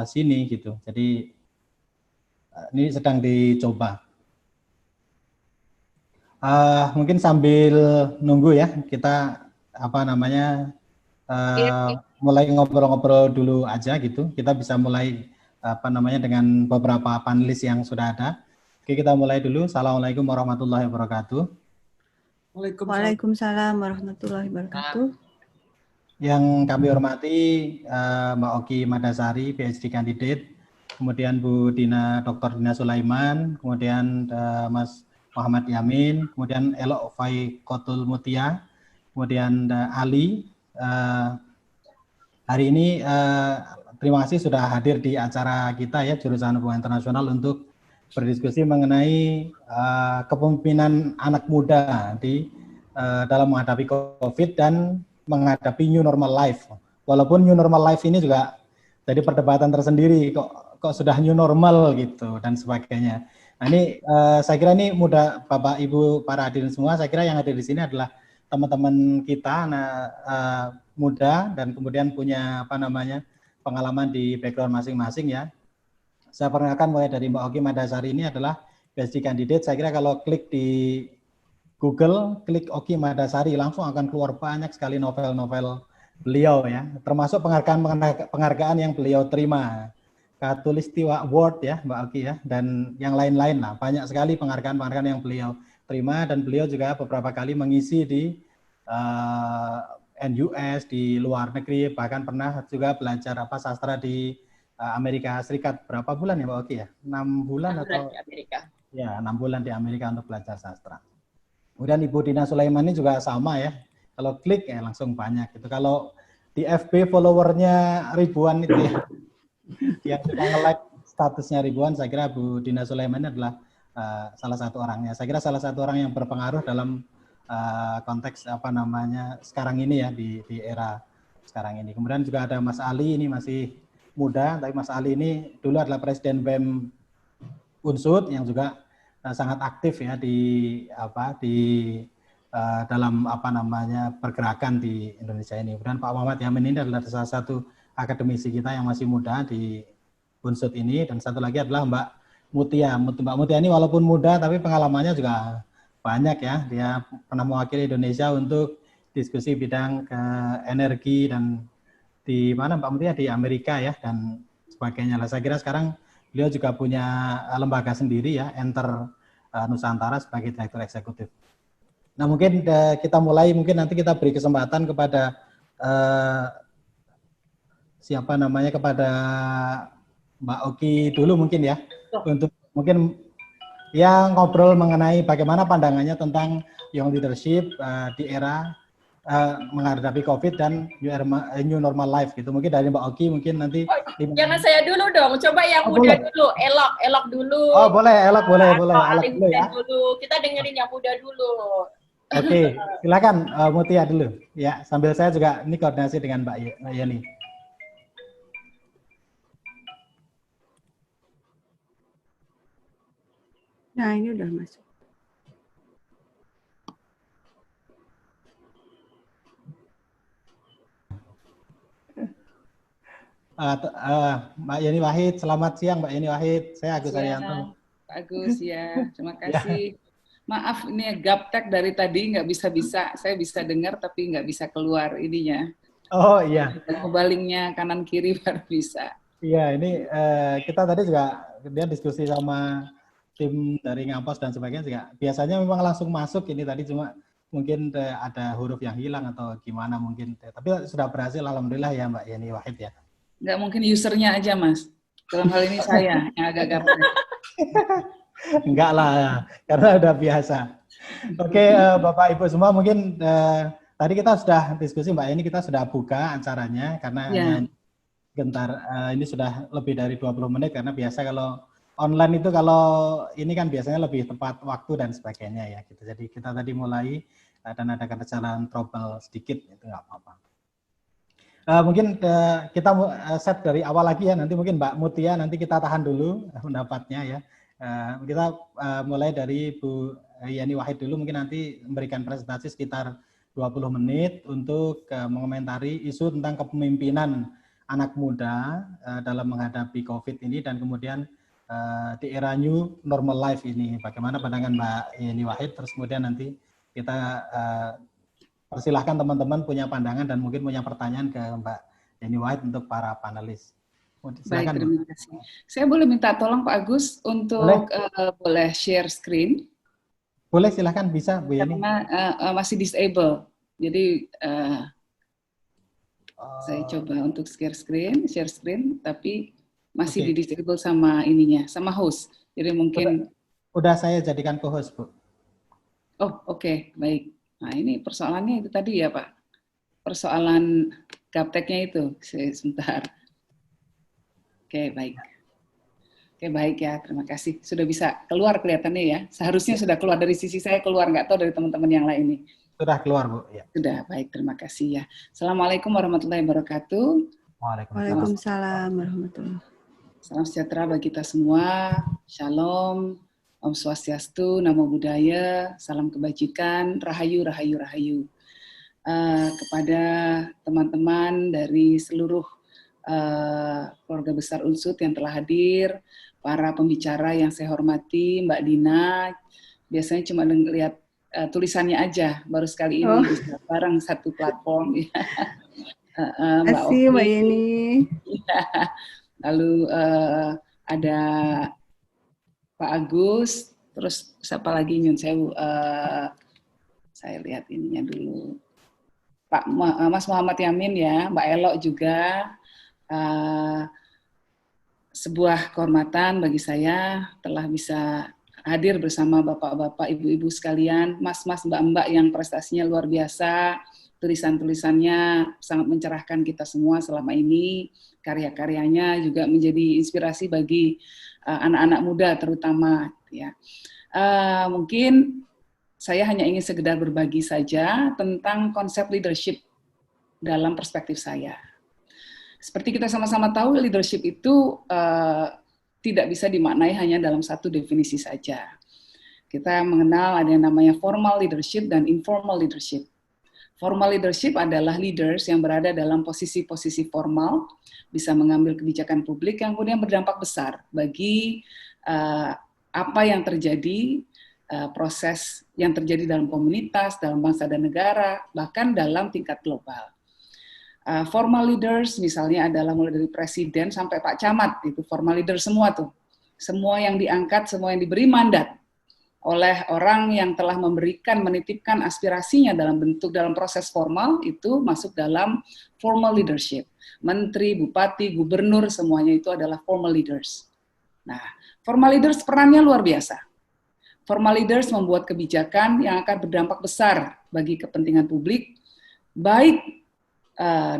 sini gitu. Jadi ini sedang dicoba. Mungkin sambil nunggu ya, kita mulai ngobrol-ngobrol dulu aja gitu. Kita bisa mulai dengan beberapa panelis yang sudah ada. Oke, kita mulai dulu. Assalamualaikum warahmatullahi wabarakatuh. Waalaikumsalam warahmatullahi wabarakatuh. Yang kami hormati Mbak Oki Madasari, PhD candidate, kemudian Bu Dr. Dina Sulaiman, kemudian Mas Muhammad Yamin, kemudian Elok Fai Kotul Mutia, kemudian Ali. Hari ini terima kasih sudah hadir di acara kita ya, jurusan Hubungan Internasional, untuk berdiskusi mengenai kepemimpinan anak muda dalam menghadapi COVID dan menghadapi new normal life. Walaupun new normal life ini juga jadi perdebatan tersendiri, kok sudah new normal gitu dan sebagainya. Nah ini saya kira ini mudah Bapak Ibu para hadirin semua, saya kira yang hadir di sini adalah teman-teman kita muda dan kemudian punya pengalaman di background masing-masing ya. Saya perkenalkan mulai dari Mbak Oki Madasari, ini adalah PhD candidate. Saya kira kalau klik di Google, klik Oki Madasari, langsung akan keluar banyak sekali novel-novel beliau ya, termasuk penghargaan yang beliau terima, Katulistiwa Award ya Mbak Oki ya, dan yang lain-lain lah, banyak sekali penghargaan-penghargaan yang beliau terima, dan beliau juga beberapa kali mengisi di NUS, di luar negeri, bahkan pernah juga belajar sastra di Amerika Serikat. Berapa bulan ya Mbak Oki ya? 6 bulan atau? Di Amerika. Ya, 6 bulan di Amerika untuk belajar sastra. Kemudian Ibu Dina Sulaiman ini juga sama ya. Kalau klik ya langsung banyak gitu. Kalau di FB followernya ribuan itu ya. Yang sudah nge-like statusnya ribuan, saya kira Bu Dina Sulaiman ini adalah salah satu orangnya. Saya kira salah satu orang yang berpengaruh dalam konteks sekarang ini ya, di era sekarang ini. Kemudian juga ada Mas Ali, ini masih muda, tapi Mas Ali ini dulu adalah Presiden BEM Unsud yang juga sangat aktif ya dalam pergerakan di Indonesia ini. Kemudian Pak Muhammad Yamin ini adalah salah satu akademisi kita yang masih muda di Unsud ini, dan satu lagi adalah Mbak Mutia. Mbak Mutia ini walaupun muda tapi pengalamannya juga banyak ya. Dia pernah mewakili Indonesia untuk diskusi bidang ke energi dan di mana Mbak Mutia, di Amerika ya dan sebagainya. Saya kira sekarang beliau juga punya lembaga sendiri ya, Enter Nusantara, sebagai direktur eksekutif. Nah mungkin kita mulai, mungkin nanti kita beri kesempatan kepada kepada Mbak Oki dulu mungkin ya, untuk mungkin ya ngobrol mengenai bagaimana pandangannya tentang young leadership di era menghadapi COVID dan new normal life gitu. Mungkin dari Mbak Oki mungkin nanti. Jangan saya dulu dong, coba yang muda dulu, Elok dulu. Oh boleh, Elok boleh. Elok dulu ya. Kita dengerin yang muda dulu. Oke, silakan Mutia dulu. Ya, sambil saya juga ini koordinasi dengan Mbak Yeni. Nah ini udah masuk. Mbak Yeni Wahid, selamat siang Mbak Yeni Wahid. Saya Agus Arianto. Pak Agus ya, terima kasih. Maaf ini gaptek dari tadi nggak bisa, saya bisa dengar tapi nggak bisa keluar ininya. Oh iya. Kebalingnya kanan kiri baru bisa. Iya, ini kita tadi juga dia diskusi sama tim dari Ngampos dan sebagainya juga. Biasanya memang langsung masuk ini tadi, cuma mungkin ada huruf yang hilang atau gimana mungkin. Tapi sudah berhasil, alhamdulillah ya Mbak Yeni Wahid ya. Nggak mungkin usernya aja Mas. Dalam hal ini saya yang agak gaptek. Enggak lah, karena udah biasa. Oke, Bapak Ibu semua, mungkin tadi kita sudah diskusi Mbak Yeni, kita sudah buka acaranya karena ini sudah lebih dari 20 menit, karena biasa kalau online itu kalau ini kan biasanya lebih tepat waktu dan sebagainya ya gitu. Jadi kita tadi mulai dan ada kesalahan trouble sedikit, itu nggak apa-apa. Mungkin kita set dari awal lagi ya, nanti mungkin Mbak Mutia nanti kita tahan dulu pendapatnya ya. Kita mulai dari Bu Yeni Wahid dulu, mungkin nanti memberikan presentasi sekitar 20 menit untuk mengomentari isu tentang kepemimpinan anak muda dalam menghadapi COVID ini dan kemudian di era new normal life ini. Bagaimana pandangan Mbak Yeni Wahid? Terus kemudian nanti kita persilahkan teman-teman punya pandangan dan mungkin punya pertanyaan ke Mbak Yeni Wahid untuk para panelis. Baik, Silakan, terima kasih. Saya boleh minta tolong Pak Agus untuk boleh share screen? Boleh, silakan, bisa Bu Yeni. Karena masih disable. Jadi saya coba untuk share screen, tapi masih di disable sama ininya, sama host. Jadi mungkin udah saya jadikan co-host, Bu. Oh, oke, baik. Nah, ini persoalannya itu tadi ya, Pak. Persoalan gapteknya itu. Sebentar. Oke, baik. Oke, baik ya. Terima kasih. Sudah bisa keluar kelihatannya ya. Seharusnya sudah keluar dari sisi saya, keluar, nggak tahu dari teman-teman yang lain nih. Sudah keluar, Bu. Ya. Sudah, baik. Terima kasih ya. Assalamualaikum warahmatullahi wabarakatuh. Waalaikumsalam warahmatullahi wabarakatuh. Salam sejahtera bagi kita semua. Shalom, Om Swastiastu, Namo Buddhaya, salam kebajikan, Rahayu, Rahayu, Rahayu. Kepada teman-teman dari seluruh keluarga besar Unsud yang telah hadir, para pembicara yang saya hormati, Mbak Dina, biasanya cuma lihat tulisannya aja, baru sekali ini bisa bareng satu platform. Terima kasih Mbak Yeni. Lalu ada Pak Agus, terus siapa lagi Nyun Sewu? Saya lihat ininya dulu. Pak Mas Muhammad Yamin ya, Mbak Elok juga. Sebuah kehormatan bagi saya telah bisa hadir bersama bapak-bapak, ibu-ibu sekalian, mas-mas, mbak-mbak yang prestasinya luar biasa. Tulisan-tulisannya sangat mencerahkan kita semua selama ini. Karya-karyanya juga menjadi inspirasi bagi anak-anak muda terutama. Ya. Mungkin saya hanya ingin sekedar berbagi saja tentang konsep leadership dalam perspektif saya. Seperti kita sama-sama tahu, leadership itu tidak bisa dimaknai hanya dalam satu definisi saja. Kita mengenal ada yang namanya formal leadership dan informal leadership. Formal leadership adalah leaders yang berada dalam posisi-posisi formal, bisa mengambil kebijakan publik yang kemudian berdampak besar bagi apa yang terjadi, proses yang terjadi dalam komunitas, dalam bangsa dan negara, bahkan dalam tingkat global. Formal leaders misalnya adalah mulai dari presiden sampai Pak Camat, itu formal leader semua tuh. Semua yang diangkat, semua yang diberi mandat oleh orang yang telah menitipkan aspirasinya dalam proses formal, itu masuk dalam formal leadership. Menteri, bupati, gubernur, semuanya itu adalah formal leaders. Nah, formal leaders perannya luar biasa. Formal leaders membuat kebijakan yang akan berdampak besar bagi kepentingan publik, baik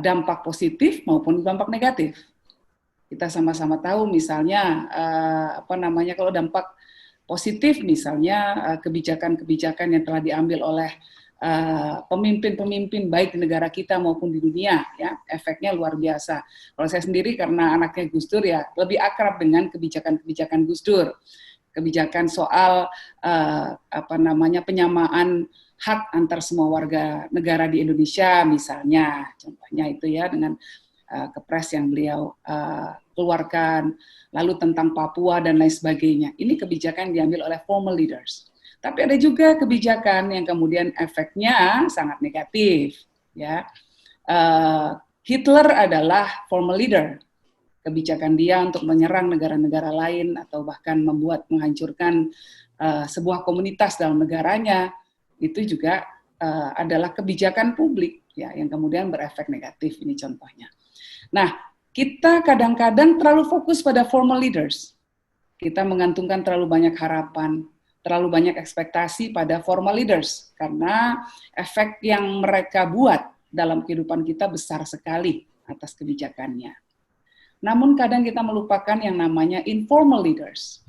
dampak positif maupun dampak negatif. Kita sama-sama tahu misalnya kalau dampak positif misalnya kebijakan-kebijakan yang telah diambil oleh pemimpin-pemimpin baik di negara kita maupun di dunia, ya efeknya luar biasa. Kalau saya sendiri karena anaknya Gus Dur ya lebih akrab dengan kebijakan-kebijakan Gus Dur, kebijakan soal penyamaan hak antar semua warga negara di Indonesia misalnya, contohnya itu ya dengan kepres yang beliau keluarkan, lalu tentang Papua dan lain sebagainya. Ini kebijakan yang diambil oleh formal leaders. Tapi ada juga kebijakan yang kemudian efeknya sangat negatif. Ya, Hitler adalah formal leader. Kebijakan dia untuk menyerang negara-negara lain atau bahkan menghancurkan sebuah komunitas dalam negaranya, itu juga adalah kebijakan publik ya yang kemudian berefek negatif. Ini contohnya. Nah, kita kadang-kadang terlalu fokus pada formal leaders. Kita menggantungkan terlalu banyak harapan, terlalu banyak ekspektasi pada formal leaders karena efek yang mereka buat dalam kehidupan kita besar sekali atas kebijakannya. Namun kadang kita melupakan yang namanya informal leaders.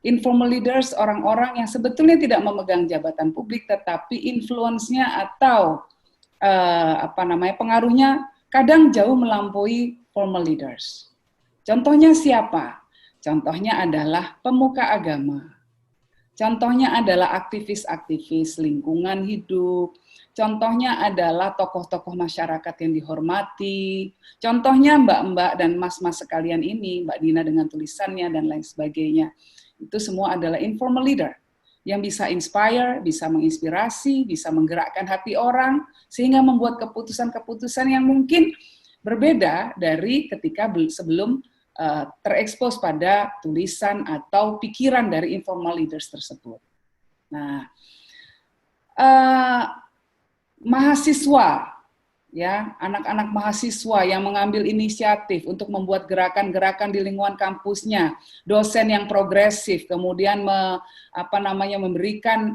Informal leaders orang-orang yang sebetulnya tidak memegang jabatan publik tetapi influence-nya atau pengaruhnya kadang jauh melampaui formal leaders. Contohnya siapa? Contohnya adalah pemuka agama. Contohnya adalah aktivis-aktivis lingkungan hidup, contohnya adalah tokoh-tokoh masyarakat yang dihormati, contohnya mbak-mbak dan mas-mas sekalian ini, Mbak Dina dengan tulisannya dan lain sebagainya. Itu semua adalah informal leader yang bisa inspire, bisa menginspirasi, bisa menggerakkan hati orang, sehingga membuat keputusan-keputusan yang mungkin berbeda dari ketika sebelum terekspos pada tulisan atau pikiran dari informal leaders tersebut. Nah, mahasiswa, ya, anak-anak mahasiswa yang mengambil inisiatif untuk membuat gerakan-gerakan di lingkungan kampusnya, dosen yang progresif, kemudian memberikan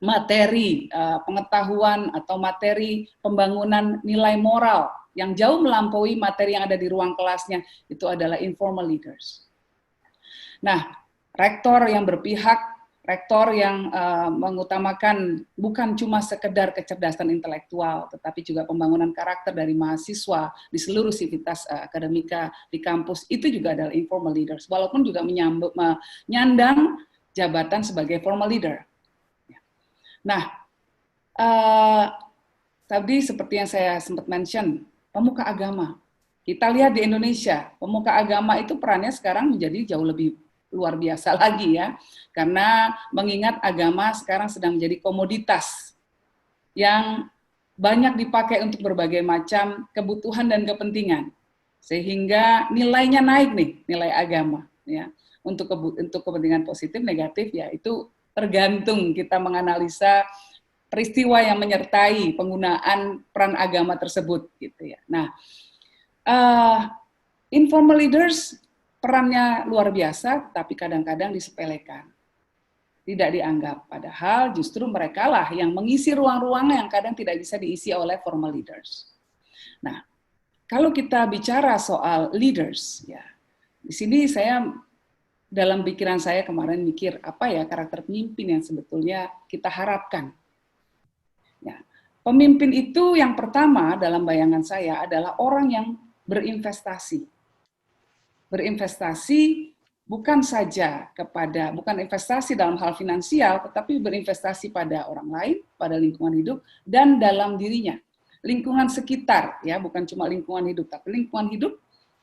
materi pengetahuan atau materi pembangunan nilai moral yang jauh melampaui materi yang ada di ruang kelasnya, itu adalah informal leaders. Nah, rektor yang berpihak, rektor yang mengutamakan bukan cuma sekedar kecerdasan intelektual, tetapi juga pembangunan karakter dari mahasiswa di seluruh sivitas akademika di kampus, itu juga adalah informal leaders, walaupun juga menyandang jabatan sebagai formal leader. Nah, tadi seperti yang saya sempat mention, pemuka agama. Kita lihat di Indonesia, pemuka agama itu perannya sekarang menjadi jauh lebih luar biasa lagi ya, karena mengingat agama sekarang sedang menjadi komoditas yang banyak dipakai untuk berbagai macam kebutuhan dan kepentingan, sehingga nilainya naik nih, nilai agama ya, untuk kepentingan positif negatif ya itu tergantung kita menganalisa peristiwa yang menyertai penggunaan peran agama tersebut gitu ya. Nah, informal leaders perannya luar biasa, tapi kadang-kadang disepelekan, tidak dianggap. Padahal justru mereka lah yang mengisi ruang-ruang yang kadang tidak bisa diisi oleh formal leaders. Nah, kalau kita bicara soal leaders, ya di sini saya dalam pikiran saya kemarin mikir apa ya karakter pemimpin yang sebetulnya kita harapkan. Ya, pemimpin itu yang pertama dalam bayangan saya adalah orang yang berinvestasi. Berinvestasi bukan saja bukan investasi dalam hal finansial, tetapi berinvestasi pada orang lain, pada lingkungan hidup, dan dalam dirinya. Lingkungan sekitar, ya bukan cuma lingkungan hidup, tapi lingkungan hidup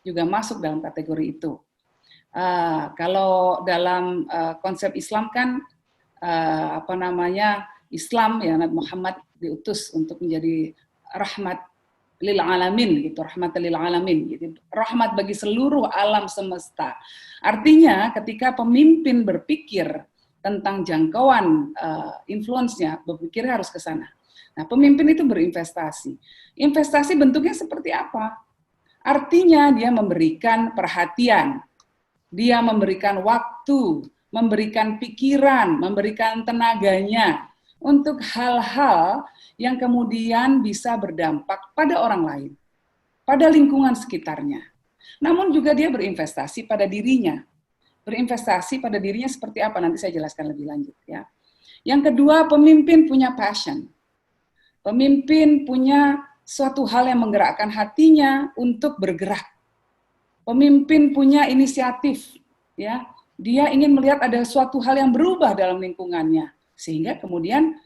juga masuk dalam kategori itu. Kalau dalam konsep Islam kan, Islam ya Nabi Muhammad diutus untuk menjadi rahmat lil alamin gitu, rahmat lil alamin gitu, rahmat bagi seluruh alam semesta. Artinya ketika pemimpin berpikir tentang jangkauan influence-nya, berpikir harus ke sana. Nah, pemimpin itu berinvestasi. Investasi bentuknya seperti apa? Artinya dia memberikan perhatian, dia memberikan waktu, memberikan pikiran, memberikan tenaganya untuk hal-hal yang kemudian bisa berdampak pada orang lain, pada lingkungan sekitarnya. Namun juga dia berinvestasi pada dirinya. Berinvestasi pada dirinya seperti apa? Nanti saya jelaskan lebih lanjut ya. Yang kedua, pemimpin punya passion. Pemimpin punya suatu hal yang menggerakkan hatinya untuk bergerak. Pemimpin punya inisiatif, ya. Dia ingin melihat ada suatu hal yang berubah dalam lingkungannya. Sehingga kemudian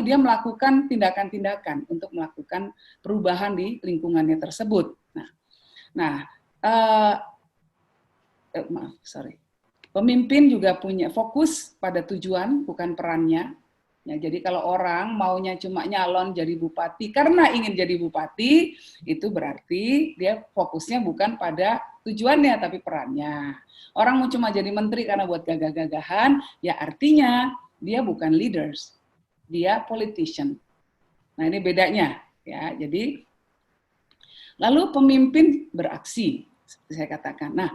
dia melakukan tindakan-tindakan untuk melakukan perubahan di lingkungannya tersebut. Pemimpin juga punya fokus pada tujuan, bukan perannya. Ya, jadi kalau orang maunya cuma nyalon jadi bupati karena ingin jadi bupati, itu berarti dia fokusnya bukan pada tujuannya tapi perannya. Orang mau cuma jadi menteri karena buat gagah-gagahan, ya artinya dia bukan leaders, dia politician. Nah ini bedanya, ya. Jadi lalu pemimpin beraksi, seperti saya katakan. Nah,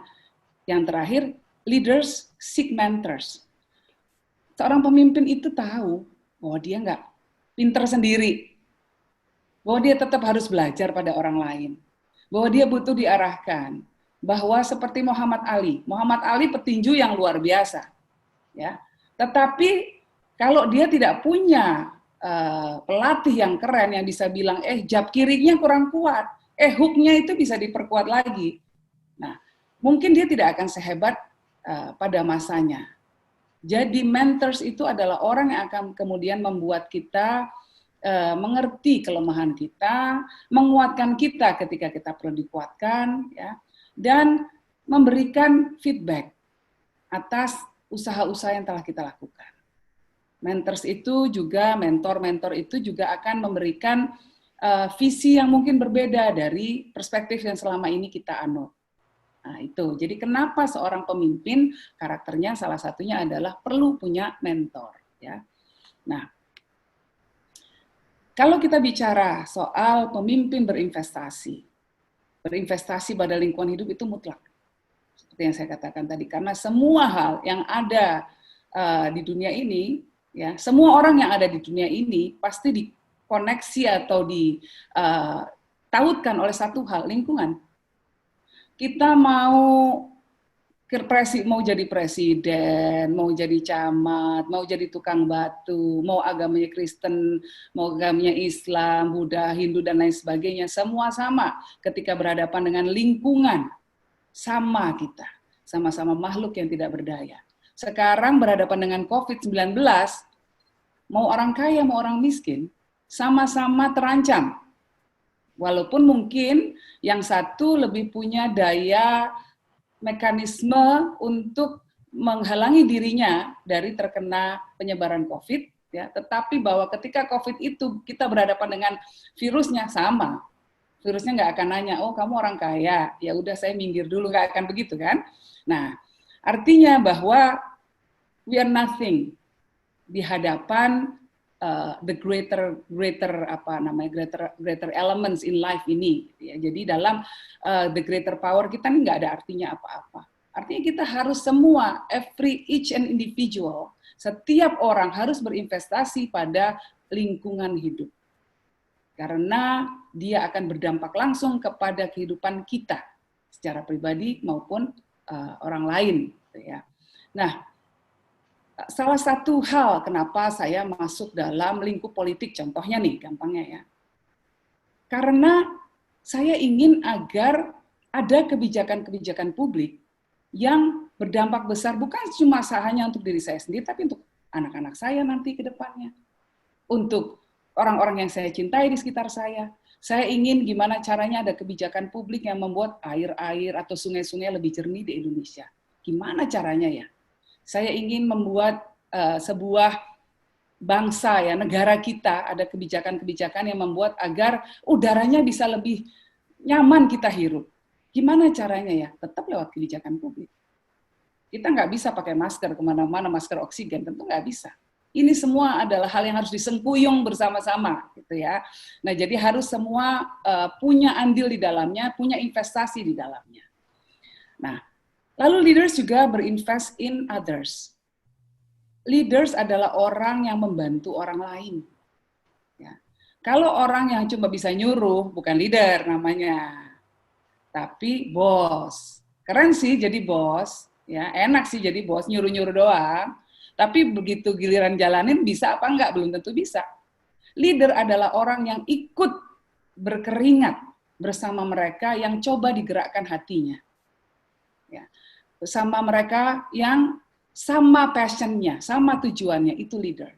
yang terakhir leaders seek mentors. Seorang pemimpin itu tahu bahwa dia nggak pinter sendiri, bahwa dia tetap harus belajar pada orang lain, bahwa dia butuh diarahkan, bahwa seperti Muhammad Ali petinju yang luar biasa, ya. Tetapi kalau dia tidak punya pelatih yang keren yang bisa bilang, jab kirinya kurang kuat, hooknya itu bisa diperkuat lagi. Nah, mungkin dia tidak akan sehebat pada masanya. Jadi mentors itu adalah orang yang akan kemudian membuat kita mengerti kelemahan kita, menguatkan kita ketika kita perlu dikuatkan, ya, dan memberikan feedback atas usaha-usaha yang telah kita lakukan. Mentors itu juga, mentor-mentor itu juga akan memberikan visi yang mungkin berbeda dari perspektif yang selama ini kita anut. Nah, itu. Jadi kenapa seorang pemimpin karakternya salah satunya adalah perlu punya mentor, ya. Nah, kalau kita bicara soal pemimpin berinvestasi pada lingkungan hidup itu mutlak. Seperti yang saya katakan tadi, karena semua hal yang ada di dunia ini, ya, semua orang yang ada di dunia ini pasti dikoneksi atau ditautkan oleh satu hal, lingkungan. Kita mau jadi presiden, mau jadi camat, mau jadi tukang batu, mau agamanya Kristen, mau agamanya Islam, Buddha, Hindu, dan lain sebagainya, semua sama ketika berhadapan dengan lingkungan. Sama kita, sama-sama makhluk yang tidak berdaya. Sekarang berhadapan dengan COVID-19, mau orang kaya, mau orang miskin, sama-sama terancam. Walaupun mungkin yang satu lebih punya daya mekanisme untuk menghalangi dirinya dari terkena penyebaran COVID, ya, tetapi bahwa ketika COVID itu kita berhadapan dengan virusnya sama. Virusnya nggak akan nanya, oh kamu orang kaya, ya udah saya minggir dulu, nggak akan begitu kan? Nah, artinya bahwa we are nothing di hadapan the greater elements in life ini, ya. Jadi dalam the greater power kita ini nggak ada artinya apa-apa. Artinya kita harus semua, each and individual, setiap orang harus berinvestasi pada lingkungan hidup, karena dia akan berdampak langsung kepada kehidupan kita secara pribadi maupun orang lain, gitu ya. Nah, salah satu hal kenapa saya masuk dalam lingkup politik, contohnya nih, gampangnya ya. Karena saya ingin agar ada kebijakan-kebijakan publik yang berdampak besar, bukan cuma hanya untuk diri saya sendiri, tapi untuk anak-anak saya nanti ke depannya. Untuk orang-orang yang saya cintai di sekitar saya. Saya ingin gimana caranya ada kebijakan publik yang membuat air-air atau sungai-sungai lebih jernih di Indonesia. Gimana caranya ya? Saya ingin membuat sebuah bangsa, ya, negara kita, ada kebijakan-kebijakan yang membuat agar udaranya bisa lebih nyaman kita hirup. Gimana caranya ya? Tetap lewat kebijakan publik. Kita nggak bisa pakai masker kemana-mana, masker oksigen, tentu nggak bisa. Ini semua adalah hal yang harus disengkuyung bersama-sama, gitu ya. Nah, jadi harus semua punya andil di dalamnya, punya investasi di dalamnya. Nah, lalu leaders juga berinvest in others. Leaders adalah orang yang membantu orang lain. Ya. Kalau orang yang cuma bisa nyuruh, bukan leader namanya, tapi bos. Keren sih jadi bos, ya, enak sih jadi bos, nyuruh-nyuruh doang. Tapi begitu giliran jalanin bisa apa enggak? Belum tentu bisa. Leader adalah orang yang ikut berkeringat bersama mereka yang coba digerakkan hatinya. Ya. Bersama mereka yang sama passionnya, sama tujuannya, itu leader.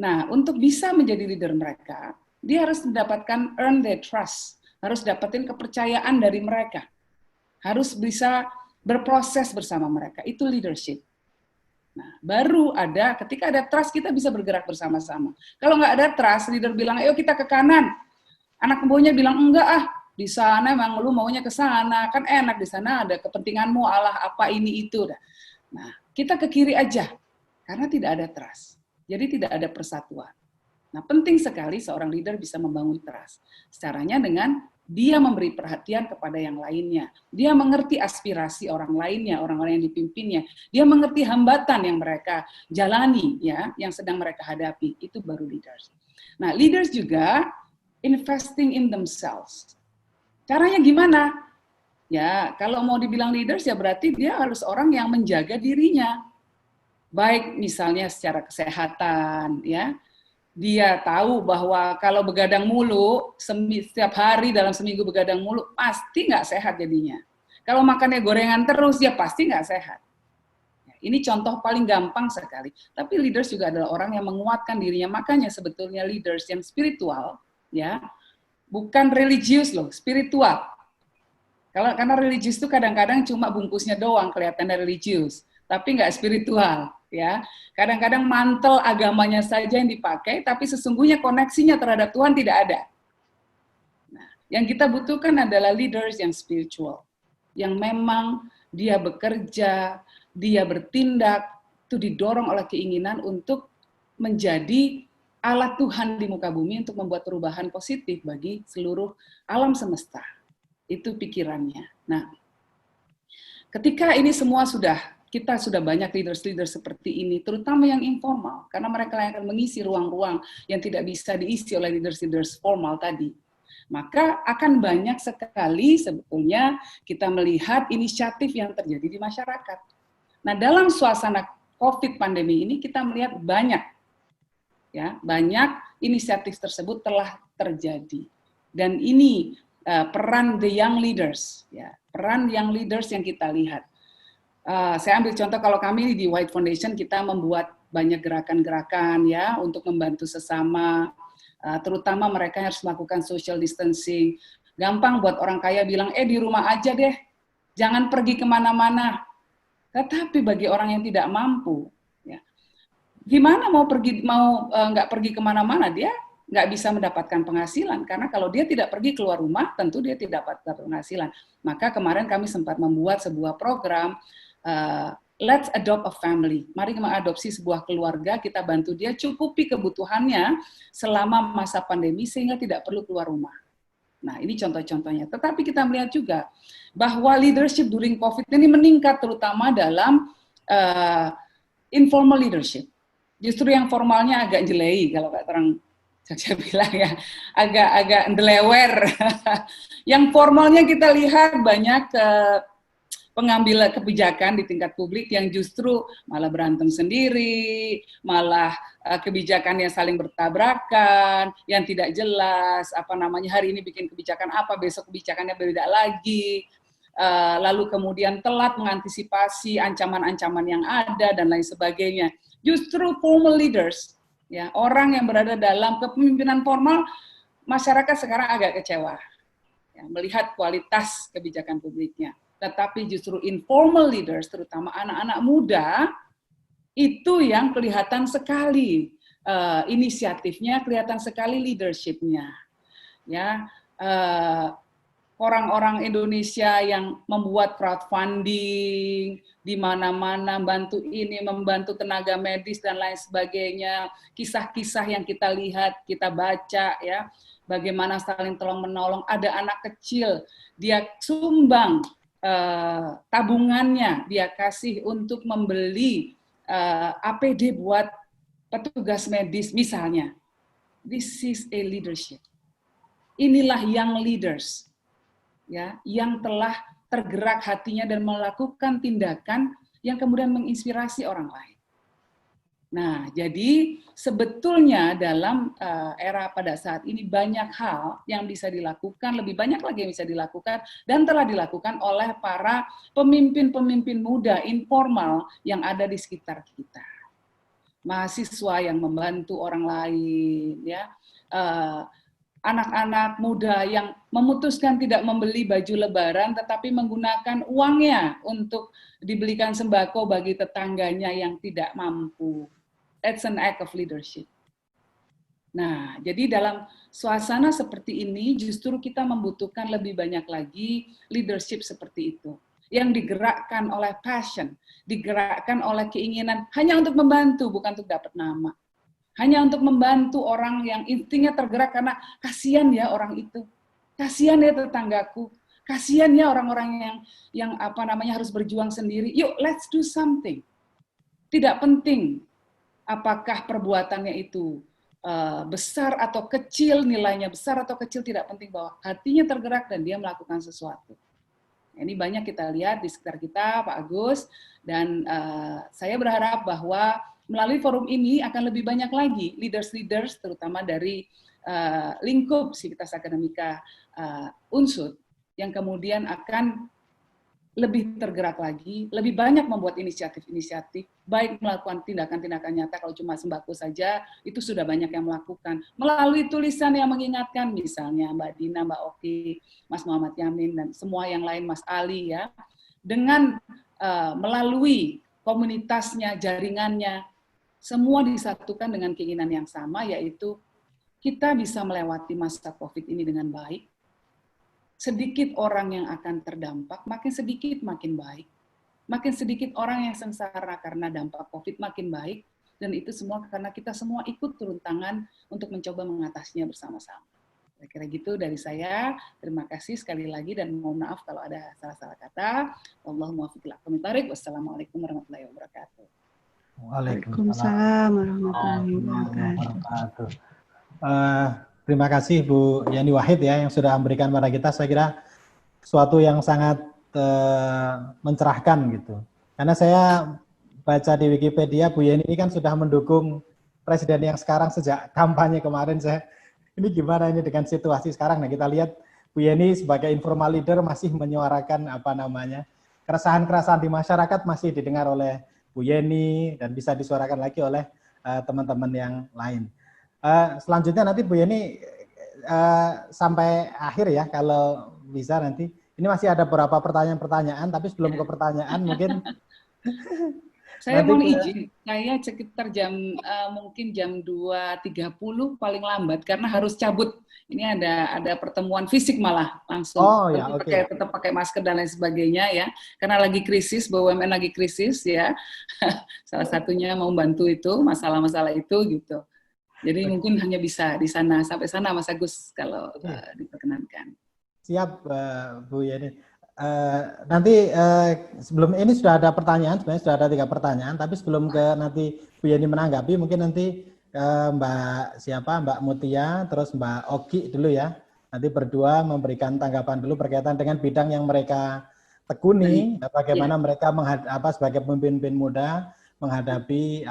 Nah, untuk bisa menjadi leader mereka, dia harus mendapatkan earn their trust, harus dapetin kepercayaan dari mereka, harus bisa berproses bersama mereka, itu leadership. Nah, baru ada, ketika ada trust, kita bisa bergerak bersama-sama. Kalau nggak ada trust, leader bilang, ayo kita ke kanan. Anak buahnya bilang, enggak di sana emang lu maunya ke sana, kan enak di sana ada kepentinganmu, Allah apa ini itu. Nah, kita ke kiri aja, karena tidak ada trust. Jadi tidak ada persatuan. Nah, penting sekali seorang leader bisa membangun trust. Caranya dengan dia memberi perhatian kepada yang lainnya. Dia mengerti aspirasi orang lainnya, orang-orang yang dipimpinnya. Dia mengerti hambatan yang mereka jalani, ya, yang sedang mereka hadapi. Itu baru leaders. Nah, leaders juga investing in themselves. Caranya gimana? Ya, kalau mau dibilang leaders ya berarti dia harus orang yang menjaga dirinya. Baik misalnya secara kesehatan, ya. Dia tahu bahwa kalau begadang mulu, setiap hari dalam seminggu begadang mulu, pasti nggak sehat jadinya. Kalau makannya gorengan terus, ya pasti nggak sehat. Ini contoh paling gampang sekali. Tapi leaders juga adalah orang yang menguatkan dirinya. Makanya sebetulnya leaders yang spiritual, ya, bukan religius loh, spiritual. Karena religius itu kadang-kadang cuma bungkusnya doang kelihatannya religius, tapi nggak spiritual, ya. Kadang-kadang mantel agamanya saja yang dipakai, tapi sesungguhnya koneksinya terhadap Tuhan tidak ada. Nah, yang kita butuhkan adalah leaders yang spiritual, yang memang dia bekerja, dia bertindak, itu didorong oleh keinginan untuk menjadi alat Tuhan di muka bumi untuk membuat perubahan positif bagi seluruh alam semesta. Itu pikirannya. Nah, ketika ini semua kita sudah banyak leaders-leaders seperti ini, terutama yang informal, karena mereka yang akan mengisi ruang-ruang yang tidak bisa diisi oleh leaders-leaders formal tadi. Maka akan banyak sekali sebetulnya kita melihat inisiatif yang terjadi di masyarakat. Nah, dalam suasana COVID pandemi ini kita melihat banyak inisiatif tersebut telah terjadi. Dan ini peran the young leaders, ya, peran young leaders yang kita lihat. Saya ambil contoh kalau kami di White Foundation kita membuat banyak gerakan-gerakan ya untuk membantu sesama. Terutama mereka harus melakukan social distancing. Gampang buat orang kaya bilang, di rumah aja deh, jangan pergi kemana-mana. Tetapi bagi orang yang tidak mampu, ya, gimana mau nggak pergi kemana-mana, dia nggak bisa mendapatkan penghasilan. Karena kalau dia tidak pergi keluar rumah, tentu dia tidak dapat penghasilan. Maka kemarin kami sempat membuat sebuah program, Let's Adopt a Family. Mari mengadopsi sebuah keluarga, kita bantu dia cukupi kebutuhannya selama masa pandemi sehingga tidak perlu keluar rumah. Nah, ini contoh-contohnya. Tetapi kita melihat juga bahwa leadership during COVID ini meningkat terutama dalam informal leadership. Justru yang formalnya agak jelei kalau orang saya bilang ya, agak ndelewer. Yang formalnya kita lihat banyak pengambil kebijakan di tingkat publik yang justru malah berantem sendiri, malah kebijakannya saling bertabrakan, yang tidak jelas, hari ini bikin kebijakan apa, besok kebijakannya berbeda lagi, lalu kemudian telat mengantisipasi ancaman-ancaman yang ada, dan lain sebagainya. Justru formal leaders, ya, orang yang berada dalam kepemimpinan formal, masyarakat sekarang agak kecewa ya, melihat kualitas kebijakan publiknya. Tetapi justru informal leaders, terutama anak-anak muda, itu yang kelihatan sekali inisiatifnya, kelihatan sekali leadership-nya. Ya, orang-orang Indonesia yang membuat crowdfunding di mana-mana, bantu ini, membantu tenaga medis dan lain sebagainya. Kisah-kisah yang kita lihat, kita baca, ya, bagaimana saling tolong-menolong. Ada anak kecil, dia sumbang tabungannya, dia kasih untuk membeli APD buat petugas medis misalnya. This is a leadership. Inilah young leaders, ya, yang telah tergerak hatinya dan melakukan tindakan yang kemudian menginspirasi orang lain. Nah, jadi sebetulnya dalam era pada saat ini banyak hal yang bisa dilakukan, lebih banyak lagi yang bisa dilakukan dan telah dilakukan oleh para pemimpin-pemimpin muda informal yang ada di sekitar kita. Mahasiswa yang membantu orang lain, ya, anak-anak muda yang memutuskan tidak membeli baju lebaran tetapi menggunakan uangnya untuk dibelikan sembako bagi tetangganya yang tidak mampu. That's an act of leadership. Nah, jadi dalam suasana seperti ini justru kita membutuhkan lebih banyak lagi leadership seperti itu. Yang digerakkan oleh passion, digerakkan oleh keinginan hanya untuk membantu, bukan untuk dapat nama. Hanya untuk membantu orang yang instingnya tergerak karena kasihan ya orang itu. Kasihan ya tetanggaku. Kasihan ya orang-orang yang harus berjuang sendiri. Yuk, let's do something. Tidak penting apakah perbuatannya itu besar atau kecil, nilainya besar atau kecil, tidak penting, bahwa hatinya tergerak dan dia melakukan sesuatu. Ini banyak kita lihat di sekitar kita, Pak Agus, dan saya berharap bahwa melalui forum ini akan lebih banyak lagi leaders-leaders, terutama dari lingkup Civitas Akademika Unsud, yang kemudian akan lebih tergerak lagi, lebih banyak membuat inisiatif-inisiatif, baik melakukan tindakan-tindakan nyata. Kalau cuma sembako saja, itu sudah banyak yang melakukan. Melalui tulisan yang mengingatkan, misalnya Mbak Dina, Mbak Oki, Mas Muhammad Yamin, dan semua yang lain, Mas Ali, ya, dengan melalui komunitasnya, jaringannya, semua disatukan dengan keinginan yang sama, yaitu kita bisa melewati masa COVID ini dengan baik. Sedikit orang yang akan terdampak, makin sedikit makin baik. Makin sedikit orang yang sengsara karena dampak COVID makin baik, dan itu semua karena kita semua ikut turun tangan untuk mencoba mengatasinya bersama-sama. Kira-kira gitu dari saya. Terima kasih sekali lagi dan mohon maaf kalau ada salah-salah kata. Wallahul muwaffiq ila aqwamit thoriq. Wassalamualaikum warahmatullahi wabarakatuh. Waalaikumsalam warahmatullahi wabarakatuh. Terima kasih Bu Yani Wahid ya yang sudah memberikan pada kita, saya kira suatu yang sangat mencerahkan gitu. Karena saya baca di Wikipedia, Bu Yani ini kan sudah mendukung presiden yang sekarang sejak kampanye kemarin. Ini gimana ini dengan situasi sekarang? Nah, kita lihat Bu Yani sebagai informal leader masih menyuarakan keresahan-keresahan di masyarakat masih didengar oleh Bu Yani dan bisa disuarakan lagi oleh teman-teman yang lain. Selanjutnya nanti Bu Yani sampai akhir ya kalau bisa nanti. Ini masih ada beberapa pertanyaan-pertanyaan, tapi sebelum ke pertanyaan mungkin saya mohon izin, saya sekitar mungkin jam 2.30 paling lambat karena harus cabut. Ini ada pertemuan fisik malah langsung. Oh ya, oke. Tetap pakai masker dan lain sebagainya ya. Karena lagi krisis, BUMN lagi krisis ya. Salah satunya mau bantu itu masalah-masalah itu gitu. Jadi mungkin hanya bisa di sana sampai sana Mas Agus kalau diperkenankan. Siap Bu Yani. Nanti sebelum ini sudah ada pertanyaan, sebenarnya sudah ada 3 pertanyaan, tapi sebelum ke nanti Bu Yani menanggapi, mungkin nanti Mbak Mutia, terus Mbak Oki dulu ya, nanti berdua memberikan tanggapan dulu berkaitan dengan bidang yang mereka tekuni, bagaimana mereka sebagai pemimpin muda menghadapi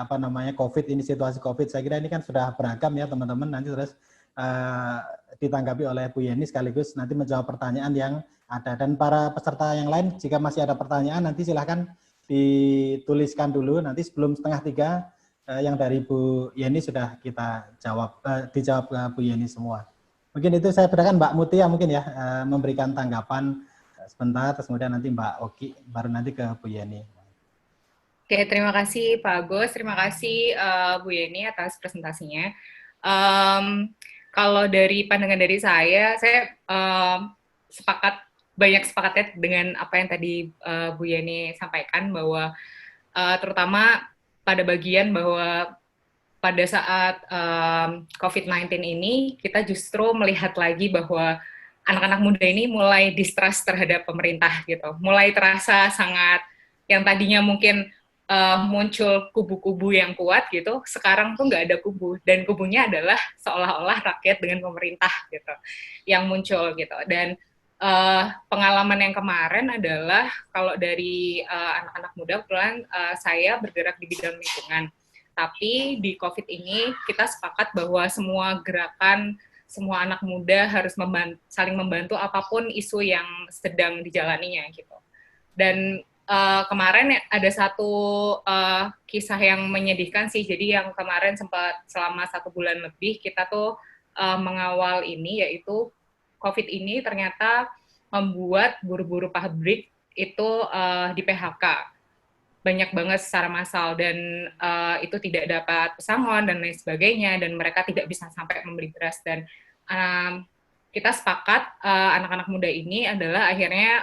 COVID ini, situasi COVID. Saya kira ini kan sudah beragam ya teman-teman, nanti terus ditanggapi oleh Bu Yani sekaligus nanti menjawab pertanyaan yang ada. Dan para peserta yang lain jika masih ada pertanyaan nanti silahkan dituliskan dulu, nanti sebelum 2:30 yang dari Bu Yani sudah kita dijawab ke Bu Yani semua. Mungkin itu saya berikan Mbak Mutia mungkin ya memberikan tanggapan sebentar, terus kemudian nanti Mbak Oki, baru nanti ke Bu Yani. Oke, terima kasih Pak Agus, terima kasih Bu Yani atas presentasinya. Kalau dari pandangan dari saya banyak sepakatnya dengan apa yang tadi Bu Yani sampaikan, bahwa terutama pada bagian bahwa pada saat COVID-19 ini kita justru melihat lagi bahwa anak-anak muda ini mulai distrust terhadap pemerintah gitu, mulai terasa sangat, yang tadinya mungkin muncul kubu-kubu yang kuat gitu, sekarang tuh nggak ada kubu, dan kubunya adalah seolah-olah rakyat dengan pemerintah gitu yang muncul gitu. Dan pengalaman yang kemarin adalah kalau dari anak-anak muda, kebetulan saya bergerak di bidang lingkungan, tapi di COVID ini kita sepakat bahwa semua gerakan, semua anak muda harus saling membantu apapun isu yang sedang dijalaninya gitu. Dan kemarin ada satu kisah yang menyedihkan sih. Jadi yang kemarin sempat selama 1 bulan lebih kita tuh mengawal ini, yaitu COVID ini ternyata membuat buruh-buruh pabrik itu di PHK banyak banget secara massal, dan itu tidak dapat pesangon dan lain sebagainya, dan mereka tidak bisa sampai membeli beras. Dan kita sepakat anak-anak muda ini adalah akhirnya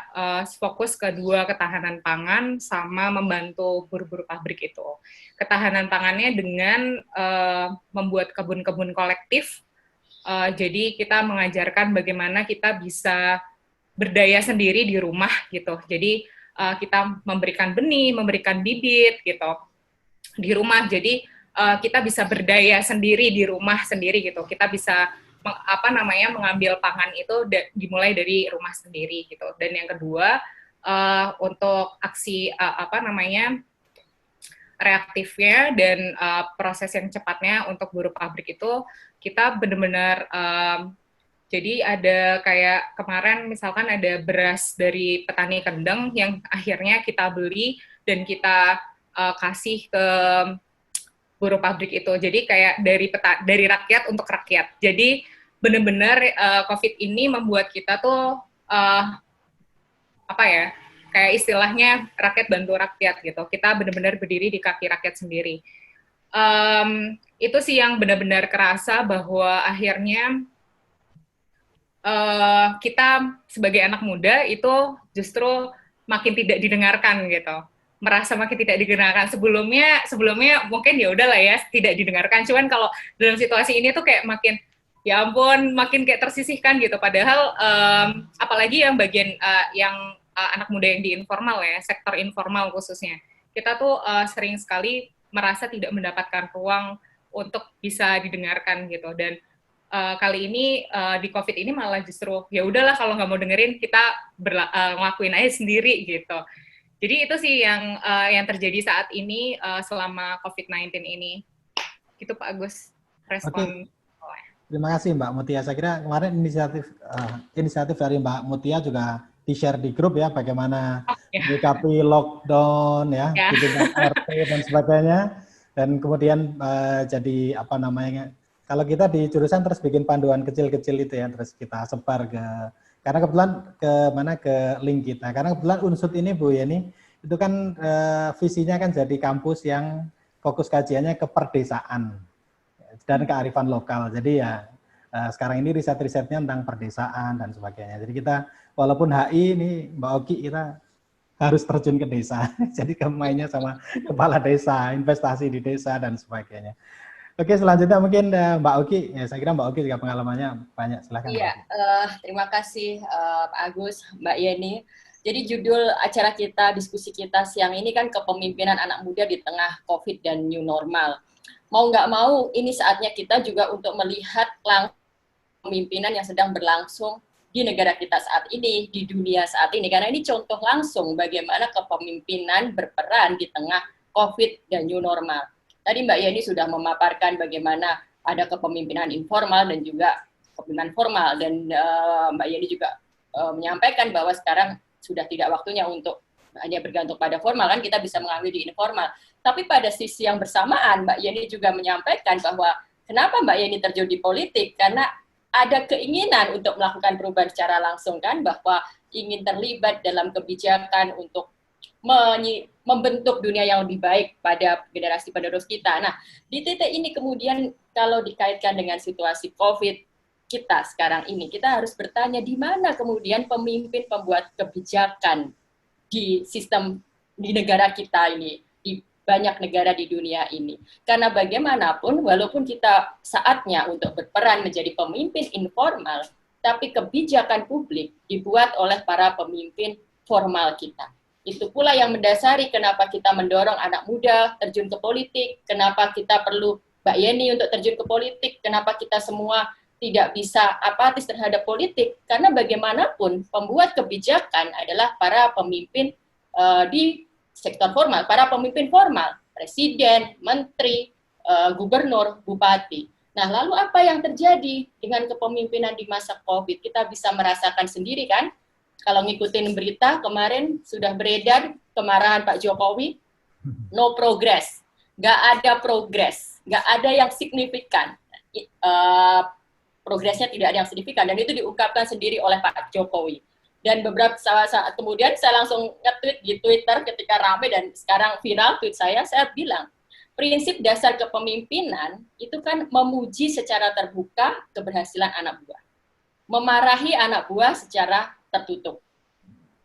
fokus ke 2, ketahanan pangan sama membantu buruh-buruh pabrik itu. Ketahanan pangannya dengan membuat kebun-kebun kolektif. Jadi kita mengajarkan bagaimana kita bisa berdaya sendiri di rumah gitu. Jadi kita memberikan benih, memberikan bibit gitu di rumah. Jadi kita bisa berdaya sendiri di rumah sendiri gitu. Kita bisa mengambil pangan itu dimulai dari rumah sendiri gitu. Dan yang kedua, untuk aksi reaktifnya dan proses yang cepatnya untuk buruh pabrik itu, kita benar-benar Jadi ada kayak kemarin misalkan ada beras dari petani kendeng yang akhirnya kita beli dan kita kasih ke buruh pabrik itu. Jadi kayak dari rakyat untuk rakyat. Jadi benar-benar COVID ini membuat kita tuh apa ya? Kayak istilahnya rakyat bantu rakyat gitu. Kita benar-benar berdiri di kaki rakyat sendiri. Itu sih yang benar-benar kerasa bahwa akhirnya kita sebagai anak muda itu justru makin tidak didengarkan gitu, merasa makin tidak didengarkan. Sebelumnya mungkin ya udahlah ya tidak didengarkan, cuman kalau dalam situasi ini tuh kayak makin ya ampun makin kayak tersisihkan gitu. Padahal apalagi yang bagian anak muda yang di informal ya, sektor informal khususnya, kita tuh sering sekali merasa tidak mendapatkan ruang untuk bisa didengarkan gitu. Dan kali ini di COVID ini malah justru ya udahlah kalau nggak mau dengerin kita ngelakuin aja sendiri gitu. Jadi itu sih yang terjadi saat ini selama COVID-19 ini. Gitu Pak Agus respon. Oke. Terima kasih Mbak Mutia. Saya kira kemarin inisiatif dari Mbak Mutia juga di-share di grup ya, bagaimana menyikapi lockdown ya, di tingkat RT dan sebagainya. Dan kemudian jadi apa namanya, kalau kita di jurusan terus bikin panduan kecil-kecil itu ya, terus kita sebar karena kebetulan ke link kita. Karena kebetulan Unsud ini Bu Yeni, itu kan visinya kan jadi kampus yang fokus kajiannya ke perdesaan dan kearifan lokal. Jadi ya sekarang ini riset-risetnya tentang perdesaan dan sebagainya. Jadi kita walaupun HI ini Mbak Oki, kita harus terjun ke desa. Jadi mainnya sama kepala desa, investasi di desa dan sebagainya. Oke, selanjutnya mungkin Mbak Oki. Ya, saya kira Mbak Oki juga pengalamannya banyak. Silakan. Iya, terima kasih Pak Agus, Mbak Yeni. Jadi judul acara kita, diskusi kita siang ini kan kepemimpinan anak muda di tengah COVID dan new normal. Mau nggak mau, ini saatnya kita juga untuk melihat langsung kepemimpinan yang sedang berlangsung di negara kita saat ini, di dunia saat ini. Karena ini contoh langsung bagaimana kepemimpinan berperan di tengah COVID dan new normal. Tadi Mbak Yeni sudah memaparkan bagaimana ada kepemimpinan informal dan juga kepemimpinan formal, dan Mbak Yeni juga menyampaikan bahwa sekarang sudah tidak waktunya untuk hanya bergantung pada formal, kan kita bisa mengambil di informal. Tapi pada sisi yang bersamaan Mbak Yeni juga menyampaikan bahwa kenapa Mbak Yeni terjun di politik, karena ada keinginan untuk melakukan perubahan secara langsung kan, bahwa ingin terlibat dalam kebijakan untuk membentuk dunia yang lebih baik pada generasi penerus kita. Nah, di titik ini kemudian kalau dikaitkan dengan situasi COVID kita sekarang ini, kita harus bertanya di mana kemudian pemimpin pembuat kebijakan di sistem di negara kita ini, di banyak negara di dunia ini. Karena bagaimanapun, walaupun kita saatnya untuk berperan menjadi pemimpin informal, tapi kebijakan publik dibuat oleh para pemimpin formal kita. Itu pula yang mendasari kenapa kita mendorong anak muda terjun ke politik, kenapa kita perlu Mbak Yeni untuk terjun ke politik, kenapa kita semua tidak bisa apatis terhadap politik, karena bagaimanapun pembuat kebijakan adalah para pemimpin di sektor formal, para pemimpin formal, presiden, menteri, gubernur, bupati. Nah, lalu apa yang terjadi dengan kepemimpinan di masa COVID? Kita bisa merasakan sendiri kan? Kalau ngikutin berita kemarin sudah beredar kemarahan Pak Jokowi, no progress, nggak ada progres, nggak ada yang signifikan, progresnya tidak ada yang signifikan, dan itu diungkapkan sendiri oleh Pak Jokowi. Dan beberapa saat kemudian saya langsung nge-tweet di Twitter ketika rame dan sekarang viral tweet saya bilang, prinsip dasar kepemimpinan itu kan memuji secara terbuka keberhasilan anak buah, memarahi anak buah secara tertutup,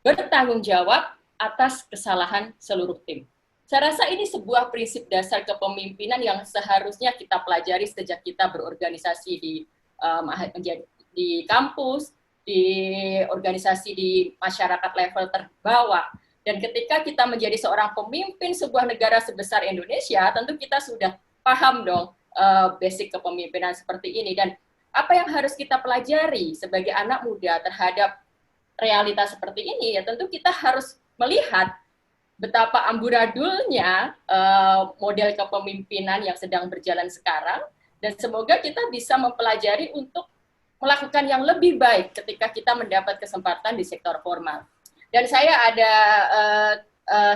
bertanggung jawab atas kesalahan seluruh tim. Saya rasa ini sebuah prinsip dasar kepemimpinan yang seharusnya kita pelajari sejak kita berorganisasi di kampus, di organisasi di masyarakat level terbawah. Dan ketika kita menjadi seorang pemimpin sebuah negara sebesar Indonesia, tentu kita sudah paham dong basic kepemimpinan seperti ini. Dan apa yang harus kita pelajari sebagai anak muda terhadap realitas seperti ini, ya tentu kita harus melihat betapa amburadulnya model kepemimpinan yang sedang berjalan sekarang, dan semoga kita bisa mempelajari untuk melakukan yang lebih baik ketika kita mendapat kesempatan di sektor formal. Dan saya ada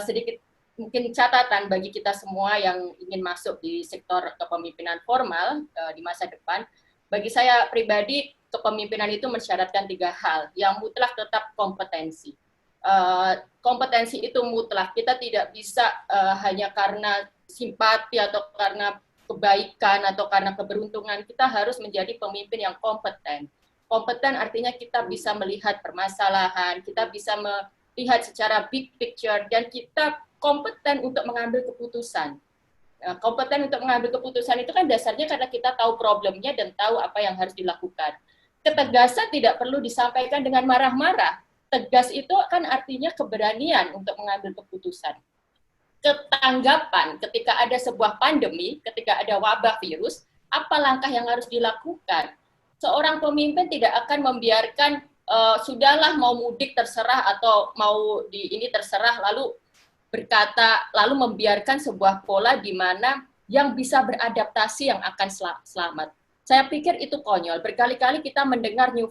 sedikit mungkin catatan bagi kita semua yang ingin masuk di sektor kepemimpinan formal di masa depan. Bagi saya pribadi, kepemimpinan itu mensyaratkan 3 hal. Yang mutlak tetap kompetensi. Kompetensi itu mutlak. Kita tidak bisa hanya karena simpati atau karena kebaikan atau karena keberuntungan. Kita harus menjadi pemimpin yang kompeten. Kompeten artinya kita bisa melihat permasalahan, kita bisa melihat secara big picture, dan kita kompeten untuk mengambil keputusan. Kompeten untuk mengambil keputusan itu kan dasarnya karena kita tahu problemnya dan tahu apa yang harus dilakukan. Ketegasan tidak perlu disampaikan dengan marah-marah. Tegas itu kan artinya keberanian untuk mengambil keputusan. Ketanggapan ketika ada sebuah pandemi, ketika ada wabah virus, apa langkah yang harus dilakukan? Seorang pemimpin tidak akan membiarkan sudahlah mau mudik terserah atau mau di ini terserah, lalu berkata, lalu membiarkan sebuah pola di mana yang bisa beradaptasi yang akan selamat. Saya pikir itu konyol. Berkali-kali kita mendengar new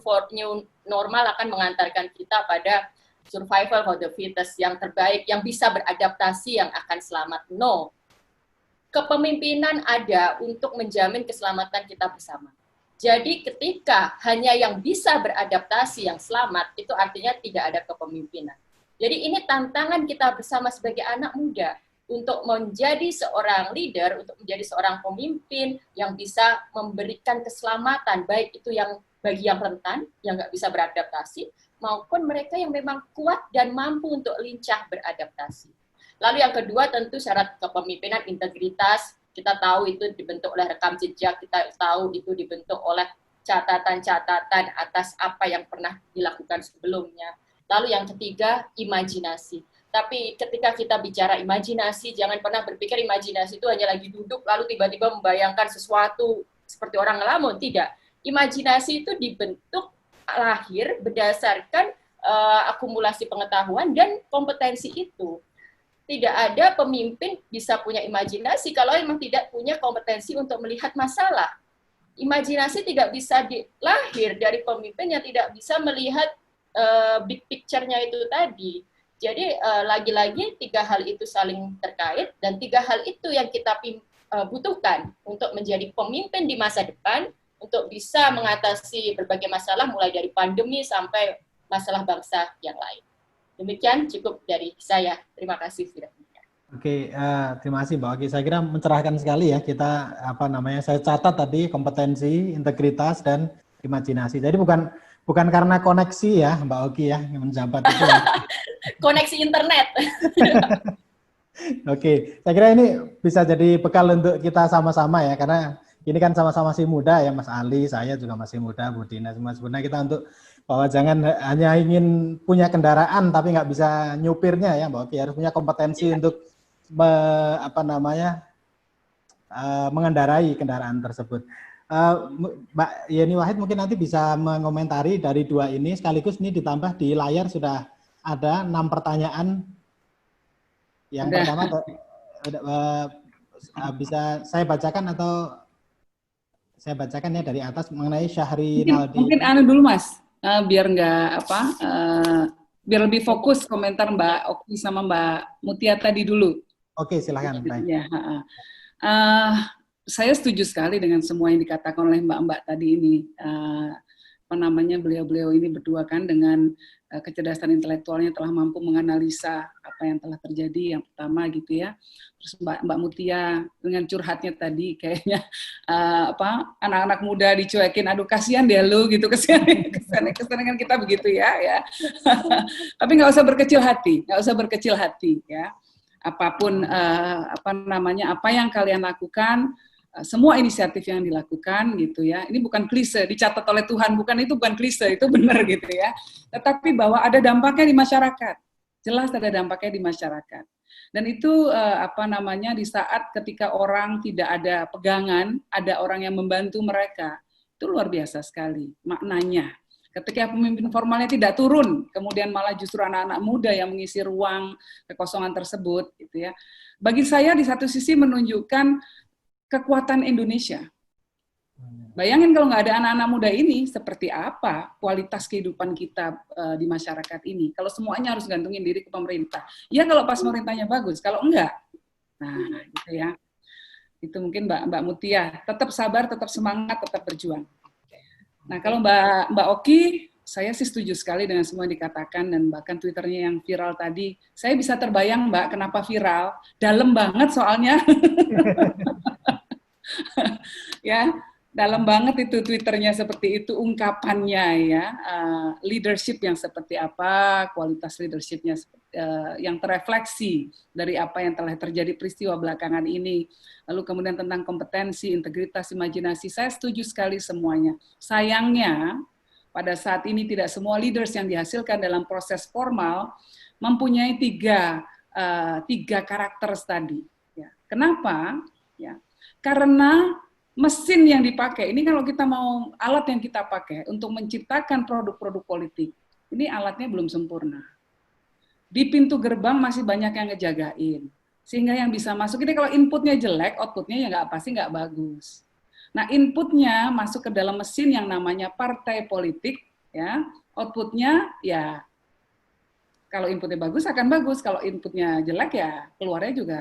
normal akan mengantarkan kita pada survival for the fittest, yang terbaik, yang bisa beradaptasi, yang akan selamat. No. Kepemimpinan ada untuk menjamin keselamatan kita bersama. Jadi ketika hanya yang bisa beradaptasi yang selamat, itu artinya tidak ada kepemimpinan. Jadi ini tantangan kita bersama sebagai anak muda untuk menjadi seorang leader, untuk menjadi seorang pemimpin yang bisa memberikan keselamatan, baik itu yang bagi yang rentan, yang nggak bisa beradaptasi, maupun mereka yang memang kuat dan mampu untuk lincah beradaptasi. Lalu yang kedua tentu syarat kepemimpinan integritas. Kita tahu itu dibentuk oleh rekam jejak, kita tahu itu dibentuk oleh catatan-catatan atas apa yang pernah dilakukan sebelumnya. Lalu yang ketiga, imajinasi. Tapi ketika kita bicara imajinasi, jangan pernah berpikir imajinasi itu hanya lagi duduk lalu tiba-tiba membayangkan sesuatu seperti orang ngelamun. Tidak. Imajinasi itu dibentuk lahir berdasarkan akumulasi pengetahuan dan kompetensi itu. Tidak ada pemimpin bisa punya imajinasi kalau memang tidak punya kompetensi untuk melihat masalah. Imajinasi tidak bisa lahir dari pemimpin yang tidak bisa melihat big picture-nya itu tadi. Jadi lagi-lagi 3 hal itu saling terkait, dan 3 hal itu yang kita butuhkan untuk menjadi pemimpin di masa depan, untuk bisa mengatasi berbagai masalah mulai dari pandemi sampai masalah bangsa yang lain. Demikian cukup dari saya. Terima kasih sudah. Oke, terima kasih Mbak Oki. Saya kira mencerahkan sekali ya kita saya catat tadi kompetensi, integritas dan imajinasi. Jadi bukan karena koneksi ya Mbak Oki ya yang menjabat itu. Koneksi internet. Oke, saya kira ini bisa jadi bekal untuk kita sama-sama ya, karena ini kan sama-sama masih muda ya, Mas Ali, saya juga masih muda, Bu Dina, semua sebenarnya kita untuk bahwa jangan hanya ingin punya kendaraan tapi nggak bisa nyupirnya ya Mbak Oki, harus punya kompetensi untuk mengendarai kendaraan tersebut. Mbak Yeni Wahid mungkin nanti bisa mengomentari dari 2 ini, sekaligus ini ditambah di layar sudah ada 6 pertanyaan. Yang pertama bisa saya bacakan atau saya bacakan ya dari atas mengenai Syahri Naldi. Mungkin dulu Mas, biar nggak biar lebih fokus komentar Mbak Oki sama Mbak Mutia tadi dulu. Oke, silakan. Ya, saya setuju sekali dengan semua yang dikatakan oleh mbak-mbak tadi ini. Beliau-beliau ini berdua kan dengan kecerdasan intelektualnya telah mampu menganalisa apa yang telah terjadi, yang pertama gitu ya. Terus Mbak Mutia dengan curhatnya tadi kayaknya anak-anak muda dicuekin, aduh kasihan deh lu gitu, kesian kan kita begitu ya. Tapi nggak usah berkecil hati ya. Apapun apa yang kalian lakukan, semua inisiatif yang dilakukan gitu ya, ini bukan klise, dicatat oleh Tuhan, itu bukan klise, itu benar gitu ya. Tetapi bahwa ada dampaknya di masyarakat, jelas ada dampaknya di masyarakat. Dan itu di saat ketika orang tidak ada pegangan, ada orang yang membantu mereka, itu luar biasa sekali maknanya. Ketika pemimpin formalnya tidak turun, kemudian malah justru anak-anak muda yang mengisi ruang kekosongan tersebut, gitu ya. Bagi saya di satu sisi menunjukkan kekuatan Indonesia. Bayangin kalau nggak ada anak-anak muda ini, seperti apa kualitas kehidupan kita di masyarakat ini? Kalau semuanya harus gantungin diri ke pemerintah. Ya kalau pas pemerintahnya bagus, kalau enggak, nah gitu ya. Itu mungkin Mbak Mutia. Tetap sabar, tetap semangat, tetap berjuang. Nah kalau Mbak Oki, saya sih setuju sekali dengan semua yang dikatakan, dan bahkan Twitternya yang viral tadi. Saya bisa terbayang Mbak, kenapa viral. Dalam banget soalnya. Ya, dalam banget itu Twitternya seperti itu, ungkapannya ya, leadership yang seperti apa, kualitas leadershipnya yang terefleksi dari apa yang telah terjadi peristiwa belakangan ini, lalu kemudian tentang kompetensi, integritas, imajinasi, saya setuju sekali semuanya. Sayangnya, pada saat ini tidak semua leaders yang dihasilkan dalam proses formal mempunyai tiga karakter tadi. Ya. Kenapa? Ya. Karena mesin yang dipakai, ini kalau kita mau alat yang kita pakai untuk menciptakan produk-produk politik, ini alatnya belum sempurna. Di pintu gerbang masih banyak yang ngejagain. Sehingga yang bisa masuk, ini kalau inputnya jelek, outputnya ya pasti nggak bagus. Nah, inputnya masuk ke dalam mesin yang namanya partai politik, ya, outputnya ya kalau inputnya bagus akan bagus, kalau inputnya jelek ya keluarnya juga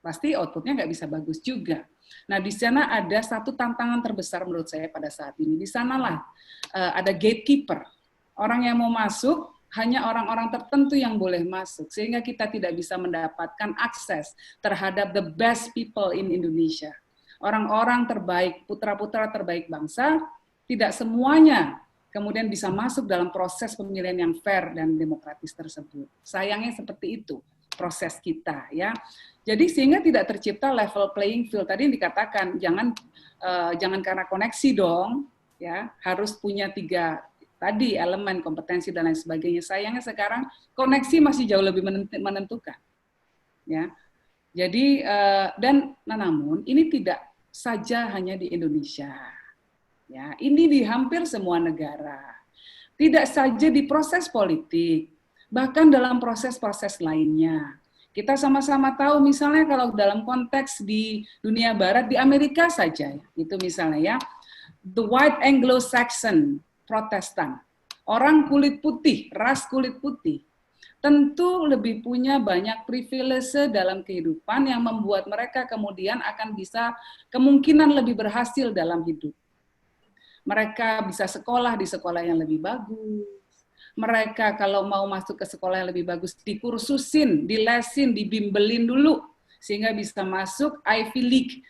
pasti outputnya nggak bisa bagus juga. Nah, di sana ada satu tantangan terbesar menurut saya pada saat ini. Di sanalah ada gatekeeper. Orang yang mau masuk, hanya orang-orang tertentu yang boleh masuk. Sehingga kita tidak bisa mendapatkan akses terhadap the best people in Indonesia. Orang-orang terbaik, putra-putra terbaik bangsa, tidak semuanya kemudian bisa masuk dalam proses pemilihan yang fair dan demokratis tersebut. Sayangnya seperti itu proses kita, ya. Jadi sehingga tidak tercipta level playing field. Tadi yang dikatakan jangan karena koneksi dong, ya, harus punya 3 tadi elemen kompetensi dan lain sebagainya. Sayangnya sekarang koneksi masih jauh lebih menentukan, ya. Jadi namun ini tidak saja hanya di Indonesia, ya. Ini di hampir semua negara. Tidak saja di proses politik, bahkan dalam proses-proses lainnya. Kita sama-sama tahu misalnya kalau dalam konteks di dunia barat, di Amerika saja, itu misalnya ya, the white Anglo-Saxon Protestan, orang kulit putih, ras kulit putih, tentu lebih punya banyak privilege dalam kehidupan yang membuat mereka kemudian akan bisa kemungkinan lebih berhasil dalam hidup. Mereka bisa sekolah di sekolah yang lebih bagus. Mereka kalau mau masuk ke sekolah yang lebih bagus, dikursusin, dilesin, dibimbelin dulu, sehingga bisa masuk Ivy League,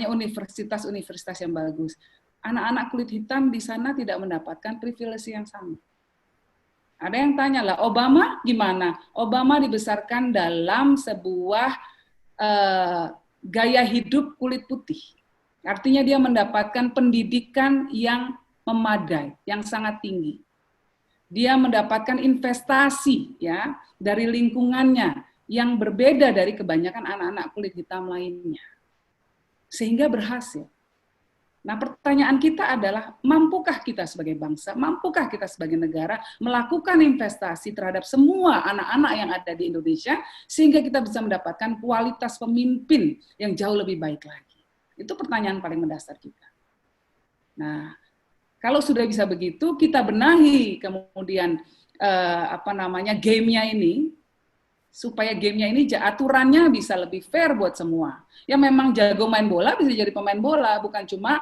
universitas-universitas yang bagus. Anak-anak kulit hitam di sana tidak mendapatkan privilege yang sama. Ada yang tanya lah, Obama gimana? Obama dibesarkan dalam sebuah gaya hidup kulit putih. Artinya dia mendapatkan pendidikan yang memadai, yang sangat tinggi. Dia mendapatkan investasi ya dari lingkungannya yang berbeda dari kebanyakan anak-anak kulit hitam lainnya. Sehingga berhasil. Nah, pertanyaan kita adalah, mampukah kita sebagai bangsa, mampukah kita sebagai negara melakukan investasi terhadap semua anak-anak yang ada di Indonesia sehingga kita bisa mendapatkan kualitas pemimpin yang jauh lebih baik lagi. Itu pertanyaan paling mendasar kita. Nah, kalau sudah bisa begitu, kita benahi kemudian gamenya ini, supaya gamenya ini aturannya bisa lebih fair buat semua. Ya memang jago main bola bisa jadi pemain bola, bukan cuma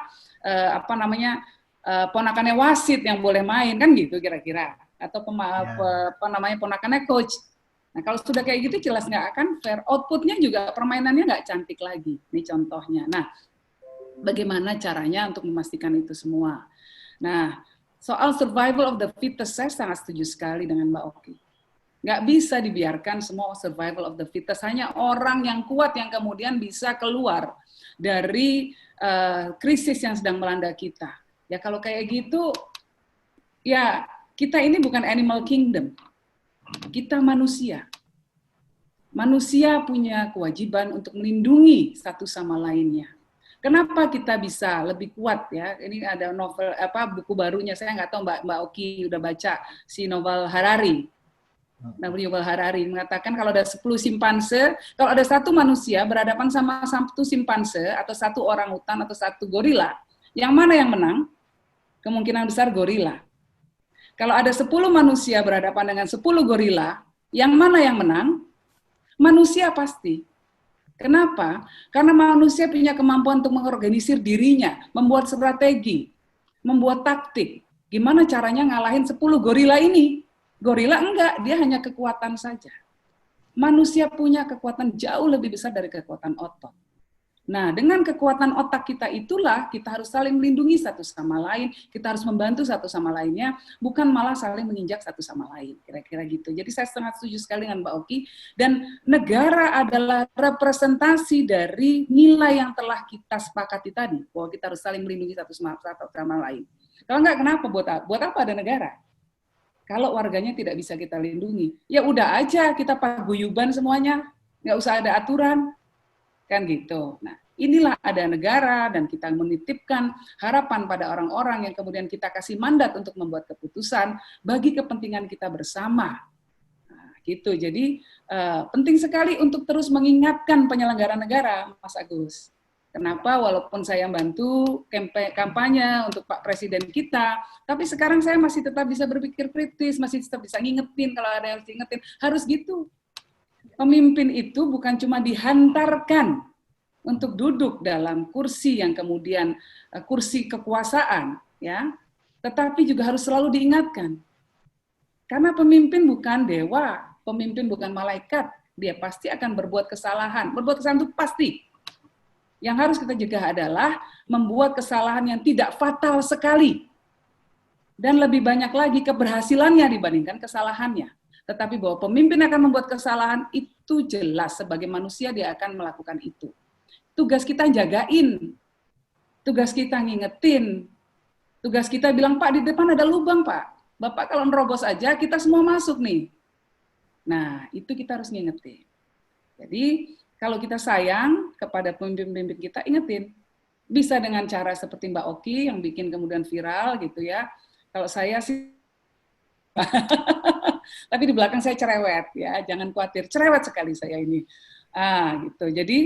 ponakannya wasit yang boleh main, kan gitu kira-kira. Atau ponakannya coach. Nah kalau sudah kayak gitu jelas nggak akan fair. Outputnya juga permainannya nggak cantik lagi. Ini contohnya. Nah, bagaimana caranya untuk memastikan itu semua? Nah, soal survival of the fittest, saya sangat setuju sekali dengan Mbak Oki. Nggak bisa dibiarkan semua survival of the fittest, hanya orang yang kuat yang kemudian bisa keluar dari krisis yang sedang melanda kita. Ya kalau kayak gitu, ya kita ini bukan animal kingdom, kita manusia. Manusia punya kewajiban untuk melindungi satu sama lainnya. Kenapa kita bisa lebih kuat ya? Ini ada novel buku barunya, saya nggak tahu Mbak Oki udah baca si novel Harari. Yuval Harari mengatakan kalau ada 10 simpanse, kalau ada satu manusia berhadapan sama satu simpanse atau satu orangutan atau satu gorila, yang mana yang menang? Kemungkinan besar gorila. Kalau ada 10 manusia berhadapan dengan 10 gorila, yang mana yang menang? Manusia pasti. Kenapa? Karena manusia punya kemampuan untuk mengorganisir dirinya, membuat strategi, membuat taktik. Gimana caranya ngalahin 10 gorila ini? Gorila enggak, dia hanya kekuatan saja. Manusia punya kekuatan jauh lebih besar dari kekuatan otot. Nah, dengan kekuatan otak kita itulah kita harus saling melindungi satu sama lain, kita harus membantu satu sama lainnya, bukan malah saling menginjak satu sama lain, kira-kira gitu. Jadi saya sangat setuju sekali dengan Mbak Oki, dan negara adalah representasi dari nilai yang telah kita sepakati tadi, bahwa kita harus saling melindungi satu sama lain. Kalau enggak, kenapa? Buat apa ada negara? Kalau warganya tidak bisa kita lindungi, ya udah aja kita paguyuban semuanya, nggak usah ada aturan, kan gitu. Nah, inilah ada negara dan kita menitipkan harapan pada orang-orang yang kemudian kita kasih mandat untuk membuat keputusan bagi kepentingan kita bersama. Nah, gitu. Jadi penting sekali untuk terus mengingatkan penyelenggara negara, Mas Agus. Kenapa walaupun saya bantu kampanye untuk Pak Presiden kita, tapi sekarang saya masih tetap bisa berpikir kritis, masih tetap bisa ngingetin kalau ada yang harus diingetin. Harus gitu. Pemimpin itu bukan cuma dihantarkan untuk duduk dalam kursi yang kemudian kursi kekuasaan, ya, tetapi juga harus selalu diingatkan. Karena pemimpin bukan dewa, pemimpin bukan malaikat, dia pasti akan berbuat kesalahan. Berbuat kesalahan itu pasti. Yang harus kita cegah adalah membuat kesalahan yang tidak fatal sekali. Dan lebih banyak lagi keberhasilannya dibandingkan kesalahannya. Tetapi bahwa pemimpin akan membuat kesalahan itu jelas, sebagai manusia dia akan melakukan itu. Tugas kita jagain, tugas kita ngingetin, tugas kita bilang, Pak di depan ada lubang Pak, Bapak kalau nerobos aja kita semua masuk nih. Nah itu kita harus ngingetin. Jadi kalau kita sayang kepada pemimpin-pemimpin kita, ingetin. Bisa dengan cara seperti Mbak Oki yang bikin kemudian viral gitu ya. Kalau saya sih tapi di belakang saya cerewet ya, jangan khawatir, cerewet sekali saya ini. Gitu. Jadi,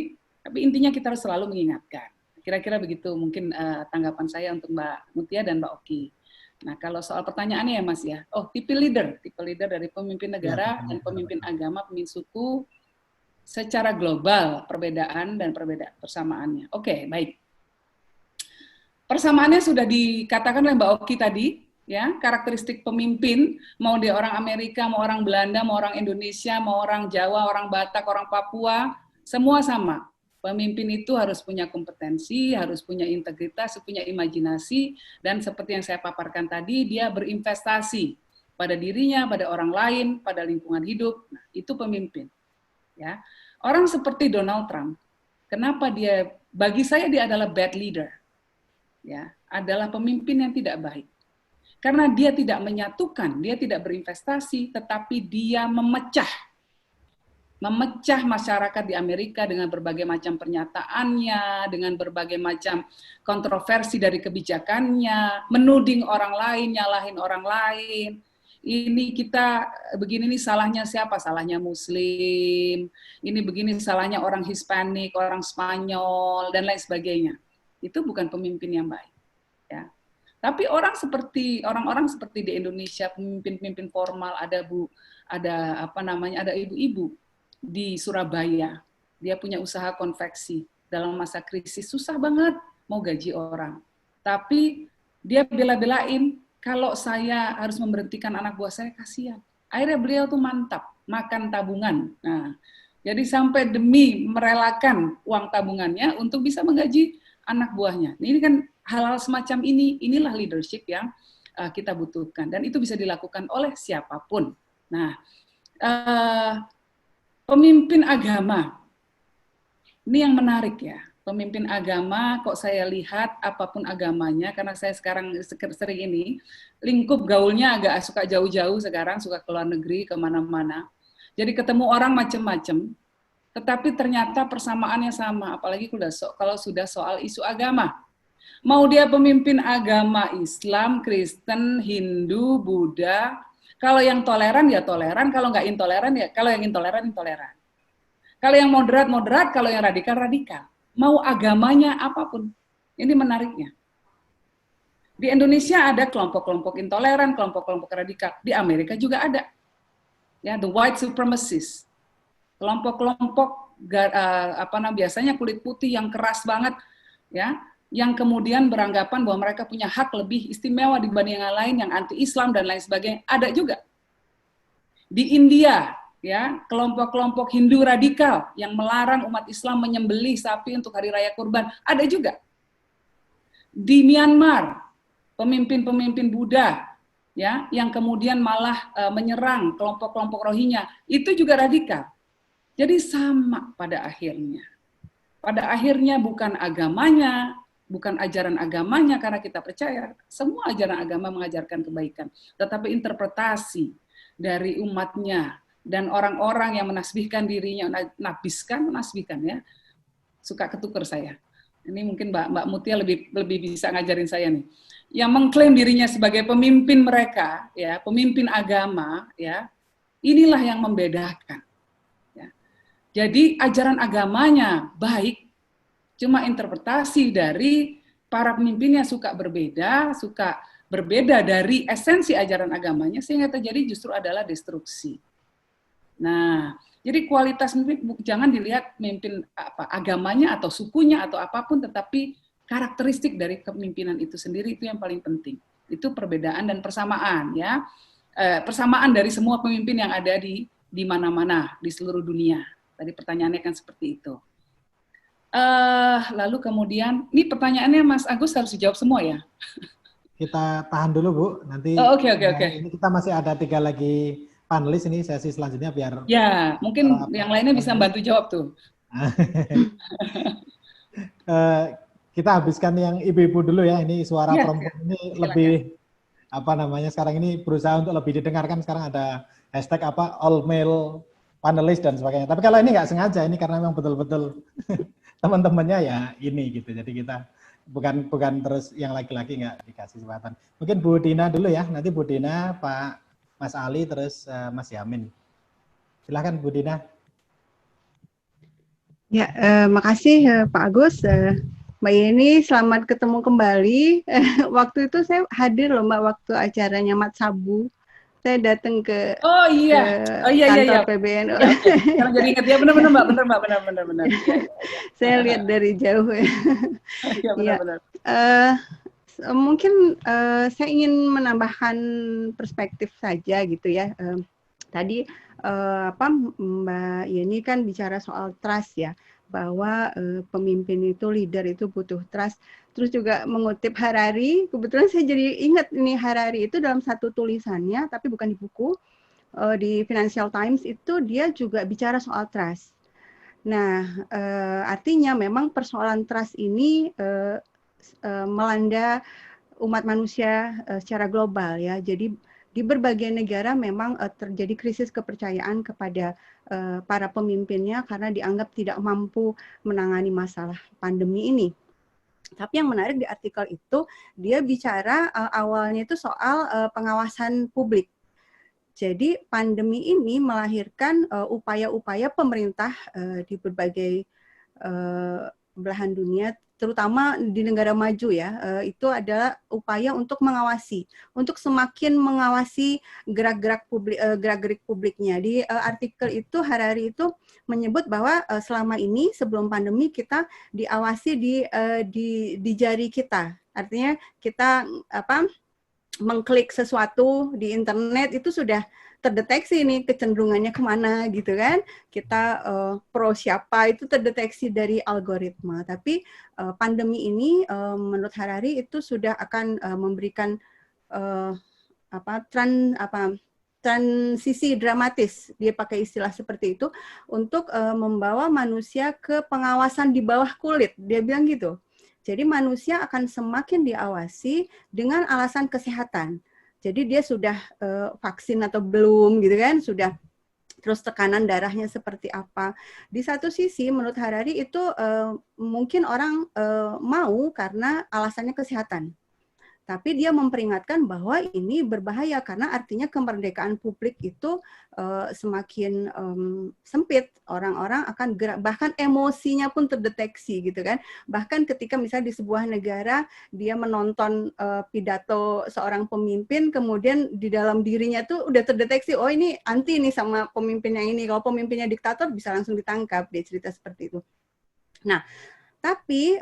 tapi intinya kita harus selalu mengingatkan. Kira-kira begitu mungkin tanggapan saya untuk Mbak Mutia dan Mbak Oki. Nah, kalau soal pertanyaannya ya Mas ya. Oh, tipe leader dari pemimpin negara dan pemimpin agama, pemimpin suku secara global, perbedaan dan perbedaan persamaannya. Oke, baik. Persamaannya sudah dikatakan oleh Mbak Oki tadi. Ya, karakteristik pemimpin, mau dia orang Amerika, mau orang Belanda, mau orang Indonesia, mau orang Jawa, orang Batak, orang Papua, semua sama. Pemimpin itu harus punya kompetensi, harus punya integritas, punya imajinasi, dan seperti yang saya paparkan tadi, dia berinvestasi pada dirinya, pada orang lain, pada lingkungan hidup. Nah, itu pemimpin. Ya, orang seperti Donald Trump, kenapa dia? Bagi saya dia adalah bad leader. Ya, adalah pemimpin yang tidak baik. Karena dia tidak menyatukan, dia tidak berinvestasi, tetapi dia memecah masyarakat di Amerika dengan berbagai macam pernyataannya, dengan berbagai macam kontroversi dari kebijakannya, menuding orang lain, nyalahin orang lain. Ini kita begini nih salahnya siapa? Salahnya Muslim. Ini begini salahnya orang Hispanik, orang Spanyol dan lain sebagainya. Itu bukan pemimpin yang baik. Ya. Tapi orang-orang seperti di Indonesia, pemimpin-pemimpin formal, ada ibu-ibu di Surabaya. Dia punya usaha konveksi. Dalam masa krisis susah banget mau gaji orang. Tapi dia bela-belain, kalau saya harus memberhentikan anak buah saya, kasihan. Akhirnya beliau tuh mantap, makan tabungan. Nah, jadi sampai demi merelakan uang tabungannya untuk bisa menggaji anak buahnya. Ini kan hal-hal semacam inilah leadership yang kita butuhkan. Dan itu bisa dilakukan oleh siapapun. Nah, pemimpin agama, ini yang menarik ya. Pemimpin agama, kok saya lihat apapun agamanya, karena saya sekarang sering ini, lingkup gaulnya agak suka jauh-jauh sekarang, suka keluar negeri, kemana-mana. Jadi ketemu orang macam-macam, tetapi ternyata persamaannya sama, apalagi kalau sudah soal isu agama. Mau dia pemimpin agama Islam, Kristen, Hindu, Buddha, Kalau yang toleran ya toleran, kalau nggak intoleran ya, kalau yang intoleran, intoleran. Kalau yang moderat, moderat, kalau yang radikal, radikal. Mau agamanya apapun. Ini menariknya. Di Indonesia ada kelompok-kelompok intoleran, kelompok-kelompok radikal. Di Amerika juga ada. Ya, the white supremacists. Kelompok-kelompok biasanya kulit putih yang keras banget, ya, yang kemudian beranggapan bahwa mereka punya hak lebih istimewa dibanding yang lain, yang anti-Islam dan lain sebagainya. Ada juga. Di India, ya, kelompok-kelompok Hindu radikal yang melarang umat Islam menyembelih sapi untuk hari raya kurban. Ada juga. Di Myanmar, pemimpin-pemimpin Buddha, ya, yang kemudian malah menyerang kelompok-kelompok Rohingya, itu juga radikal. Jadi sama pada akhirnya. Pada akhirnya bukan agamanya, bukan ajaran agamanya karena kita percaya semua ajaran agama mengajarkan kebaikan, tetapi interpretasi dari umatnya dan orang-orang yang menasbihkan dirinya, menasbihkan ya, suka ketuker saya. Ini mungkin Mbak Mutia lebih bisa ngajarin saya nih. Yang mengklaim dirinya sebagai pemimpin mereka, ya, pemimpin agama, ya, inilah yang membedakan. Ya. Jadi ajaran agamanya baik, cuma interpretasi dari para pemimpinnya suka berbeda dari esensi ajaran agamanya, sehingga terjadi justru adalah destruksi. Nah, jadi kualitas pemimpin jangan dilihat pemimpin agamanya atau sukunya atau apapun, tetapi karakteristik dari kepemimpinan itu sendiri itu yang paling penting. Itu perbedaan dan persamaan, ya. Persamaan dari semua pemimpin yang ada di mana-mana di seluruh dunia. Tadi pertanyaannya kan seperti itu. Lalu kemudian, ini pertanyaannya Mas Agus harus dijawab semua ya? Kita tahan dulu Bu, nanti Oke. ini kita masih ada 3 lagi panelis ini sesi selanjutnya biar... Ya, mungkin yang lainnya bisa bantu jawab tuh. Kita habiskan yang ibu-ibu dulu ya, ini suara perempuan ini silakan. Lebih, sekarang ini berusaha untuk lebih didengarkan, sekarang ada hashtag all male panelis dan sebagainya. Tapi kalau ini nggak sengaja, ini karena memang betul-betul teman-temannya ya ini gitu, jadi kita bukan terus yang laki-laki nggak dikasih kesempatan. Mungkin Bu Dina dulu ya, nanti Bu Dina, Pak Mas Ali, terus Mas Yamin. Silakan Bu Dina. Ya, makasih Pak Agus. Mbak Yeni, selamat ketemu kembali. Waktu itu saya hadir loh Mbak, waktu acaranya Mat Sabu. Saya datang ke kantor PBNU. Kalau jadi ingat ya, benar Mbak. Saya lihat dari jauh. Iya, benar. Mungkin saya ingin menambahkan perspektif saja gitu ya. Tadi Mbak Yeni kan bicara soal trust ya, bahwa pemimpin itu, leader itu butuh trust. Terus juga mengutip Harari, kebetulan saya jadi ingat ini Harari itu dalam satu tulisannya, tapi bukan di buku, di Financial Times itu dia juga bicara soal trust. Nah, artinya memang persoalan trust ini melanda umat manusia secara global ya. Jadi di berbagai negara memang terjadi krisis kepercayaan kepada para pemimpinnya karena dianggap tidak mampu menangani masalah pandemi ini. Tapi yang menarik di artikel itu, dia bicara awalnya itu soal pengawasan publik. Jadi pandemi ini melahirkan upaya-upaya pemerintah di berbagai belahan dunia, terutama di negara maju ya, itu adalah upaya untuk mengawasi, untuk semakin mengawasi gerak-gerik publiknya. Di artikel itu Harari itu menyebut bahwa selama ini sebelum pandemi kita diawasi di jari kita. Artinya kita mengklik sesuatu di internet itu sudah terdeteksi nih kecenderungannya kemana gitu kan. Kita pro siapa itu terdeteksi dari algoritma. Tapi pandemi ini menurut Harari itu sudah akan memberikan transisi dramatis, dia pakai istilah seperti itu, untuk membawa manusia ke pengawasan di bawah kulit. Dia bilang gitu. Jadi manusia akan semakin diawasi dengan alasan kesehatan. Jadi dia sudah vaksin atau belum gitu kan, sudah terus tekanan darahnya seperti apa. Di satu sisi menurut Harari itu mungkin orang mau karena alasannya kesehatan. Tapi dia memperingatkan bahwa ini berbahaya karena artinya kemerdekaan publik itu semakin sempit, orang-orang akan gerak, bahkan emosinya pun terdeteksi gitu kan. Bahkan ketika misalnya di sebuah negara dia menonton pidato seorang pemimpin, kemudian di dalam dirinya tuh udah terdeteksi, oh ini anti nih sama pemimpin yang ini. Kalau pemimpinnya diktator bisa langsung ditangkap, dia cerita seperti itu. Nah, tapi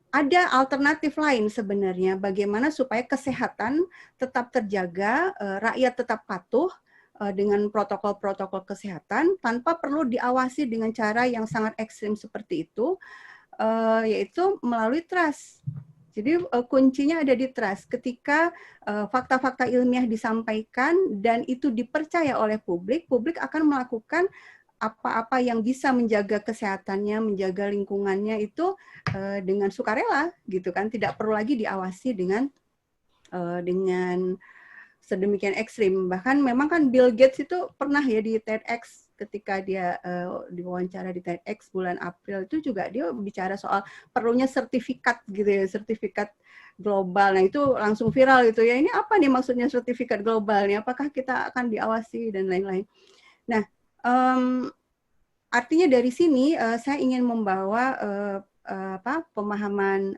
ada alternatif lain sebenarnya, bagaimana supaya kesehatan tetap terjaga, rakyat tetap patuh dengan protokol-protokol kesehatan tanpa perlu diawasi dengan cara yang sangat ekstrim seperti itu, yaitu melalui trust. Jadi kuncinya ada di trust. Ketika fakta-fakta ilmiah disampaikan dan itu dipercaya oleh publik, publik akan melakukan apa-apa yang bisa menjaga kesehatannya, menjaga lingkungannya itu dengan sukarela, gitu kan? Tidak perlu lagi diawasi dengan sedemikian ekstrim. Bahkan memang kan Bill Gates itu pernah ya di TEDx, ketika dia diwawancara di TEDx bulan April itu juga dia bicara soal perlunya sertifikat gitu ya, sertifikat global. Nah itu langsung viral gitu ya. Ini apa nih maksudnya sertifikat global nih? Apakah kita akan diawasi dan lain-lain? Nah, artinya dari sini saya ingin membawa pemahaman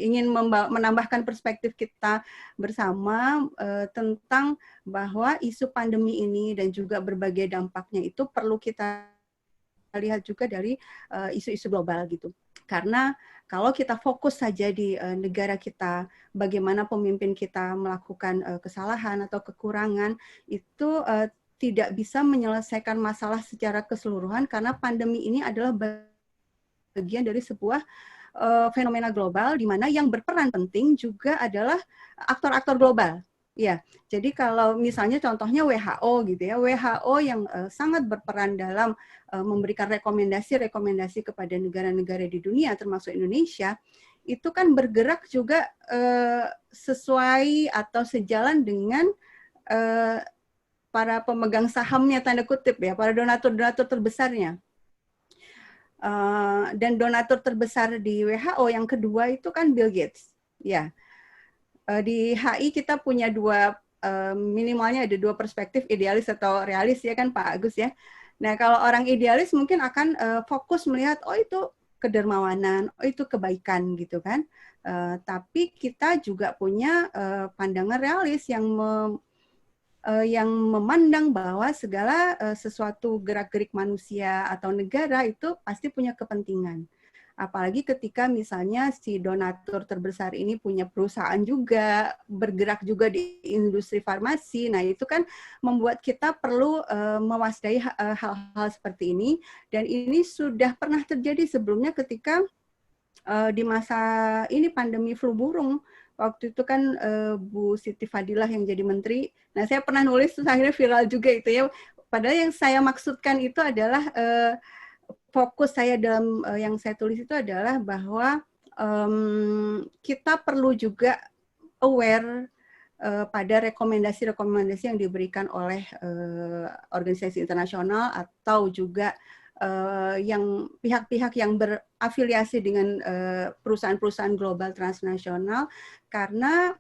ingin menambahkan perspektif kita bersama tentang bahwa isu pandemi ini dan juga berbagai dampaknya itu perlu kita lihat juga dari isu-isu global gitu. Karena kalau kita fokus saja di negara kita, bagaimana pemimpin kita melakukan kesalahan atau kekurangan, itu tidak bisa menyelesaikan masalah secara keseluruhan karena pandemi ini adalah bagian dari sebuah fenomena global di mana yang berperan penting juga adalah aktor-aktor global. Ya, jadi kalau misalnya contohnya WHO gitu ya, WHO yang sangat berperan dalam memberikan rekomendasi kepada negara-negara di dunia termasuk Indonesia, itu kan bergerak juga sesuai atau sejalan dengan para pemegang sahamnya tanda kutip ya, para donatur-donatur terbesarnya. Dan donatur terbesar di WHO yang kedua itu kan Bill Gates. Ya, di HI kita punya minimalnya ada dua perspektif, idealis atau realis ya kan Pak Agus ya. Nah kalau orang idealis mungkin akan fokus melihat oh itu kedermawanan, oh itu kebaikan gitu kan. Tapi kita juga punya pandangan realis yang memandang bahwa segala sesuatu gerak-gerik manusia atau negara itu pasti punya kepentingan. Apalagi ketika misalnya si donatur terbesar ini punya perusahaan juga, bergerak juga di industri farmasi. Nah itu kan membuat kita perlu mewaspadai hal-hal seperti ini. Dan ini sudah pernah terjadi sebelumnya ketika di masa ini pandemi flu burung. Waktu itu kan Bu Siti Fadilah yang jadi menteri. Nah, saya pernah nulis, terus akhirnya viral juga itu ya. Padahal yang saya maksudkan itu adalah, fokus saya dalam yang saya tulis itu adalah bahwa kita perlu juga aware pada rekomendasi-rekomendasi yang diberikan oleh organisasi internasional atau juga yang pihak-pihak yang berafiliasi dengan perusahaan-perusahaan global transnasional, karena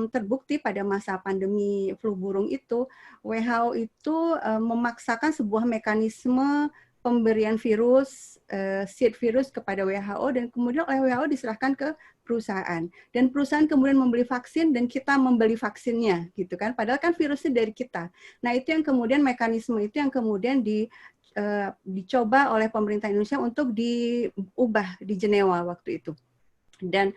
terbukti pada masa pandemi flu burung itu WHO itu memaksakan sebuah mekanisme pemberian virus, seed virus kepada WHO dan kemudian oleh WHO diserahkan ke perusahaan dan perusahaan kemudian membeli vaksin dan kita membeli vaksinnya gitu kan, padahal kan virusnya dari kita. Nah itu yang kemudian mekanisme itu yang kemudian dicoba oleh pemerintah Indonesia untuk diubah di Jenewa waktu itu. Dan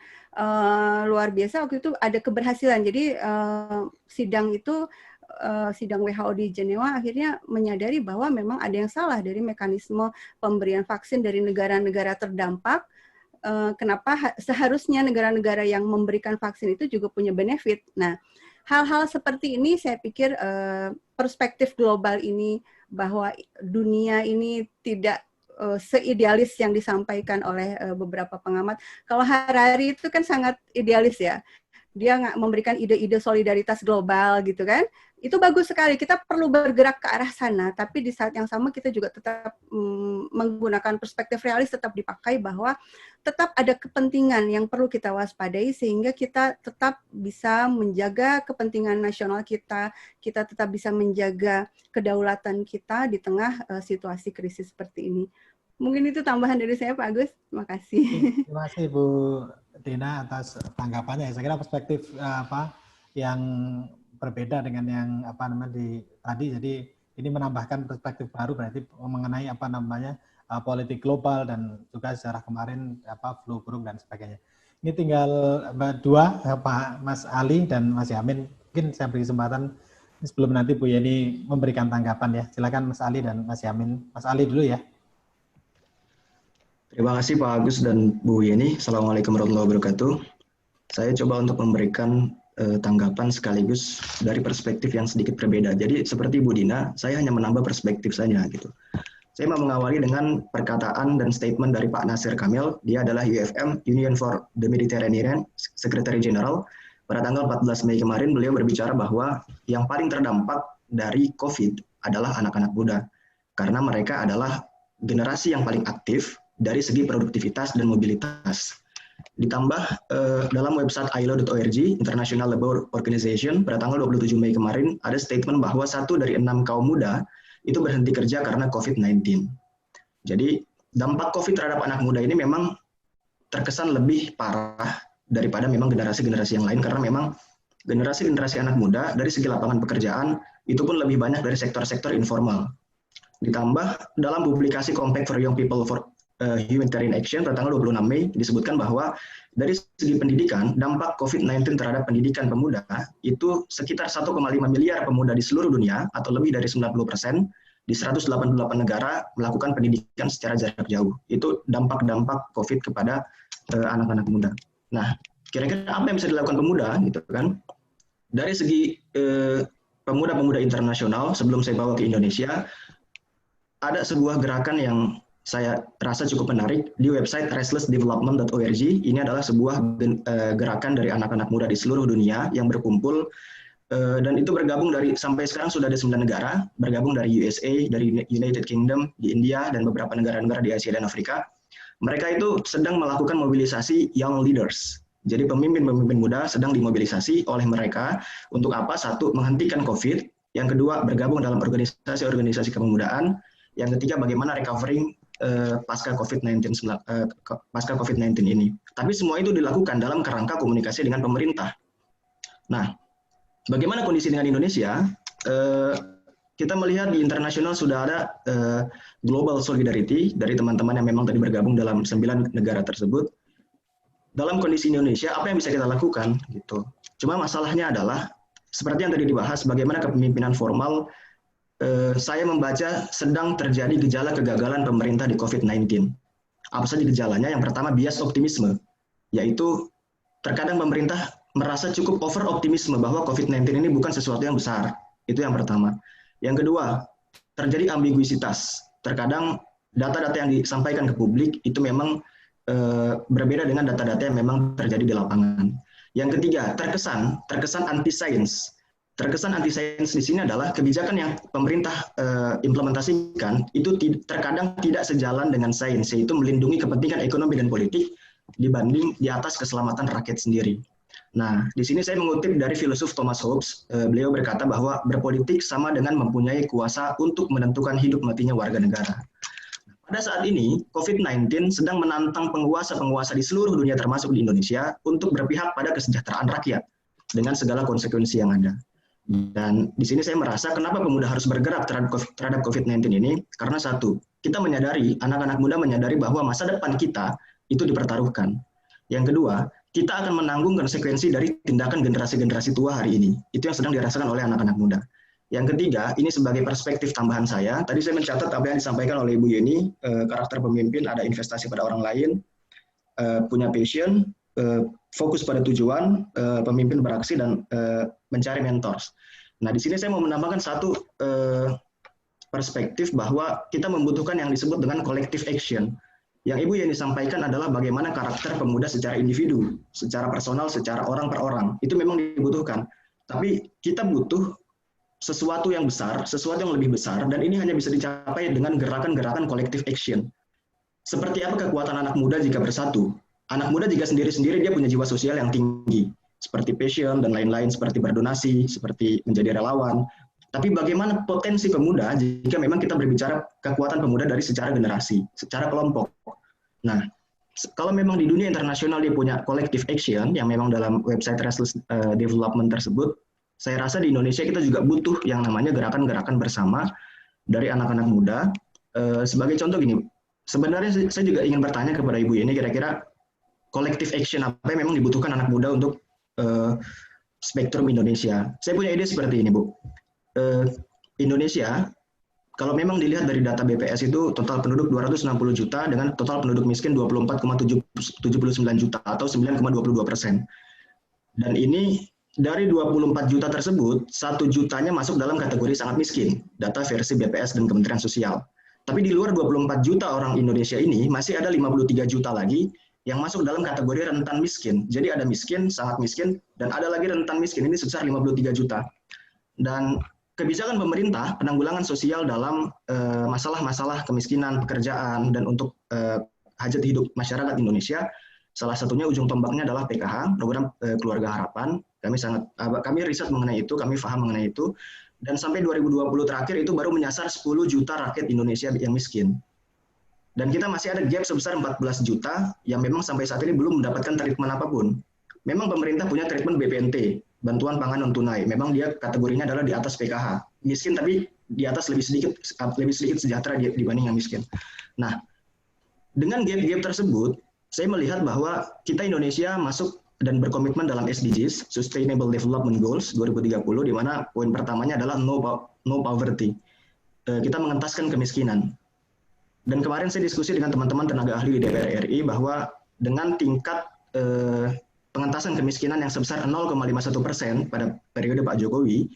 luar biasa waktu itu ada keberhasilan. Jadi sidang WHO di Jenewa akhirnya menyadari bahwa memang ada yang salah dari mekanisme pemberian vaksin dari negara-negara terdampak. Kenapa seharusnya negara-negara yang memberikan vaksin itu juga punya benefit. Nah, hal-hal seperti ini saya pikir perspektif global ini bahwa dunia ini tidak seidealis yang disampaikan oleh beberapa pengamat. Kalau Harari itu kan sangat idealis ya. dia memberikan ide-ide solidaritas global gitu kan. Itu bagus sekali, kita perlu bergerak ke arah sana, tapi di saat yang sama kita juga tetap menggunakan perspektif realis, tetap dipakai bahwa tetap ada kepentingan yang perlu kita waspadai sehingga kita tetap bisa menjaga kepentingan nasional kita tetap bisa menjaga kedaulatan kita di tengah situasi krisis seperti ini. Mungkin itu tambahan dari saya, Pak Agus. Terima kasih. Terima kasih Bu Tina atas tanggapannya. Saya kira perspektif yang berbeda dengan yang tadi. Jadi ini menambahkan perspektif baru berarti mengenai politik global dan juga sejarah kemarin flu burung dan sebagainya. Ini tinggal dua, Pak Mas Ali dan Mas Yamin. Mungkin saya beri kesempatan sebelum nanti Bu Yeni memberikan tanggapan ya. Silakan Mas Ali dan Mas Yamin. Mas Ali dulu ya. Terima kasih Pak Agus dan Bu Yeni. Assalamualaikum warahmatullahi wabarakatuh. Saya coba untuk memberikan tanggapan sekaligus dari perspektif yang sedikit berbeda. Jadi seperti Bu Dina, saya hanya menambah perspektif saja gitu. Saya mau mengawali dengan perkataan dan statement dari Pak Nasir Kamil. Dia adalah UFM, Union for the Mediterranean, Secretary General. Pada tanggal 14 Mei kemarin beliau berbicara bahwa yang paling terdampak dari COVID adalah anak-anak muda. Karena mereka adalah generasi yang paling aktif dari segi produktivitas dan mobilitas. Ditambah dalam website ILO.org, International Labour Organization, pada tanggal 27 Mei kemarin ada statement bahwa 1 dari 6 kaum muda itu berhenti kerja karena COVID-19. Jadi dampak COVID terhadap anak muda ini memang terkesan lebih parah daripada memang generasi-generasi yang lain, karena memang generasi-generasi anak muda dari segi lapangan pekerjaan itu pun lebih banyak dari sektor-sektor informal. Ditambah dalam publikasi Compact for Young People for Humanitarian Action pada tanggal 26 Mei disebutkan bahwa dari segi pendidikan, dampak COVID-19 terhadap pendidikan pemuda itu sekitar 1,5 miliar pemuda di seluruh dunia atau lebih dari 90% di 188 negara melakukan pendidikan secara jarak jauh. Itu dampak-dampak COVID kepada anak-anak muda. Nah, kira-kira apa yang bisa dilakukan pemuda gitu kan? Dari segi pemuda-pemuda internasional, sebelum saya bawa ke Indonesia, ada sebuah gerakan yang saya rasa cukup menarik di website restlessdevelopment.org. Ini adalah sebuah gerakan dari anak-anak muda di seluruh dunia yang berkumpul dan itu bergabung dari sampai sekarang sudah ada 9 negara, bergabung dari USA, dari United Kingdom, di India dan beberapa negara-negara di Asia dan Afrika. Mereka itu sedang melakukan mobilisasi young leaders. Jadi pemimpin-pemimpin muda sedang dimobilisasi oleh mereka untuk apa? Satu, menghentikan COVID. Yang kedua, bergabung dalam organisasi-organisasi kepemudaan. Yang ketiga, bagaimana recovering pasca COVID-19 ini. Tapi semua itu dilakukan dalam kerangka komunikasi dengan pemerintah. Nah, bagaimana kondisi dengan Indonesia? Kita melihat di internasional sudah ada global solidarity dari teman-teman yang memang tadi bergabung dalam 9 negara tersebut. Dalam kondisi Indonesia, apa yang bisa kita lakukan? Gitu. Cuma masalahnya adalah, seperti yang tadi dibahas, bagaimana kepemimpinan formal. Saya membaca sedang terjadi gejala kegagalan pemerintah di COVID-19. Apa saja gejalanya? Yang pertama, bias optimisme, yaitu terkadang pemerintah merasa cukup over optimisme bahwa COVID-19 ini bukan sesuatu yang besar. Itu yang pertama. Yang kedua, terjadi ambiguitas. Terkadang data-data yang disampaikan ke publik itu memang berbeda dengan data-data yang memang terjadi di lapangan. Yang ketiga, terkesan anti-science. Terkesan anti-sains di sini adalah kebijakan yang pemerintah implementasikan itu terkadang tidak sejalan dengan sains, yaitu melindungi kepentingan ekonomi dan politik dibanding di atas keselamatan rakyat sendiri. Nah, di sini saya mengutip dari filosof Thomas Hobbes. Beliau berkata bahwa berpolitik sama dengan mempunyai kuasa untuk menentukan hidup matinya warga negara. Pada saat ini, COVID-19 sedang menantang penguasa-penguasa di seluruh dunia termasuk di Indonesia untuk berpihak pada kesejahteraan rakyat dengan segala konsekuensi yang ada. Dan di sini saya merasa kenapa pemuda harus bergerak terhadap COVID-19 ini, karena satu, kita menyadari, anak-anak muda menyadari bahwa masa depan kita itu dipertaruhkan. Yang kedua, kita akan menanggung konsekuensi dari tindakan generasi-generasi tua hari ini. Itu yang sedang dirasakan oleh anak-anak muda. Yang ketiga, ini sebagai perspektif tambahan saya, tadi saya mencatat apa yang disampaikan oleh Ibu Yeni, karakter pemimpin, ada investasi pada orang lain, punya passion, fokus pada tujuan, pemimpin beraksi, dan mencari mentors. Nah, di sini saya mau menambahkan satu perspektif bahwa kita membutuhkan yang disebut dengan collective action. Yang Ibu Yeni sampaikan adalah bagaimana karakter pemuda secara individu, secara personal, secara orang per orang. Itu memang dibutuhkan. Tapi kita butuh sesuatu yang besar, sesuatu yang lebih besar, dan ini hanya bisa dicapai dengan gerakan-gerakan collective action. Seperti apa kekuatan anak muda jika bersatu? Anak muda jika sendiri-sendiri dia punya jiwa sosial yang tinggi, seperti passion dan lain-lain, seperti berdonasi, seperti menjadi relawan. Tapi bagaimana potensi pemuda jika memang kita berbicara kekuatan pemuda dari secara generasi, secara kelompok. Nah, kalau memang di dunia internasional dia punya collective action, yang memang dalam website Restless Development tersebut, saya rasa di Indonesia kita juga butuh yang namanya gerakan-gerakan bersama dari anak-anak muda. Sebagai contoh gini, sebenarnya saya juga ingin bertanya kepada Ibu Yeni, kira-kira collective action apa yang memang dibutuhkan anak muda untuk spektrum Indonesia. Saya punya ide seperti ini, Bu. Indonesia, kalau memang dilihat dari data BPS itu total penduduk 260 juta dengan total penduduk miskin 24,79 juta atau 9,22%. Dan ini dari 24 juta tersebut, 1 jutanya masuk dalam kategori sangat miskin, data versi BPS dan Kementerian Sosial. Tapi di luar 24 juta orang Indonesia ini, masih ada 53 juta lagi yang masuk dalam kategori rentan miskin. Jadi ada miskin, sangat miskin, dan ada lagi rentan miskin, ini sebesar 53 juta. Dan kebijakan pemerintah, penanggulangan sosial dalam masalah-masalah kemiskinan, pekerjaan, dan untuk hajat hidup masyarakat Indonesia, salah satunya ujung tombaknya adalah PKH, program Keluarga Harapan. Kami riset mengenai itu, kami paham mengenai itu, dan sampai 2020 terakhir itu baru menyasar 10 juta rakyat Indonesia yang miskin. Dan kita masih ada gap sebesar 14 juta yang memang sampai saat ini belum mendapatkan treatment apapun. Memang pemerintah punya treatment BPNT, bantuan pangan non tunai. Memang dia kategorinya adalah di atas PKH. Miskin tapi di atas lebih sedikit sejahtera dibanding yang miskin. Nah, dengan gap-gap tersebut, saya melihat bahwa kita Indonesia masuk dan berkomitmen dalam SDGs, Sustainable Development Goals 2030, di mana poin pertamanya adalah no poverty. Kita mengentaskan kemiskinan. Dan kemarin saya diskusi dengan teman-teman tenaga ahli di DPR RI bahwa dengan tingkat pengentasan kemiskinan yang sebesar 0,51% pada periode Pak Jokowi,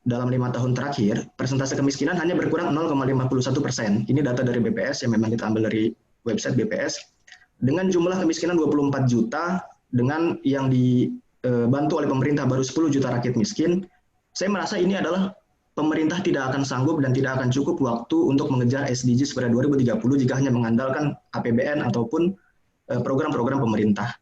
dalam 5 tahun terakhir, persentase kemiskinan hanya berkurang 0,51%. Ini data dari BPS yang memang kita ambil dari website BPS. Dengan jumlah kemiskinan 24 juta, dengan yang dibantu oleh pemerintah baru 10 juta rakyat miskin, saya merasa ini adalah pemerintah tidak akan sanggup dan tidak akan cukup waktu untuk mengejar SDGs pada 2030 jika hanya mengandalkan APBN ataupun program-program pemerintah.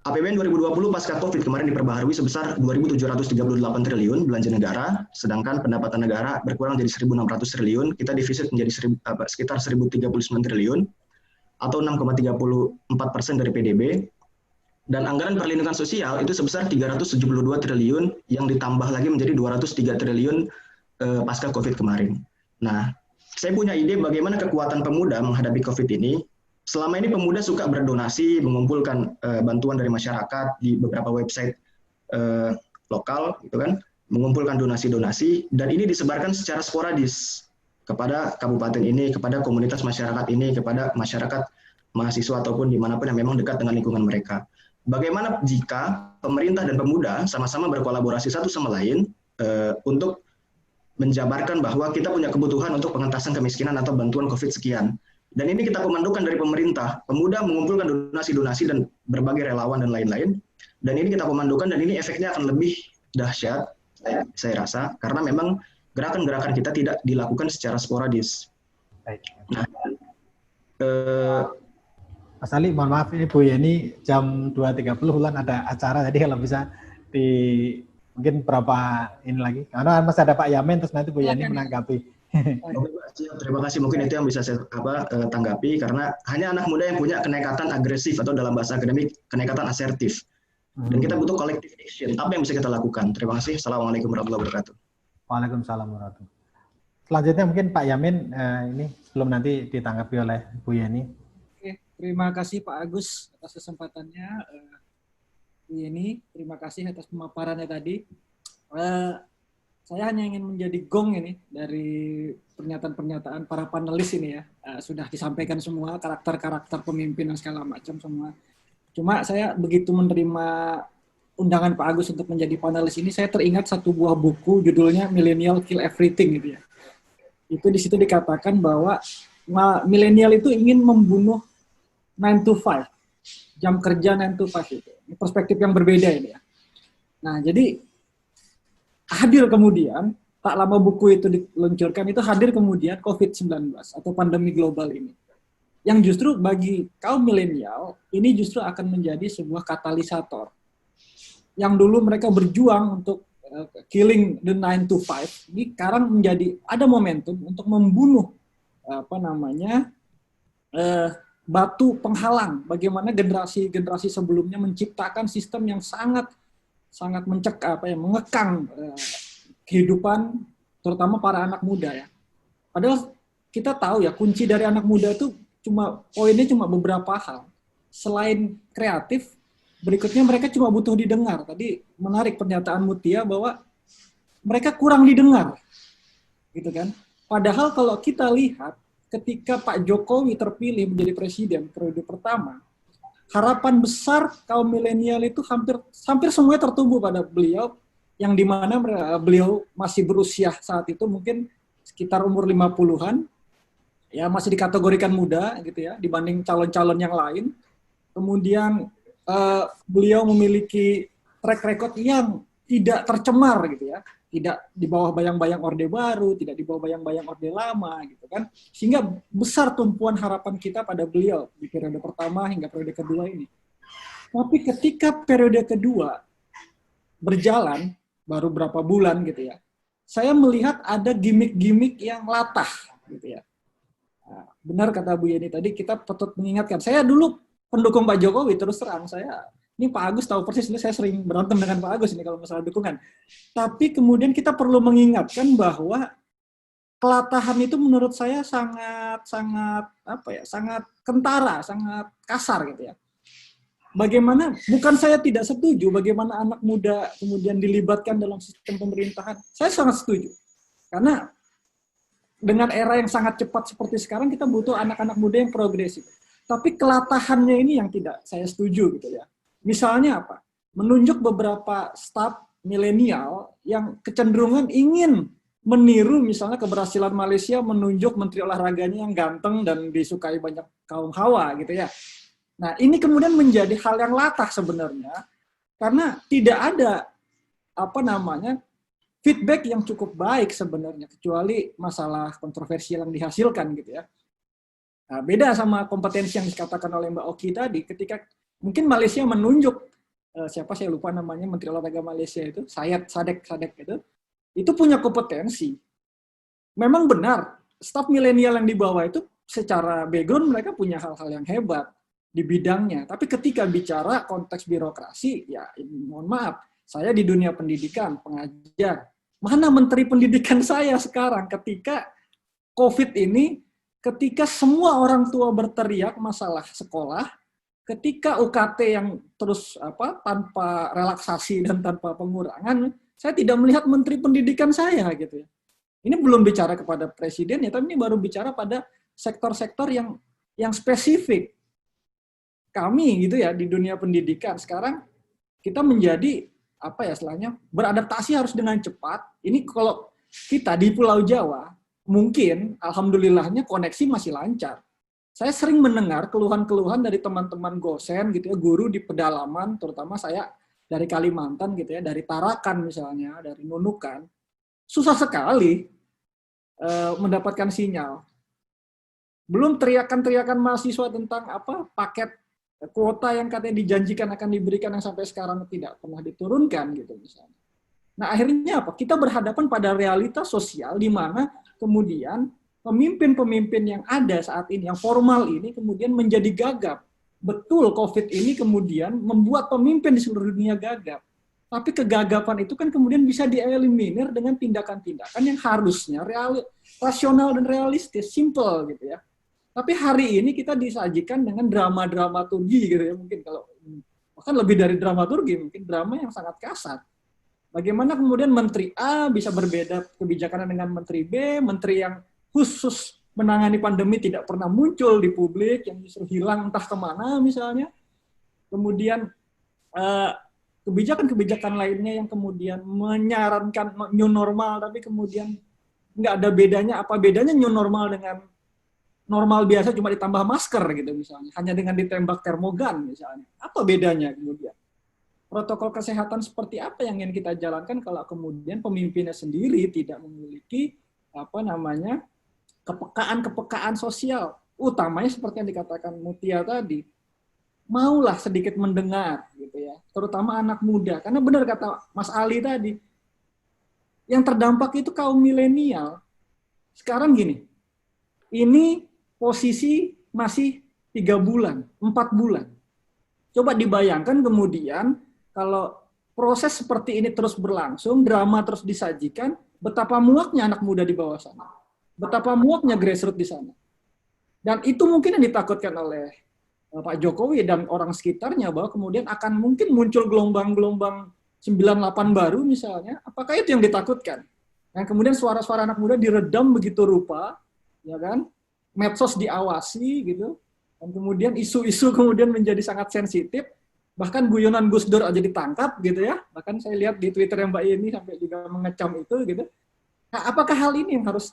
APBN 2020 pasca COVID kemarin diperbaharui sebesar 2.738 triliun belanja negara, sedangkan pendapatan negara berkurang jadi 1.600 triliun, kita defisit menjadi sekitar 1.039 triliun, atau 6,34% dari PDB, dan anggaran perlindungan sosial itu sebesar 372 triliun yang ditambah lagi menjadi 203 triliun pasca COVID kemarin. Nah, saya punya ide bagaimana kekuatan pemuda menghadapi COVID ini. Selama ini pemuda suka berdonasi, mengumpulkan bantuan dari masyarakat di beberapa website lokal, gitu kan, mengumpulkan donasi-donasi, dan ini disebarkan secara sporadis kepada kabupaten ini, kepada komunitas masyarakat ini, kepada masyarakat mahasiswa ataupun dimanapun yang memang dekat dengan lingkungan mereka. Bagaimana jika pemerintah dan pemuda sama-sama berkolaborasi satu sama lain untuk menjabarkan bahwa kita punya kebutuhan untuk pengentasan kemiskinan atau bantuan COVID sekian. Dan ini kita komandokan dari pemerintah. Pemuda mengumpulkan donasi-donasi dan berbagai relawan dan lain-lain. Dan ini kita komandokan dan ini efeknya akan lebih dahsyat, saya rasa, karena memang gerakan-gerakan kita tidak dilakukan secara sporadis. Baik. Nah, Mas Ali, mohon maaf ini Bu Yeni jam 2.30 Ulan ada acara, jadi kalau bisa di mungkin berapa ini lagi. Karena masih ada Pak Yamin, terus nanti Bu Yeni menanggapi. Terima kasih, mungkin itu yang bisa saya tanggapi, karena hanya anak muda yang punya kenekatan agresif atau dalam bahasa akademik kenekatan asertif. Dan kita butuh collective action. Apa yang bisa kita lakukan? Terima kasih. Assalamualaikum warahmatullahi wabarakatuh. Waalaikumsalam warahmatullahi wabarakatuh. Selanjutnya mungkin Pak Yamin ini sebelum nanti ditanggapi oleh Bu Yeni. Oke, terima kasih Pak Agus atas kesempatannya. Bu Yeni, terima kasih atas pemaparannya tadi. Saya hanya ingin menjadi gong ini dari pernyataan-pernyataan para panelis ini ya. Sudah disampaikan semua karakter-karakter pemimpin dan segala macam semua. Cuma saya begitu menerima undangan Pak Agus untuk menjadi panelis ini, saya teringat satu buah buku judulnya Millennial Kill Everything gitu ya. Itu di situ dikatakan bahwa milenial itu ingin membunuh 9 to 5, jam kerja 9 to 5 itu. Ini perspektif yang berbeda ini ya. Nah, jadi hadir kemudian, tak lama buku itu diluncurkan, itu hadir kemudian COVID-19 atau pandemi global ini. Yang justru bagi kaum milenial, ini justru akan menjadi sebuah katalisator. Yang dulu mereka berjuang untuk killing the 9 to 5, ini sekarang menjadi ada momentum untuk membunuh batu penghalang bagaimana generasi sebelumnya menciptakan sistem yang sangat mengekang kehidupan terutama para anak muda ya. Padahal kita tahu ya kunci dari anak muda itu poinnya cuma beberapa hal. Selain kreatif, berikutnya mereka cuma butuh didengar. Tadi menarik pernyataan Mutia bahwa mereka kurang didengar. Gitu kan? Padahal kalau kita lihat ketika Pak Jokowi terpilih menjadi presiden periode pertama, harapan besar kaum milenial itu hampir semuanya tertumbuh pada beliau, yang dimana beliau masih berusia saat itu mungkin sekitar umur 50-an, ya masih dikategorikan muda gitu ya dibanding calon-calon yang lain. Kemudian beliau memiliki track record yang tidak tercemar gitu ya, tidak di bawah bayang-bayang Orde Baru, tidak di bawah bayang-bayang Orde Lama gitu kan, sehingga besar tumpuan harapan kita pada beliau di periode pertama hingga periode kedua ini. Tapi ketika periode kedua berjalan baru berapa bulan gitu ya, saya melihat ada gimmick-gimmick yang latah gitu ya. Nah, benar kata Bu Yeni tadi, kita patut mengingatkan. Saya dulu pendukung Pak Jokowi, terus terang ini Pak Agus tahu persis, saya sering berantem dengan Pak Agus ini kalau masalah dukungan. Tapi kemudian kita perlu mengingatkan bahwa kelatahan itu menurut saya sangat kentara, sangat kasar gitu ya. Bagaimana, bukan saya tidak setuju bagaimana anak muda kemudian dilibatkan dalam sistem pemerintahan. Saya sangat setuju. Karena dengan era yang sangat cepat seperti sekarang, kita butuh anak-anak muda yang progresif. Tapi kelatahannya ini yang tidak saya setuju gitu ya. Misalnya apa? Menunjuk beberapa staf milenial yang kecenderungan ingin meniru misalnya keberhasilan Malaysia menunjuk menteri olahraganya yang ganteng dan disukai banyak kaum hawa gitu ya. Nah, ini kemudian menjadi hal yang latah sebenarnya karena tidak ada feedback yang cukup baik sebenarnya, kecuali masalah kontroversial yang dihasilkan gitu ya. Nah, beda sama kompetensi yang dikatakan oleh Mbak Oki tadi, ketika mungkin Malaysia menunjuk, siapa saya lupa namanya, Menteri Olahraga Malaysia itu, Sadek itu punya kompetensi. Memang benar, staf milenial yang di bawah itu secara background mereka punya hal-hal yang hebat di bidangnya. Tapi ketika bicara konteks birokrasi, ya mohon maaf, saya di dunia pendidikan, pengajar, mana menteri pendidikan saya sekarang ketika COVID ini, ketika semua orang tua berteriak masalah sekolah, ketika UKT yang terus tanpa relaksasi dan tanpa pengurangan, saya tidak melihat menteri pendidikan saya gitu ya. Ini belum bicara kepada presiden ya, tapi ini baru bicara pada sektor-sektor yang spesifik. Kami gitu ya di dunia pendidikan sekarang kita menjadi beradaptasi harus dengan cepat. Ini kalau kita di Pulau Jawa, mungkin alhamdulillahnya koneksi masih lancar. Saya sering mendengar keluhan-keluhan dari teman-teman dosen gitu ya, guru di pedalaman, terutama saya dari Kalimantan gitu ya, dari Tarakan misalnya, dari Nunukan, susah sekali mendapatkan sinyal. Belum teriakan-teriakan mahasiswa tentang paket kuota yang katanya dijanjikan akan diberikan yang sampai sekarang tidak pernah diturunkan gitu misalnya. Nah, akhirnya apa? Kita berhadapan pada realitas sosial di mana kemudian pemimpin-pemimpin yang ada saat ini, yang formal ini kemudian menjadi gagap. Betul, COVID ini kemudian membuat pemimpin di seluruh dunia gagap. Tapi kegagapan itu kan kemudian bisa dieliminir dengan tindakan-tindakan yang harusnya rasional dan realistis, simple gitu ya. Tapi hari ini kita disajikan dengan drama-dramaturgi gitu ya, mungkin kalau bahkan lebih dari dramaturgi, mungkin drama yang sangat kasar. Bagaimana kemudian Menteri A bisa berbeda kebijakannya dengan Menteri B, Menteri yang khusus menangani pandemi tidak pernah muncul di publik, yang justru hilang entah kemana misalnya. Kemudian kebijakan-kebijakan lainnya yang kemudian menyarankan new normal, tapi kemudian nggak ada bedanya. Apa bedanya new normal dengan normal biasa cuma ditambah masker gitu misalnya, hanya dengan ditembak termogan misalnya. Apa bedanya kemudian? Protokol kesehatan seperti apa yang ingin kita jalankan kalau kemudian pemimpinnya sendiri tidak memiliki kepekaan sosial, utamanya seperti yang dikatakan Mutia tadi. Maulah sedikit mendengar gitu ya, terutama anak muda, karena benar kata Mas Ali tadi, yang terdampak itu kaum milenial. Sekarang gini, ini posisi masih 3 bulan, 4 bulan. Coba dibayangkan kemudian kalau proses seperti ini terus berlangsung, drama terus disajikan, betapa muaknya anak muda di bawah sana. Betapa muaknya grassroots di sana. Dan itu mungkin yang ditakutkan oleh Pak Jokowi dan orang sekitarnya, bahwa kemudian akan mungkin muncul gelombang-gelombang 98 baru misalnya. Apakah itu yang ditakutkan? Dan kemudian suara-suara anak muda diredam begitu rupa, ya kan? Medsos diawasi gitu, dan kemudian isu-isu kemudian menjadi sangat sensitif, bahkan guyonan Gus Dur aja ditangkap gitu ya, bahkan saya lihat di Twitter yang Mbak Yeni sampai juga mengecam itu gitu. Nah, apakah hal ini yang harus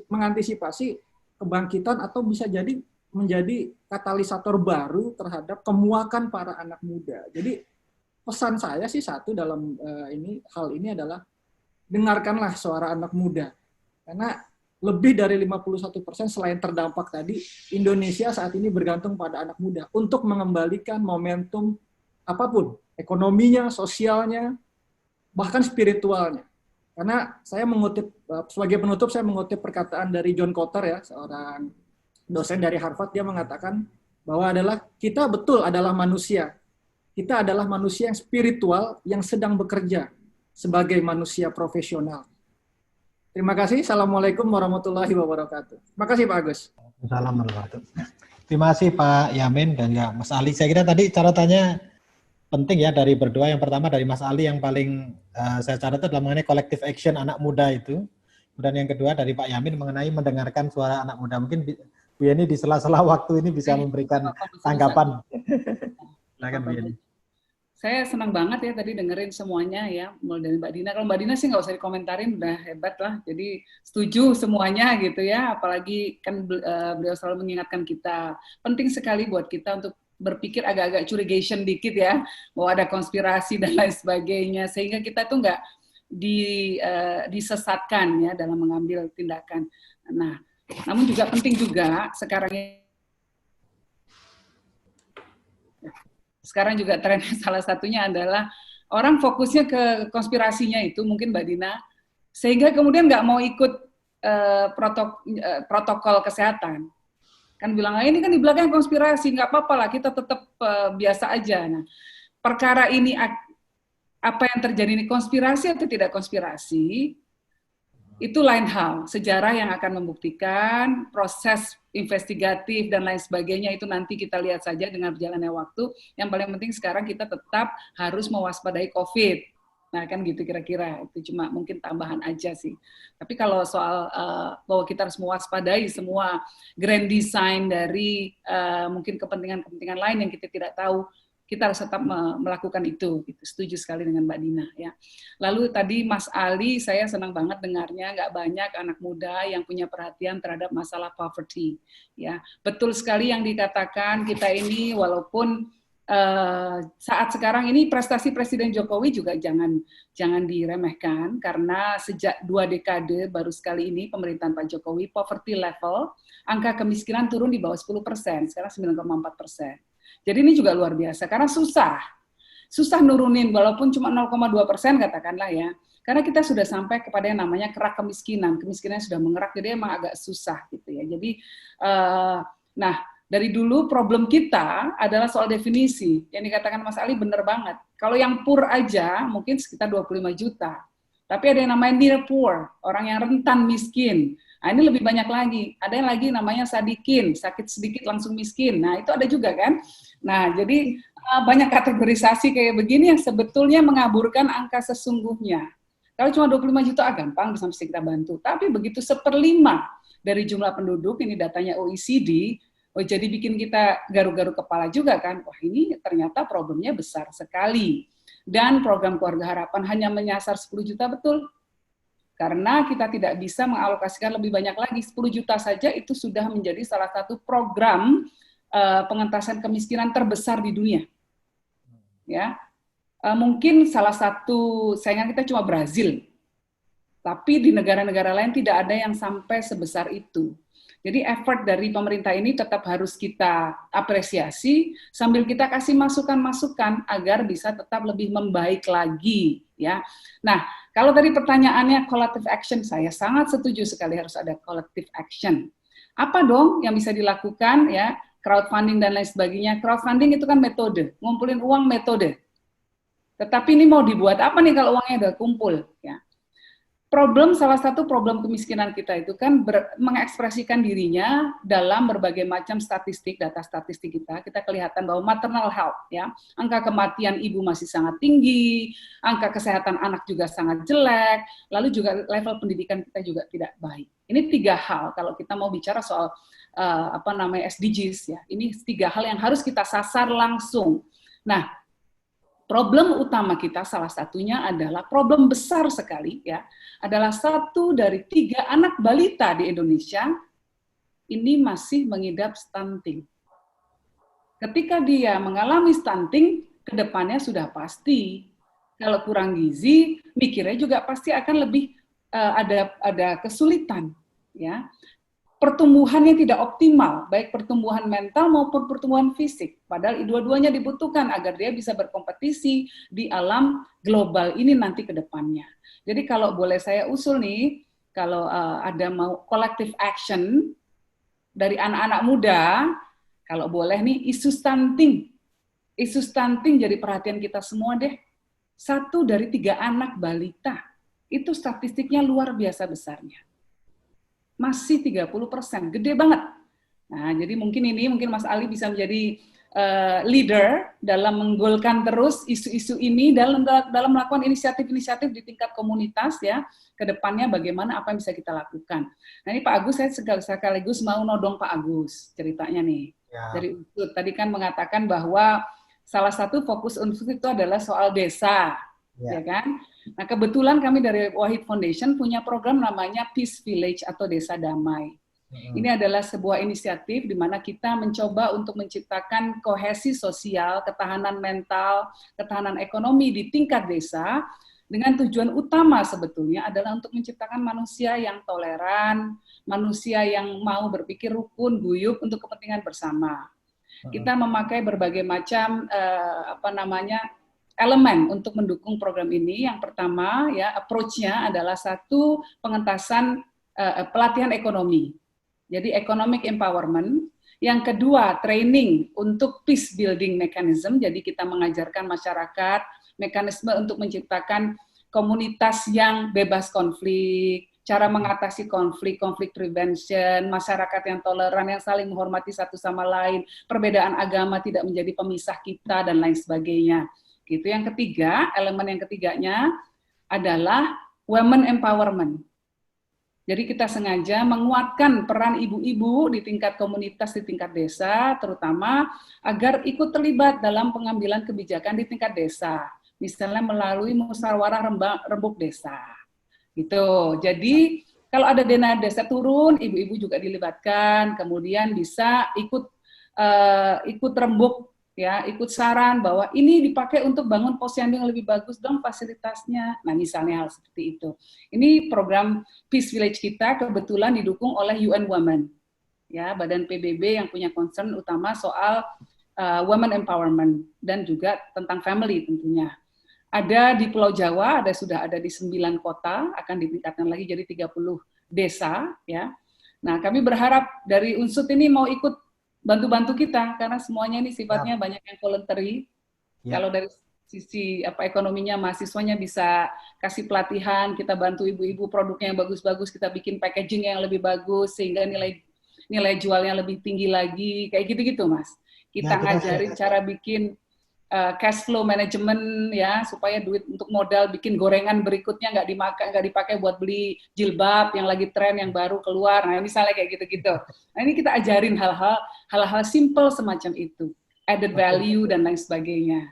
mengantisipasi kebangkitan atau bisa jadi menjadi katalisator baru terhadap kemuakan para anak muda? Jadi pesan saya sih satu dalam hal ini adalah dengarkanlah suara anak muda, karena lebih dari 51% selain terdampak tadi, Indonesia saat ini bergantung pada anak muda untuk mengembalikan momentum apapun, ekonominya, sosialnya, bahkan spiritualnya. Karena saya mengutip, sebagai penutup saya mengutip perkataan dari John Kotter ya, seorang dosen dari Harvard, dia mengatakan bahwa kita betul adalah manusia. Kita adalah manusia yang spiritual yang sedang bekerja sebagai manusia profesional. Terima kasih. Assalamualaikum warahmatullahi wabarakatuh. Terima kasih Pak Agus. Assalamualaikum. Terima kasih Pak Yamin dan ya Mas Ali. Saya kira tadi catatannya penting ya dari berdua. Yang pertama dari Mas Ali yang paling saya catat adalah mengenai collective action anak muda itu. Kemudian yang kedua dari Pak Yamin mengenai mendengarkan suara anak muda. Mungkin Bu Yeni di sela-sela waktu ini bisa memberikan tanggapan. Silakan Bu Yeni. Saya senang banget ya tadi dengerin semuanya ya, mulai dari Mbak Dina. Kalau Mbak Dina sih nggak usah dikomentarin, udah hebat lah. Jadi setuju semuanya gitu ya, apalagi kan beliau selalu mengingatkan kita. Penting sekali buat kita untuk berpikir agak-agak curigation dikit ya, bahwa ada konspirasi dan lain sebagainya, sehingga kita tuh nggak disesatkan ya dalam mengambil tindakan. Nah, namun juga penting juga sekarang juga tren salah satunya adalah orang fokusnya ke konspirasinya itu mungkin Mbak Dina, sehingga kemudian nggak mau ikut protokol kesehatan. Kan bilang, ini kan di belakang konspirasi, nggak apa-apa lah, kita tetap biasa aja. Nah, perkara ini apa yang terjadi ini konspirasi atau tidak konspirasi, itu lain hal. Sejarah yang akan membuktikan, proses investigatif dan lain sebagainya itu nanti kita lihat saja dengan berjalannya waktu. Yang paling penting sekarang kita tetap harus mewaspadai COVID. Nah kan gitu kira-kira, itu cuma mungkin tambahan aja sih. Tapi kalau soal bahwa kita harus mewaspadai semua grand design dari mungkin kepentingan-kepentingan lain yang kita tidak tahu, kita harus tetap melakukan itu. Setuju sekali dengan Mbak Dina ya. Lalu tadi Mas Ali, saya senang banget dengarnya, nggak banyak anak muda yang punya perhatian terhadap masalah poverty. Ya, betul sekali yang dikatakan, kita ini walaupun saat sekarang ini prestasi Presiden Jokowi juga jangan diremehkan, karena sejak 2 dekade baru sekali ini pemerintahan Pak Jokowi, poverty level, angka kemiskinan turun di bawah 10%, sekarang 9,4%. Jadi ini juga luar biasa, karena susah nurunin, walaupun cuma 0,2% katakanlah ya, karena kita sudah sampai kepada yang namanya kerak kemiskinan sudah mengerak, jadi emang agak susah gitu ya. Jadi, nah dari dulu problem kita adalah soal definisi, yang dikatakan Mas Ali benar banget, kalau yang poor aja mungkin sekitar 25 juta, tapi ada yang namanya near poor, orang yang rentan miskin. Nah, ini lebih banyak lagi. Ada yang lagi namanya sadikin, sakit sedikit langsung miskin. Nah, itu ada juga kan. Nah, jadi banyak kategorisasi kayak begini yang sebetulnya mengaburkan angka sesungguhnya. Kalau cuma 25 juta gampang bisa kita bantu. Tapi begitu 1/5 dari jumlah penduduk, ini datanya OECD, jadi bikin kita garu-garu kepala juga kan. Wah, ini ternyata problemnya besar sekali. Dan program Keluarga Harapan hanya menyasar 10 juta betul. Karena kita tidak bisa mengalokasikan lebih banyak lagi, 10 juta saja itu sudah menjadi salah satu program pengentasan kemiskinan terbesar di dunia. Ya, mungkin salah satu saingan kita cuma Brazil, tapi di negara-negara lain tidak ada yang sampai sebesar itu. Jadi effort dari pemerintah ini tetap harus kita apresiasi sambil kita kasih masukan-masukan agar bisa tetap lebih membaik lagi, ya. Nah, kalau tadi pertanyaannya collective action, saya sangat setuju sekali harus ada collective action. Apa dong yang bisa dilakukan, ya? Crowdfunding dan lain sebagainya. Crowdfunding itu kan metode, ngumpulin uang metode. Tetapi ini mau dibuat apa nih kalau uangnya udah kumpul, ya? Salah satu problem kemiskinan kita itu kan mengekspresikan dirinya dalam berbagai macam statistik, data statistik kita kelihatan bahwa maternal health, ya, angka kematian ibu masih sangat tinggi, angka kesehatan anak juga sangat jelek, lalu juga level pendidikan kita juga tidak baik. Ini 3 hal kalau kita mau bicara soal SDGs, ya. Ini 3 hal yang harus kita sasar langsung. Nah, problem utama kita salah satunya adalah problem besar sekali, ya, adalah 1 dari 3 anak balita di Indonesia ini masih mengidap stunting. Ketika dia mengalami stunting, kedepannya sudah pasti kalau kurang gizi, mikirnya juga pasti akan lebih ada kesulitan, ya. Pertumbuhannya tidak optimal, baik pertumbuhan mental maupun pertumbuhan fisik. Padahal dua-duanya dibutuhkan agar dia bisa berkompetisi di alam global ini nanti ke depannya. Jadi kalau boleh saya usul nih, kalau ada mau collective action dari anak-anak muda, kalau boleh nih isu stunting jadi perhatian kita semua deh. 1 dari 3 anak balita, itu statistiknya luar biasa besarnya. Masih 30%, gede banget. Nah, jadi mungkin Mas Ali bisa menjadi leader dalam menggolkan terus isu-isu ini dalam melakukan inisiatif-inisiatif di tingkat komunitas, ya. Ke depannya bagaimana apa yang bisa kita lakukan. Nah, ini Pak Agus, saya sekaligus mau nodong Pak Agus ceritanya nih. Ya. Dari Unsud tadi kan mengatakan bahwa salah satu fokus Unsud itu adalah soal desa, ya kan? Nah, kebetulan kami dari Wahid Foundation punya program namanya Peace Village atau Desa Damai. Ini adalah sebuah inisiatif di mana kita mencoba untuk menciptakan kohesi sosial, ketahanan mental, ketahanan ekonomi di tingkat desa, dengan tujuan utama sebetulnya adalah untuk menciptakan manusia yang toleran, manusia yang mau berpikir rukun, guyup untuk kepentingan bersama. Kita memakai berbagai macam elemen untuk mendukung program ini. Yang pertama, ya, approach-nya adalah 1 pengentasan pelatihan ekonomi. Jadi economic empowerment. Yang kedua, training untuk peace building mechanism. Jadi kita mengajarkan masyarakat mekanisme untuk menciptakan komunitas yang bebas konflik, cara mengatasi konflik prevention, masyarakat yang toleran, yang saling menghormati satu sama lain, perbedaan agama tidak menjadi pemisah kita, dan lain sebagainya. Gitu. Yang ketiga, elemen yang ketiganya adalah women empowerment. Jadi kita sengaja menguatkan peran ibu-ibu di tingkat komunitas, di tingkat desa, terutama agar ikut terlibat dalam pengambilan kebijakan di tingkat desa. Misalnya melalui musyawarah rembuk desa. Gitu. Jadi kalau ada dana desa turun, ibu-ibu juga dilibatkan, kemudian bisa ikut rembuk, ya, ikut saran bahwa ini dipakai untuk bangun posyandu yang lebih bagus dong fasilitasnya. Nah, misalnya hal seperti itu. Ini program Peace Village kita kebetulan didukung oleh UN Women, ya, badan PBB yang punya concern utama soal women empowerment dan juga tentang family tentunya. Ada di Pulau Jawa, sudah ada di 9 kota, akan ditingkatkan lagi jadi 30 desa, ya. Nah, kami berharap dari Unsud ini mau ikut bantu-bantu kita, karena semuanya ini sifatnya banyak yang voluntary. Kalau dari sisi ekonominya, mahasiswanya bisa kasih pelatihan, kita bantu ibu-ibu produknya yang bagus-bagus, kita bikin packaging yang lebih bagus, sehingga nilai jualnya lebih tinggi lagi, kayak gitu-gitu, Mas. Kita ngajarin cara bikin cash flow management, ya, supaya duit untuk modal bikin gorengan berikutnya nggak dipakai buat beli jilbab yang lagi tren yang baru keluar. Nah, misalnya kayak gitu-gitu. Nah, ini kita ajarin hal-hal simple semacam itu, added value dan lain sebagainya.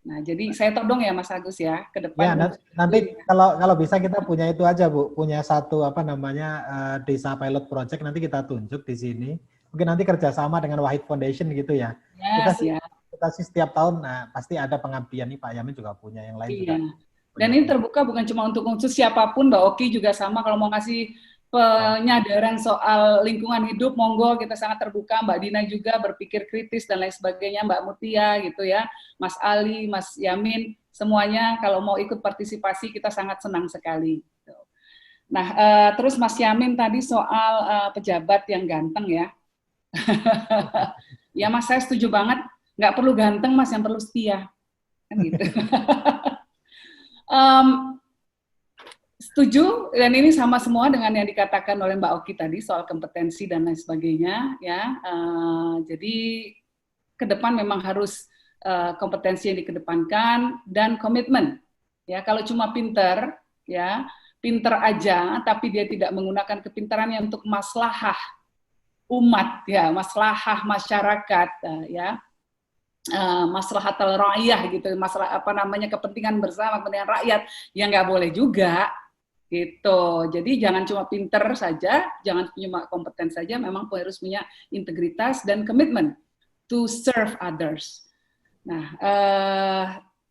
Nah, jadi saya todong ya Mas Agus ya ke Ya, depan. nanti kalau bisa kita punya itu aja Bu, punya satu apa namanya desa pilot project, nanti kita tunjuk di sini. Mungkin nanti kerjasama dengan Wahid Foundation gitu ya. Yes, Kita sih setiap tahun, nah pasti ada pengabdian nih, Pak Yamin juga punya, yang lain juga. Dan ini terbuka bukan cuma untuk khusus siapapun, Mbak Oki juga sama, kalau mau ngasih penyadaran soal lingkungan hidup, monggo, kita sangat terbuka. Mbak Dina juga berpikir kritis dan lain sebagainya, Mbak Mutia gitu ya, Mas Ali, Mas Yamin, semuanya kalau mau ikut partisipasi kita sangat senang sekali. Nah, terus Mas Yamin tadi soal pejabat yang ganteng ya. Ya Mas, saya setuju banget, nggak perlu ganteng Mas, yang perlu setia. Kan gitu. Setuju, dan ini sama semua dengan yang dikatakan oleh Mbak Oki tadi soal kompetensi dan lain sebagainya ya. Jadi ke depan memang harus kompetensi yang dikedepankan dan komitmen. Ya, kalau cuma pinter ya, pinter aja tapi dia tidak menggunakan kepintarannya untuk maslahah umat ya, maslahah masyarakat ya. Maslahatul ra'iyah gitu, masalah apa namanya, kepentingan bersama, kepentingan rakyat, yang nggak boleh juga gitu. Jadi jangan cuma pinter saja, jangan cuma kompeten saja, memang harus punya integritas dan komitmen to serve others. Nah,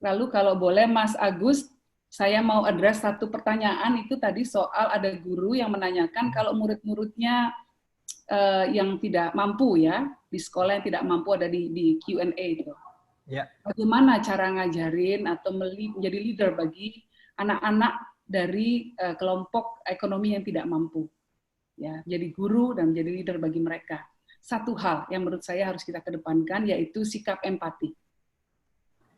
lalu kalau boleh Mas Agus, saya mau address satu pertanyaan itu tadi soal ada guru yang menanyakan kalau murid-muridnya yang tidak mampu ya, di sekolah yang tidak mampu, ada di Q&A itu. Ya. Bagaimana cara ngajarin atau menjadi leader bagi anak-anak dari kelompok ekonomi yang tidak mampu. Ya, jadi guru dan menjadi leader bagi mereka. Satu hal yang menurut saya harus kita kedepankan yaitu sikap empati.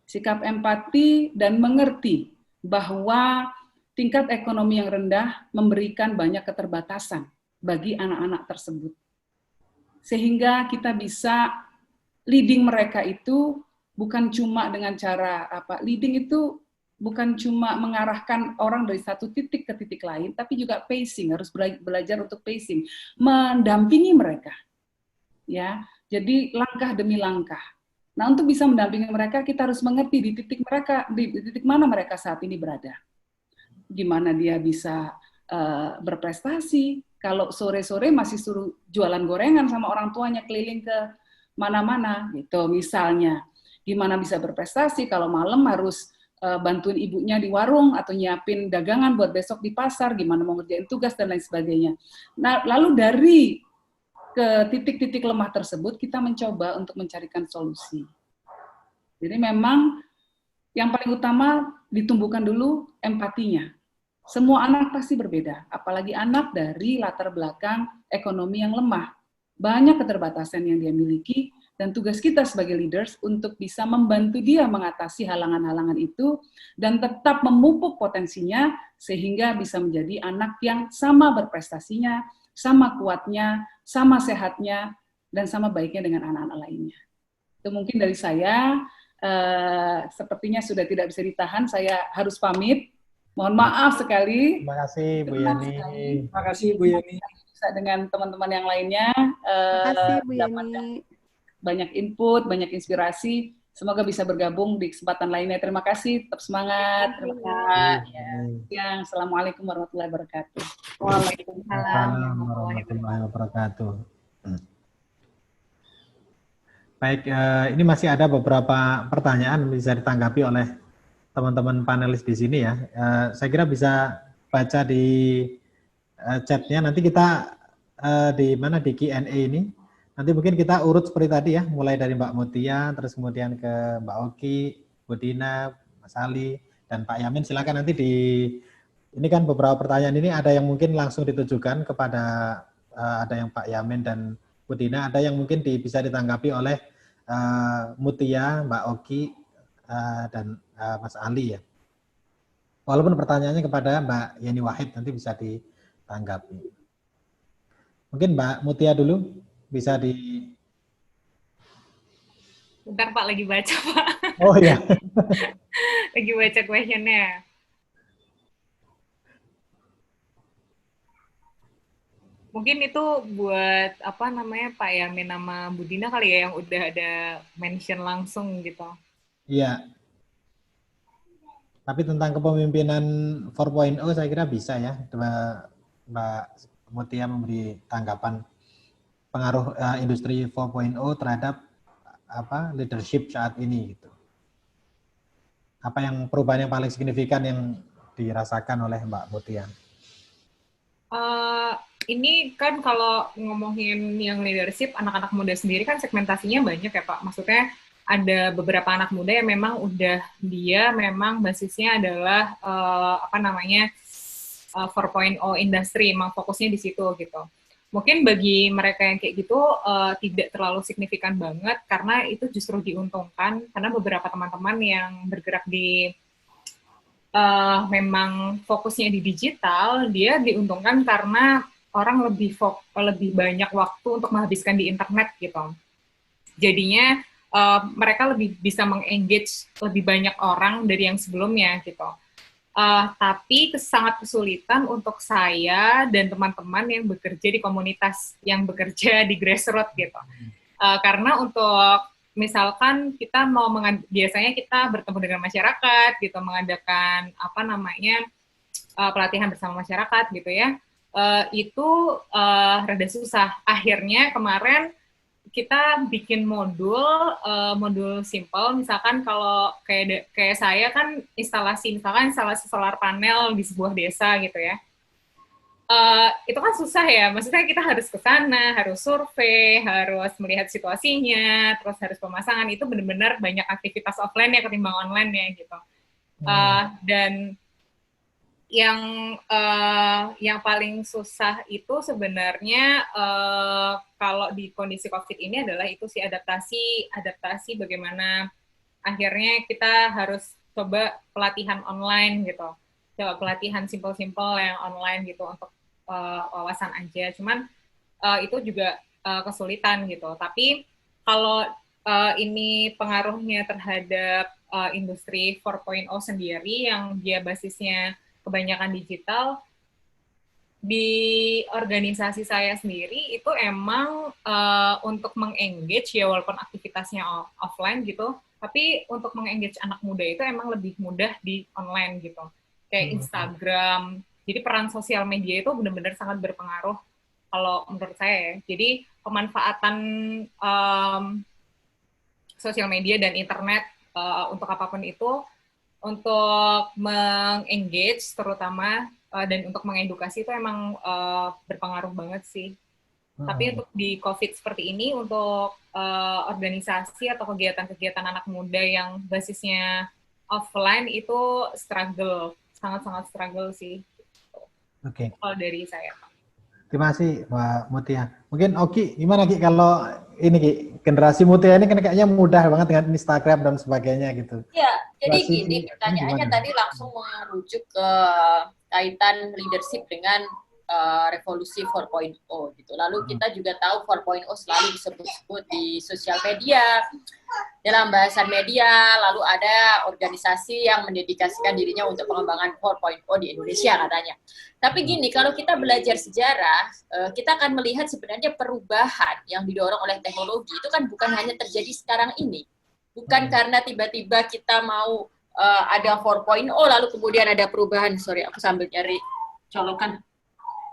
Sikap empati dan mengerti bahwa tingkat ekonomi yang rendah memberikan banyak keterbatasan bagi anak-anak tersebut. Sehingga kita bisa leading mereka itu bukan cuma dengan cara apa, leading itu bukan cuma mengarahkan orang dari satu titik ke titik lain, tapi juga pacing, harus belajar untuk pacing, mendampingi mereka. Ya, jadi langkah demi langkah. Nah, untuk bisa mendampingi mereka, kita harus mengerti di titik mereka, di titik mana mereka saat ini berada. Gimana dia bisa berprestasi, kalau sore-sore masih suruh jualan gorengan sama orang tuanya keliling ke mana-mana gitu misalnya. Gimana bisa berprestasi kalau malam harus bantuin ibunya di warung atau nyiapin dagangan buat besok di pasar, gimana mau ngerjain tugas dan lain sebagainya. Nah, lalu dari ke titik-titik lemah tersebut kita mencoba untuk mencarikan solusi. Jadi memang yang paling utama ditumbuhkan dulu empatinya. Semua anak pasti berbeda, apalagi anak dari latar belakang ekonomi yang lemah. Banyak keterbatasan yang dia miliki, dan tugas kita sebagai leaders untuk bisa membantu dia mengatasi halangan-halangan itu, dan tetap memupuk potensinya, sehingga bisa menjadi anak yang sama berprestasinya, sama kuatnya, sama sehatnya, dan sama baiknya dengan anak-anak lainnya. Itu mungkin dari saya, sepertinya sudah tidak bisa ditahan, saya harus pamit. Mohon maaf sekali. Terima kasih Bu Yani. Terima kasih Bu Yani. Bisa dengan teman-teman yang lainnya. Terima kasih Bu Yani. Banyak input, banyak inspirasi. Semoga bisa bergabung di kesempatan lainnya. Terima kasih, tetap semangat. Terima kasih. Assalamualaikum warahmatullahi wabarakatuh. Waalaikumsalam warahmatullahi wabarakatuh. Baik, ini masih ada beberapa pertanyaan bisa ditanggapi oleh teman-teman panelis di sini ya. Saya kira bisa baca di chatnya. Nanti kita di mana di Q&A ini. Nanti mungkin kita urut seperti tadi ya, mulai dari Mbak Mutia, terus kemudian ke Mbak Oki, Bu Dina, Mas Ali, dan Pak Yamin. Silakan nanti ini kan beberapa pertanyaan ini ada yang mungkin langsung ditujukan kepada ada yang Pak Yamin dan Bu Dina, ada yang mungkin bisa ditanggapi oleh Mutia, Mbak Oki, dan Mas Ali ya. Walaupun pertanyaannya kepada Mbak Yeni Wahid nanti bisa ditanggapi. Mungkin Mbak Mutia dulu bisa Bentar Pak, lagi baca Pak. Oh iya. Lagi baca questionnya. Mungkin itu buat apa namanya Pak Yamin sama Bu Dina kali ya yang udah ada mention langsung gitu. Iya. Tapi tentang kepemimpinan 4.0 saya kira bisa ya, Mbak Mutia memberi tanggapan pengaruh industri 4.0 terhadap leadership saat ini gitu. Apa yang perubahan yang paling signifikan yang dirasakan oleh Mbak Mutia? Ini kan kalau ngomongin yang leadership, anak-anak muda sendiri kan segmentasinya banyak ya Pak. Maksudnya ada beberapa anak muda yang memang udah dia memang basisnya adalah 4.0 industri, memang fokusnya di situ gitu. Mungkin bagi mereka yang kayak gitu tidak terlalu signifikan banget karena itu justru diuntungkan karena beberapa teman-teman yang bergerak di memang fokusnya di digital, dia diuntungkan karena orang lebih banyak waktu untuk menghabiskan di internet gitu. Jadinya mereka lebih bisa meng-engage lebih banyak orang dari yang sebelumnya gitu. Tapi sangat kesulitan untuk saya dan teman-teman yang bekerja di komunitas, yang bekerja di grassroots gitu. Karena untuk misalkan kita mau biasanya kita bertemu dengan masyarakat gitu, mengadakan pelatihan bersama masyarakat gitu ya, itu rada susah. Akhirnya kemarin kita bikin modul simple, misalkan kalau kayak saya kan instalasi solar panel di sebuah desa gitu ya. Itu kan susah ya, maksudnya kita harus ke sana, harus survei, harus melihat situasinya, terus harus pemasangan, itu benar-benar banyak aktivitas offline ya ketimbang online ya gitu. Dan yang paling susah itu sebenarnya kalau di kondisi COVID ini adalah itu sih adaptasi bagaimana akhirnya kita harus coba pelatihan online gitu, coba pelatihan simple-simple yang online gitu untuk wawasan aja, cuman itu juga kesulitan gitu. Tapi kalau ini pengaruhnya terhadap industri 4.0 sendiri yang dia basisnya kebanyakan digital, di organisasi saya sendiri itu emang untuk meng-engage ya walaupun aktivitasnya offline gitu, tapi untuk meng-engage anak muda itu emang lebih mudah di online gitu, kayak Instagram. Jadi peran sosial media itu benar-benar sangat berpengaruh kalau menurut saya ya. Jadi pemanfaatan sosial media dan internet untuk apapun itu, untuk meng-engage terutama dan untuk mengedukasi itu emang berpengaruh banget sih. Tapi untuk di COVID seperti ini, untuk organisasi atau kegiatan-kegiatan anak muda yang basisnya offline itu sangat-sangat struggle sih. Oke. Kalau dari saya. Terima kasih Mbak Mutia. Mungkin Oki, gimana Ki kalau ini Ki, generasi Mutia ini kan kayaknya mudah banget dengan Instagram dan sebagainya gitu. Ya, jadi gini pertanyaannya tadi langsung merujuk ke kaitan leadership dengan revolusi 4.0 gitu. Lalu kita juga tahu 4.0 selalu disebut-sebut di sosial media, dalam bahasan media, lalu ada organisasi yang mendedikasikan dirinya untuk pengembangan 4.0 di Indonesia katanya. Tapi gini, kalau kita belajar sejarah, kita akan melihat sebenarnya perubahan yang didorong oleh teknologi itu kan bukan hanya terjadi sekarang ini. Bukan karena tiba-tiba kita mau ada 4.0 lalu kemudian ada perubahan. Sorry, aku sambil nyari colokan.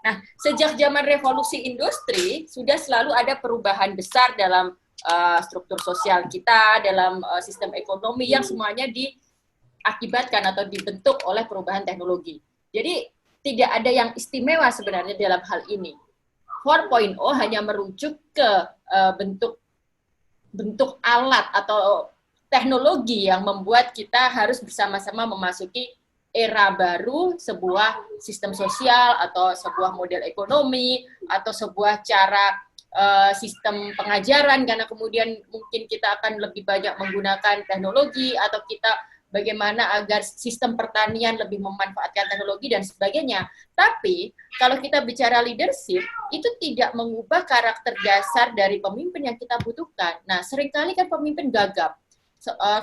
Nah, sejak zaman revolusi industri, sudah selalu ada perubahan besar dalam struktur sosial kita, dalam sistem ekonomi yang semuanya diakibatkan atau dibentuk oleh perubahan teknologi. Jadi, tidak ada yang istimewa sebenarnya dalam hal ini. 4.0 hanya merujuk ke bentuk alat atau teknologi yang membuat kita harus bersama-sama memasuki era baru, sebuah sistem sosial atau sebuah model ekonomi atau sebuah cara sistem pengajaran, karena kemudian mungkin kita akan lebih banyak menggunakan teknologi, atau kita bagaimana agar sistem pertanian lebih memanfaatkan teknologi dan sebagainya. Tapi kalau kita bicara leadership, itu tidak mengubah karakter dasar dari pemimpin yang kita butuhkan. Nah, seringkali kan pemimpin gagap.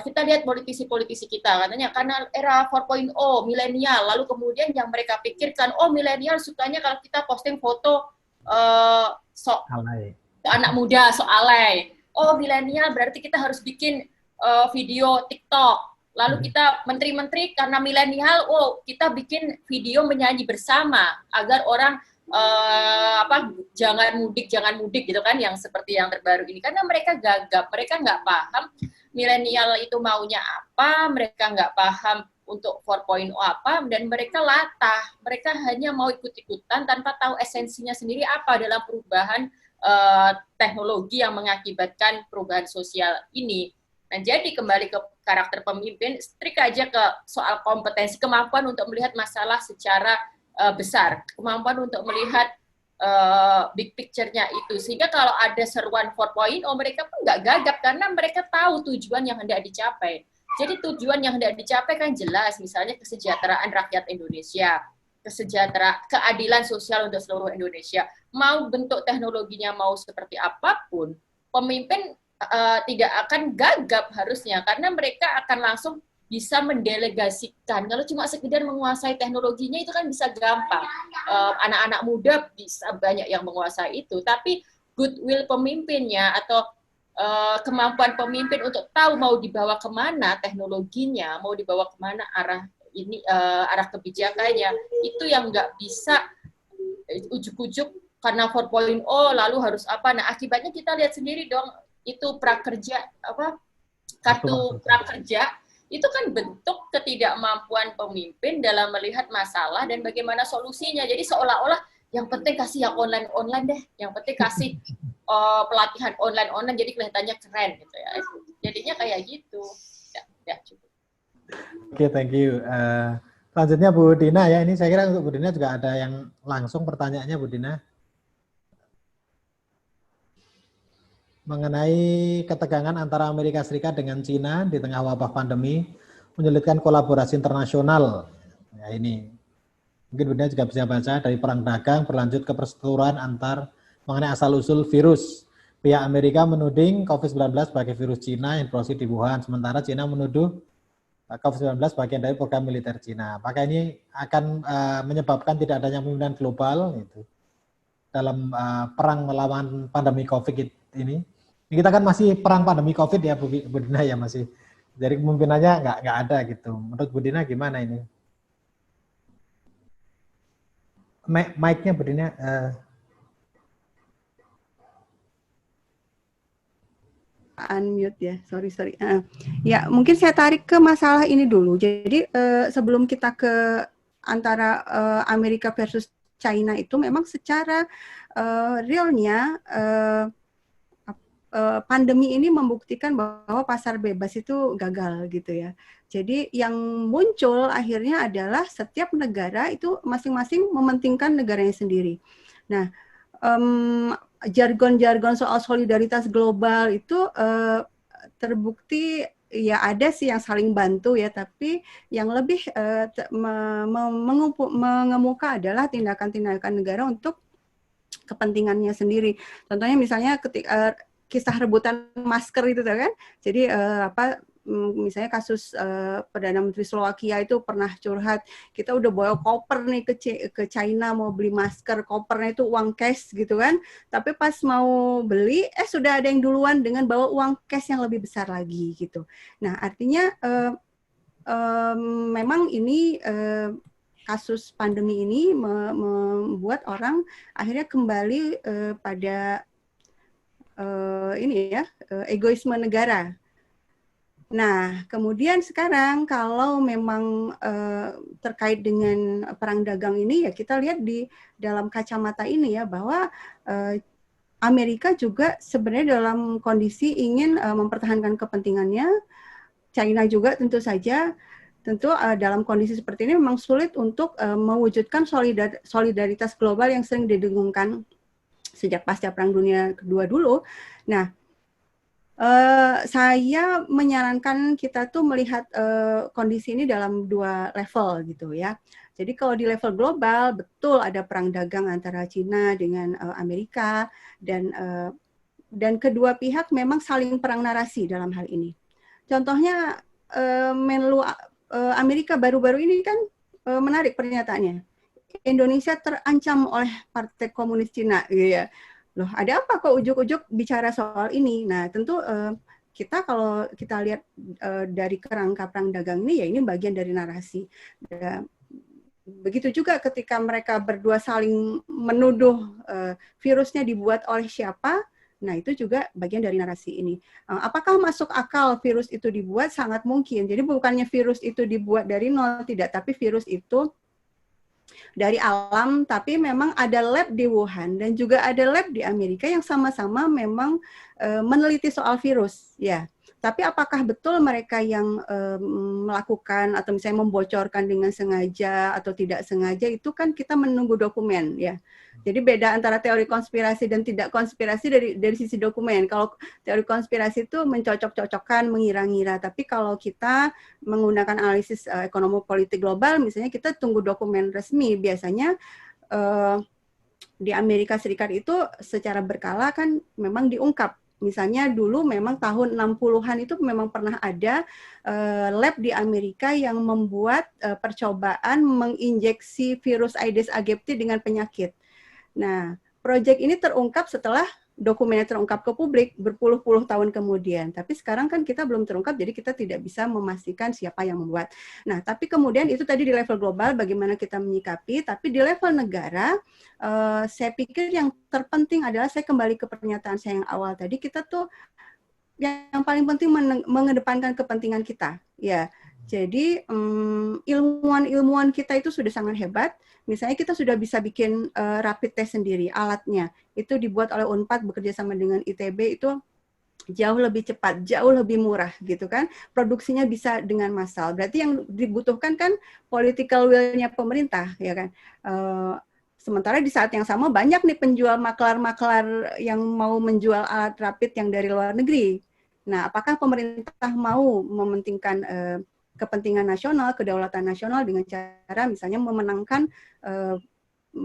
Kita lihat politisi-politisi kita, katanya karena era 4.0, milenial, lalu kemudian yang mereka pikirkan, oh milenial sukanya kalau kita posting foto anak muda, alay. Oh milenial berarti kita harus bikin video TikTok. Lalu kita menteri-menteri karena milenial, oh kita bikin video menyanyi bersama agar orang jangan mudik gitu kan, yang seperti yang terbaru ini, karena mereka gagap, mereka nggak paham milenial itu maunya apa, mereka nggak paham untuk 4.0 apa, dan mereka latah, mereka hanya mau ikut-ikutan tanpa tahu esensinya sendiri apa dalam perubahan teknologi yang mengakibatkan perubahan sosial ini. Nah, jadi kembali ke karakter pemimpin, strik aja ke soal kompetensi, kemampuan untuk melihat masalah secara besar, kemampuan untuk melihat big picture-nya itu. Sehingga kalau ada seruan 4.0, mereka pun nggak gagap karena mereka tahu tujuan yang hendak dicapai. Jadi tujuan yang hendak dicapai kan jelas, misalnya kesejahteraan rakyat Indonesia, keadilan sosial untuk seluruh Indonesia. Mau bentuk teknologinya mau seperti apapun, pemimpin tidak akan gagap harusnya, karena mereka akan langsung bisa mendelegasikan. Kalau cuma sekedar menguasai teknologinya itu kan bisa gampang. Anak-anak muda bisa banyak yang menguasai itu, tapi goodwill pemimpinnya atau kemampuan pemimpin untuk tahu mau dibawa kemana teknologinya, mau dibawa kemana arah kebijakannya, itu yang nggak bisa ujuk-ujuk karena 4.0 lalu harus apa. Nah, akibatnya kita lihat sendiri dong, itu prakerja kartu prakerja itu kan bentuk ketidakmampuan pemimpin dalam melihat masalah dan bagaimana solusinya. Jadi seolah-olah yang penting kasih yang online deh, yang penting kasih pelatihan online jadi kelihatannya keren gitu ya. Jadinya kayak gitu. Ya cukup. Oke, thank you. Selanjutnya Bu Dina ya, ini saya kira untuk Bu Dina juga ada yang langsung pertanyaannya Bu Dina. Mengenai ketegangan antara Amerika Serikat dengan Cina di tengah wabah pandemi, menyulitkan kolaborasi internasional. Ya ini, mungkin Bu Dina juga bisa baca dari perang dagang berlanjut ke perseteruan antar mengenai asal-usul virus. Pihak Amerika menuding COVID-19 sebagai virus Cina yang berasal di Wuhan, sementara Cina menuduh COVID-19 bagian dari program militer Cina. Apakah ini akan menyebabkan tidak adanya pemimpinan global gitu, dalam perang melawan pandemi COVID ini? Kita kan masih perang pandemi COVID ya Bu Dina ya, masih. Jadi kemungkinannya nggak ada gitu. Menurut Bu Dina gimana ini? Mic-nya Bu Dina. Unmute ya, sorry. Ya, mungkin saya tarik ke masalah ini dulu. Jadi sebelum kita ke antara Amerika versus China itu, memang secara realnya pandemi ini membuktikan bahwa pasar bebas itu gagal gitu ya. Jadi yang muncul akhirnya adalah setiap negara itu masing-masing mementingkan negaranya sendiri. Nah, jargon-jargon soal solidaritas global itu terbukti ya ada sih yang saling bantu ya, tapi yang lebih mengemuka adalah tindakan-tindakan negara untuk kepentingannya sendiri. Contohnya misalnya ketika kisah rebutan masker itu kan, jadi misalnya kasus Perdana Menteri Slovakia itu pernah curhat, kita udah bawa koper nih ke China mau beli masker, kopernya itu uang cash gitu kan, tapi pas mau beli sudah ada yang duluan dengan bawa uang cash yang lebih besar lagi gitu. Nah artinya memang ini kasus pandemi ini membuat orang akhirnya kembali pada egoisme negara. Nah, kemudian sekarang kalau memang terkait dengan perang dagang ini ya kita lihat di dalam kacamata ini ya bahwa Amerika juga sebenarnya dalam kondisi ingin mempertahankan kepentingannya, China juga tentu saja. Tentu dalam kondisi seperti ini memang sulit untuk mewujudkan solidaritas global yang sering didengungkan sejak pasca Perang Dunia Kedua dulu. Nah, saya menyarankan kita tuh melihat kondisi ini dalam dua level gitu ya. Jadi kalau di level global betul ada perang dagang antara Cina dengan Amerika dan kedua pihak memang saling perang narasi dalam hal ini. Contohnya Menlu Amerika baru-baru ini kan menarik pernyataannya. Indonesia terancam oleh Partai Komunis Cina, gitu ya. Loh, ada apa kok ujuk-ujuk bicara soal ini? Nah, tentu kita kalau kita lihat dari kerangka perang dagang ini, ya ini bagian dari narasi. Dan begitu juga ketika mereka berdua saling menuduh virusnya dibuat oleh siapa, nah itu juga bagian dari narasi ini. Apakah masuk akal virus itu dibuat? Sangat mungkin. Jadi bukannya virus itu dibuat dari nol, tidak, tapi virus itu dari alam, tapi memang ada lab di Wuhan dan juga ada lab di Amerika yang sama-sama memang meneliti soal virus, ya. Tapi apakah betul mereka yang melakukan atau misalnya membocorkan dengan sengaja atau tidak sengaja, itu kan kita menunggu dokumen, ya. Jadi beda antara teori konspirasi dan tidak konspirasi dari sisi dokumen. Kalau teori konspirasi itu mencocok-cocokkan, mengira-ngira. Tapi kalau kita menggunakan analisis ekonomi politik global, misalnya kita tunggu dokumen resmi. Biasanya di Amerika Serikat itu secara berkala kan memang diungkap. Misalnya dulu memang tahun 60-an itu memang pernah ada lab di Amerika yang membuat percobaan menginjeksi virus Aedes aegypti dengan penyakit. Nah, proyek ini terungkap setelah dokumennya terungkap ke publik berpuluh-puluh tahun kemudian. Tapi sekarang kan kita belum terungkap, jadi kita tidak bisa memastikan siapa yang membuat. Nah, tapi kemudian itu tadi di level global bagaimana kita menyikapi, tapi di level negara, saya pikir yang terpenting adalah, saya kembali ke pernyataan saya yang awal tadi, kita tuh yang paling penting mengedepankan kepentingan kita. Ya, jadi ilmuwan-ilmuwan kita itu sudah sangat hebat. Misalnya kita sudah bisa bikin rapid test sendiri, alatnya. Itu dibuat oleh UNPAD bekerja sama dengan ITB, itu jauh lebih cepat, jauh lebih murah gitu kan. Produksinya bisa dengan massal. Berarti yang dibutuhkan kan political will-nya pemerintah, ya kan. Sementara di saat yang sama banyak nih penjual maklar-maklar yang mau menjual alat rapid yang dari luar negeri. Nah, apakah pemerintah mau mementingkan kepentingan nasional, kedaulatan nasional dengan cara misalnya memenangkan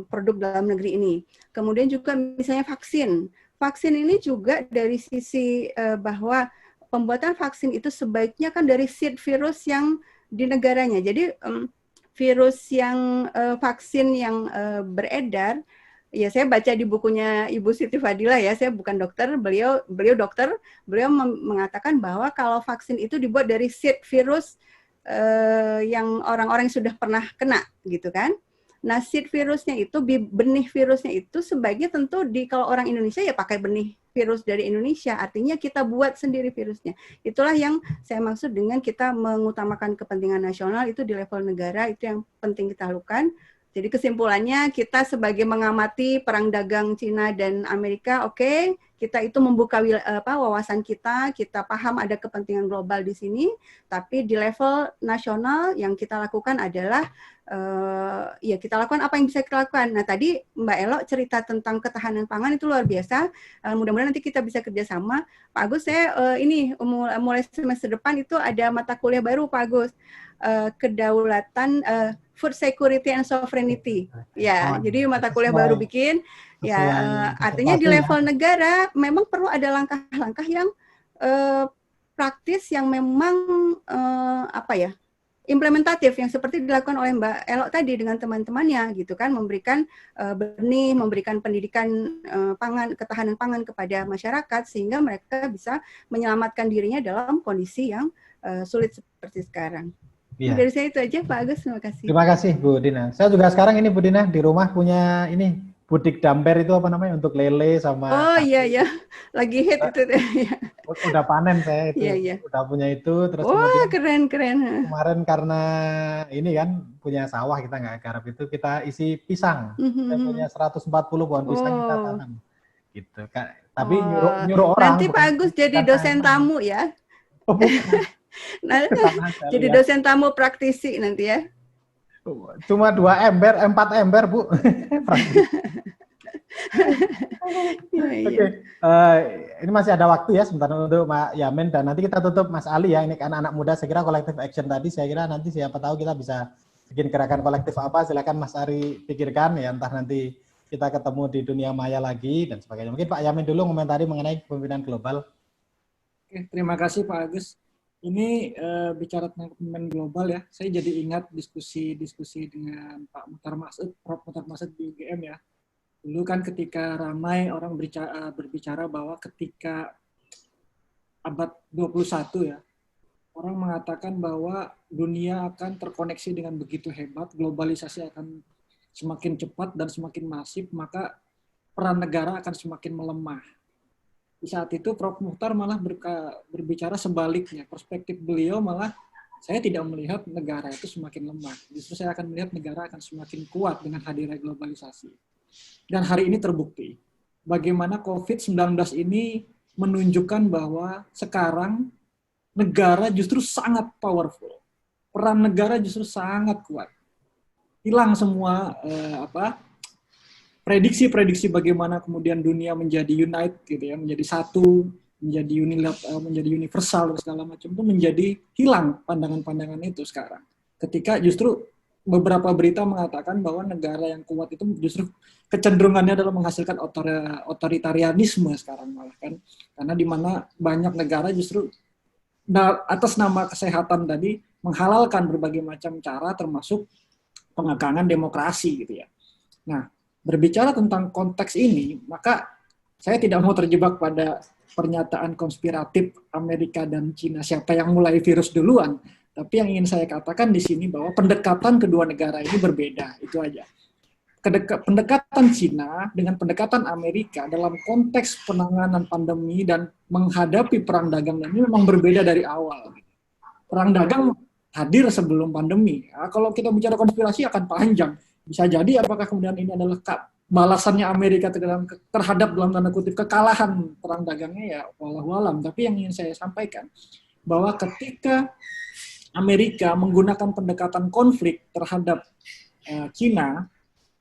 produk dalam negeri ini. Kemudian juga misalnya vaksin. Vaksin ini juga dari sisi bahwa pembuatan vaksin itu sebaiknya kan dari seed virus yang di negaranya. Jadi virus yang vaksin yang beredar, ya saya baca di bukunya Ibu Siti Fadila, ya, saya bukan dokter, beliau dokter, beliau mengatakan bahwa kalau vaksin itu dibuat dari seed virus yang orang-orang sudah pernah kena, gitu kan. Nah, seed virusnya itu, benih virusnya itu sebaiknya tentu kalau orang Indonesia ya pakai benih virus dari Indonesia, artinya kita buat sendiri virusnya. Itulah yang saya maksud dengan kita mengutamakan kepentingan nasional, itu di level negara, itu yang penting kita lakukan. Jadi kesimpulannya, kita sebagai mengamati perang dagang Cina dan Amerika, oke, kita itu membuka wawasan kita paham ada kepentingan global di sini, tapi di level nasional yang kita lakukan adalah ya kita lakukan apa yang bisa kita lakukan. Nah, tadi Mbak Elo cerita tentang ketahanan pangan, itu luar biasa. Mudah-mudahan nanti kita bisa kerjasama. Pak Agus, saya ini mulai semester depan itu ada mata kuliah baru, Pak Agus. Kedaulatan food security and sovereignty. Ya, jadi mata kuliah baru bikin. Ya, artinya di level negara memang perlu ada langkah-langkah yang praktis, yang memang implementatif, yang seperti dilakukan oleh Mbak Elo tadi dengan teman-temannya, gitu kan, memberikan benih, memberikan pendidikan pangan, ketahanan pangan kepada masyarakat sehingga mereka bisa menyelamatkan dirinya dalam kondisi yang sulit seperti sekarang. Iya. Dari saya itu aja, Pak Agus. Terima kasih. Terima kasih, Bu Dina. Saya juga sekarang ini, Bu Dina, di rumah punya ini budik damper, itu apa namanya, untuk lele sama. Oh iya ya, lagi hit itu. Udah panen saya itu. Iya. Udah punya itu. Terus kemudian keren. Kemarin karena ini kan punya sawah, kita nggak garap, itu kita isi pisang. Saya punya 140 pohon pisang kita tanam. Gitu. Tapi nyuruh orang. Nanti Pak Agus jadi dosen tamu ya. Nah, jadi dosen tamu praktisi nanti ya. Cuma 4 ember, Bu. Oke. Ini masih ada waktu ya sebentar untuk Mbak Yamin, dan nanti kita tutup Mas Ali ya. Ini kan anak muda, saya kira collective action tadi, saya kira nanti siapa tahu kita bisa bikin gerakan kolektif apa, silakan Mas Ari pikirkan ya, entah nanti kita ketemu di dunia maya lagi dan sebagainya. Mungkin Pak Yamin dulu komentari mengenai kepemimpinan global. Oke, terima kasih Pak Agus. Ini bicara tentang kepemimpinan global ya, saya jadi ingat diskusi dengan Pak Muhtar Masud, Prof. Muhtar Masud di UGM ya. Dulu kan ketika ramai orang berbicara bahwa ketika abad 21 ya, orang mengatakan bahwa dunia akan terkoneksi dengan begitu hebat, globalisasi akan semakin cepat dan semakin masif, maka peran negara akan semakin melemah. Di saat itu Prof. Muchtar malah berbicara sebaliknya. Perspektif beliau malah, saya tidak melihat negara itu semakin lemah. Justru saya akan melihat negara akan semakin kuat dengan hadirnya globalisasi. Dan hari ini terbukti bagaimana COVID-19 ini menunjukkan bahwa sekarang negara justru sangat powerful. Peran negara justru sangat kuat. Hilang semua prediksi-prediksi bagaimana kemudian dunia menjadi unite gitu ya, menjadi satu, menjadi universal dan segala macam, itu menjadi hilang pandangan-pandangan itu sekarang. Ketika justru beberapa berita mengatakan bahwa negara yang kuat itu justru kecenderungannya adalah menghasilkan otoritarianisme sekarang malah kan, karena di mana banyak negara justru atas nama kesehatan tadi menghalalkan berbagai macam cara termasuk pengekangan demokrasi gitu ya. Nah, berbicara tentang konteks ini, maka saya tidak mau terjebak pada pernyataan konspiratif Amerika dan Cina, siapa yang mulai virus duluan. Tapi yang ingin saya katakan di sini bahwa pendekatan kedua negara ini berbeda, itu aja. Pendekatan Cina dengan pendekatan Amerika dalam konteks penanganan pandemi dan menghadapi perang dagang ini memang berbeda dari awal. Perang dagang hadir sebelum pandemi. Nah, kalau kita bicara konspirasi akan panjang. Bisa jadi apakah kemudian ini adalah balasannya Amerika terhadap dalam tanda kutip kekalahan perang dagangnya, ya wallahu alam. Tapi yang ingin saya sampaikan bahwa ketika Amerika menggunakan pendekatan konflik terhadap Cina,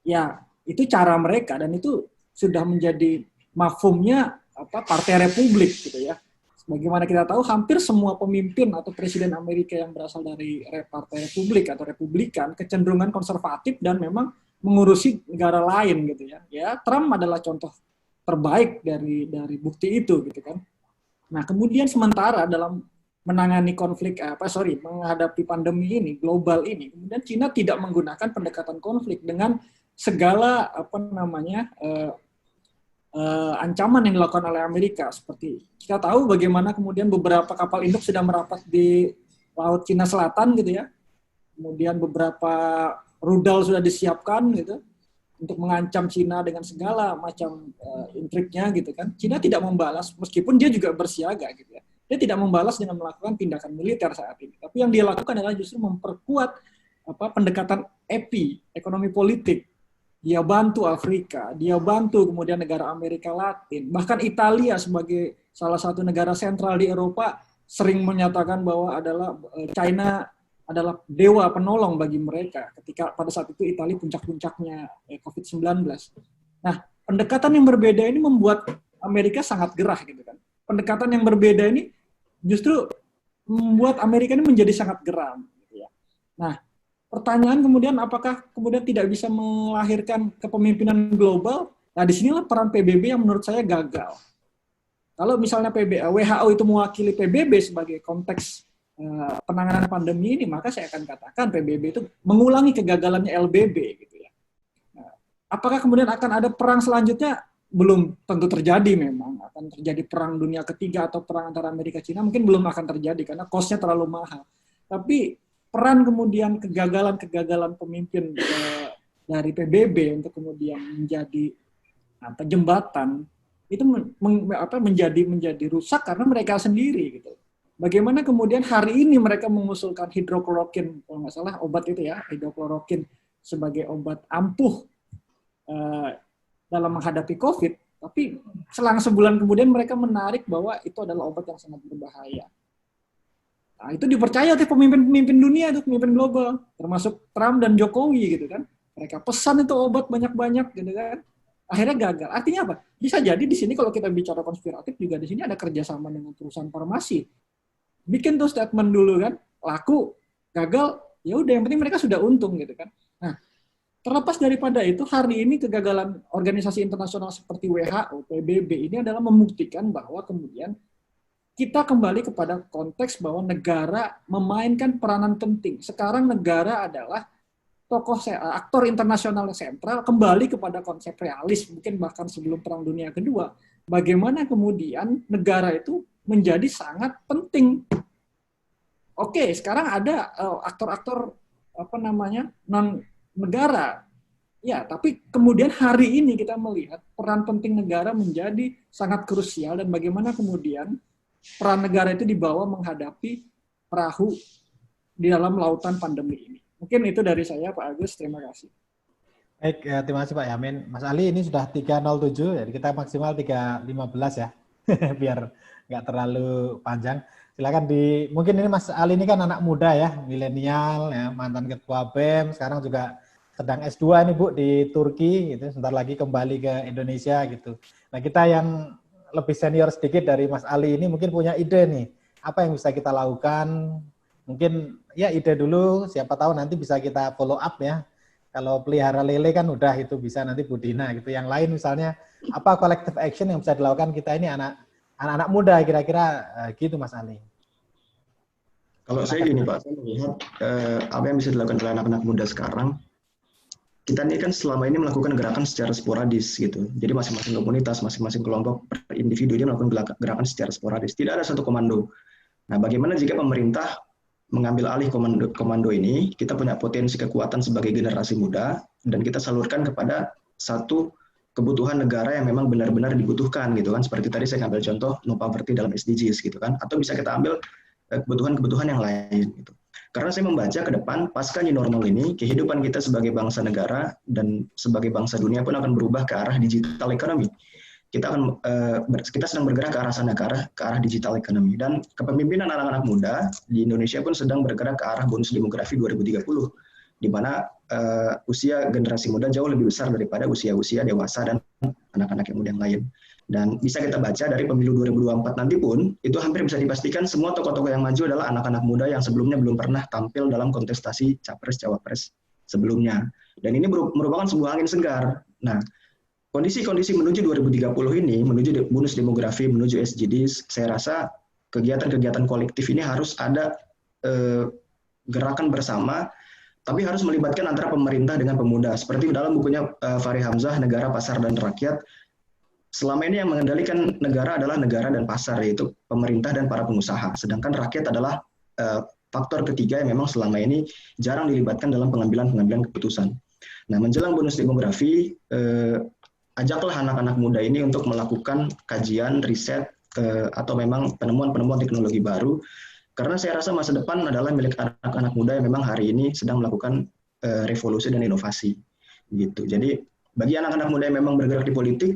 ya itu cara mereka dan itu sudah menjadi mafhumnya Partai Republik gitu ya. Bagaimana kita tahu hampir semua pemimpin atau presiden Amerika yang berasal dari Partai Republik atau Republikan kecenderungan konservatif dan memang mengurusi negara lain gitu ya. Ya, Trump adalah contoh terbaik dari bukti itu gitu kan. Nah, kemudian sementara dalam menangani menghadapi pandemi ini, global ini, kemudian Cina tidak menggunakan pendekatan konflik dengan segala ancaman yang dilakukan oleh Amerika. Seperti kita tahu bagaimana kemudian beberapa kapal induk sudah merapat di Laut Cina Selatan gitu ya. Kemudian beberapa rudal sudah disiapkan gitu untuk mengancam Cina dengan segala macam intriknya gitu kan. Cina tidak membalas meskipun dia juga bersiaga gitu ya. Dia tidak membalas dengan melakukan tindakan militer saat ini. Tapi yang dia lakukan adalah justru memperkuat pendekatan ekonomi politik. Dia bantu Afrika, dia bantu kemudian negara Amerika Latin, bahkan Italia sebagai salah satu negara sentral di Eropa sering menyatakan bahwa China adalah dewa penolong bagi mereka ketika pada saat itu Italia puncak-puncaknya COVID-19. Nah, pendekatan yang berbeda ini membuat Amerika sangat gerah gitu kan. Pendekatan yang berbeda ini justru membuat Amerika ini menjadi sangat geram gitu ya. Nah, pertanyaan kemudian apakah kemudian tidak bisa melahirkan kepemimpinan global? Nah, disinilah peran PBB yang menurut saya gagal. Kalau misalnya WHO itu mewakili PBB sebagai konteks penanganan pandemi ini, maka saya akan katakan PBB itu mengulangi kegagalannya LBB gitu ya. Nah, apakah kemudian akan ada perang selanjutnya? Belum tentu terjadi memang. Akan terjadi perang dunia ketiga atau perang antara Amerika Cina mungkin belum akan terjadi karena cost-nya terlalu mahal. Tapi peran kemudian kegagalan pemimpin dari PBB untuk kemudian menjadi jembatan itu menjadi rusak karena mereka sendiri gitu. Bagaimana kemudian hari ini mereka mengusulkan hidroklorokin, kalau nggak salah obat itu ya, hidroklorokin sebagai obat ampuh dalam menghadapi COVID, tapi selang sebulan kemudian mereka menarik bahwa itu adalah obat yang sangat berbahaya. Nah, itu dipercaya oleh pemimpin-pemimpin dunia, itu pemimpin global, termasuk Trump dan Jokowi gitu kan. Mereka pesan itu obat banyak-banyak gitu kan. Akhirnya gagal. Artinya apa? Bisa jadi di sini kalau kita bicara konspiratif juga di sini ada kerjasama dengan perusahaan farmasi. Bikin tuh statement dulu kan, laku, gagal, ya udah yang penting mereka sudah untung gitu kan. Nah, terlepas daripada itu, hari ini kegagalan organisasi internasional seperti WHO, PBB ini adalah membuktikan bahwa kemudian kita kembali kepada konteks bahwa negara memainkan peranan penting. Sekarang negara adalah aktor internasional sentral, kembali kepada konsep realis, mungkin bahkan sebelum Perang Dunia Kedua. Bagaimana kemudian negara itu menjadi sangat penting. Oke, sekarang ada aktor-aktor non negara. Ya, tapi kemudian hari ini kita melihat peran penting negara menjadi sangat krusial dan bagaimana kemudian peran negara itu dibawa menghadapi perahu di dalam lautan pandemi ini. Mungkin itu dari saya, Pak Agus. Terima kasih. Baik, terima kasih Pak Yamin. Mas Ali ini sudah 307, jadi kita maksimal 315 ya, biar nggak terlalu panjang. Silakan mungkin ini Mas Ali ini kan anak muda ya, milenial, ya, mantan ketua BEM, sekarang juga sedang S2 nih Bu di Turki, gitu. Sebentar lagi kembali ke Indonesia gitu. Nah kita yang lebih senior sedikit dari Mas Ali ini mungkin punya ide nih, apa yang bisa kita lakukan? Mungkin ya ide dulu, siapa tahu nanti bisa kita follow up ya. Kalau pelihara lele kan udah itu bisa nanti Bu Dina gitu. Yang lain misalnya apa collective action yang bisa dilakukan kita ini anak-anak muda kira-kira gitu Mas Ali. Kalau saya gini Pak, saya melihat apa yang bisa dilakukan oleh anak-anak muda sekarang. Kita ini kan selama ini melakukan gerakan secara sporadis gitu. Jadi masing-masing komunitas, masing-masing kelompok per individu dia melakukan gerakan secara sporadis. Tidak ada satu komando. Nah, bagaimana jika pemerintah mengambil alih komando ini, kita punya potensi kekuatan sebagai generasi muda, dan kita salurkan kepada satu kebutuhan negara yang memang benar-benar dibutuhkan gitu kan. Seperti tadi saya ambil contoh no poverty dalam SDGs gitu kan, atau bisa kita ambil kebutuhan-kebutuhan yang lain gitu. Karena saya membaca ke depan pasca new normal ini, kehidupan kita sebagai bangsa negara dan sebagai bangsa dunia pun akan berubah ke arah digital economy. Kita sedang bergerak ke arah sana, ke arah digital economy, dan kepemimpinan anak-anak muda di Indonesia pun sedang bergerak ke arah bonus demografi 2030, di mana usia generasi muda jauh lebih besar daripada usia-usia dewasa dan anak-anak yang muda yang lain. Dan bisa kita baca dari pemilu 2024 nanti pun, itu hampir bisa dipastikan semua tokoh-tokoh yang maju adalah anak-anak muda yang sebelumnya belum pernah tampil dalam kontestasi capres-cawapres sebelumnya. Dan ini merupakan sebuah angin segar. Nah, kondisi-kondisi menuju 2030 ini, menuju bonus demografi, menuju SDGs, saya rasa kegiatan-kegiatan kolektif ini harus ada gerakan bersama, tapi harus melibatkan antara pemerintah dengan pemuda. Seperti dalam bukunya Fahri Hamzah, Negara, Pasar, dan Rakyat, selama ini yang mengendalikan negara adalah negara dan pasar, yaitu pemerintah dan para pengusaha. Sedangkan rakyat adalah faktor ketiga yang memang selama ini jarang dilibatkan dalam pengambilan keputusan. Nah, menjelang bonus demografi, ajaklah anak-anak muda ini untuk melakukan kajian, riset, atau memang penemuan-penemuan teknologi baru, karena saya rasa masa depan adalah milik anak-anak muda yang memang hari ini sedang melakukan revolusi dan inovasi. Gitu. Jadi, bagi anak-anak muda yang memang bergerak di politik,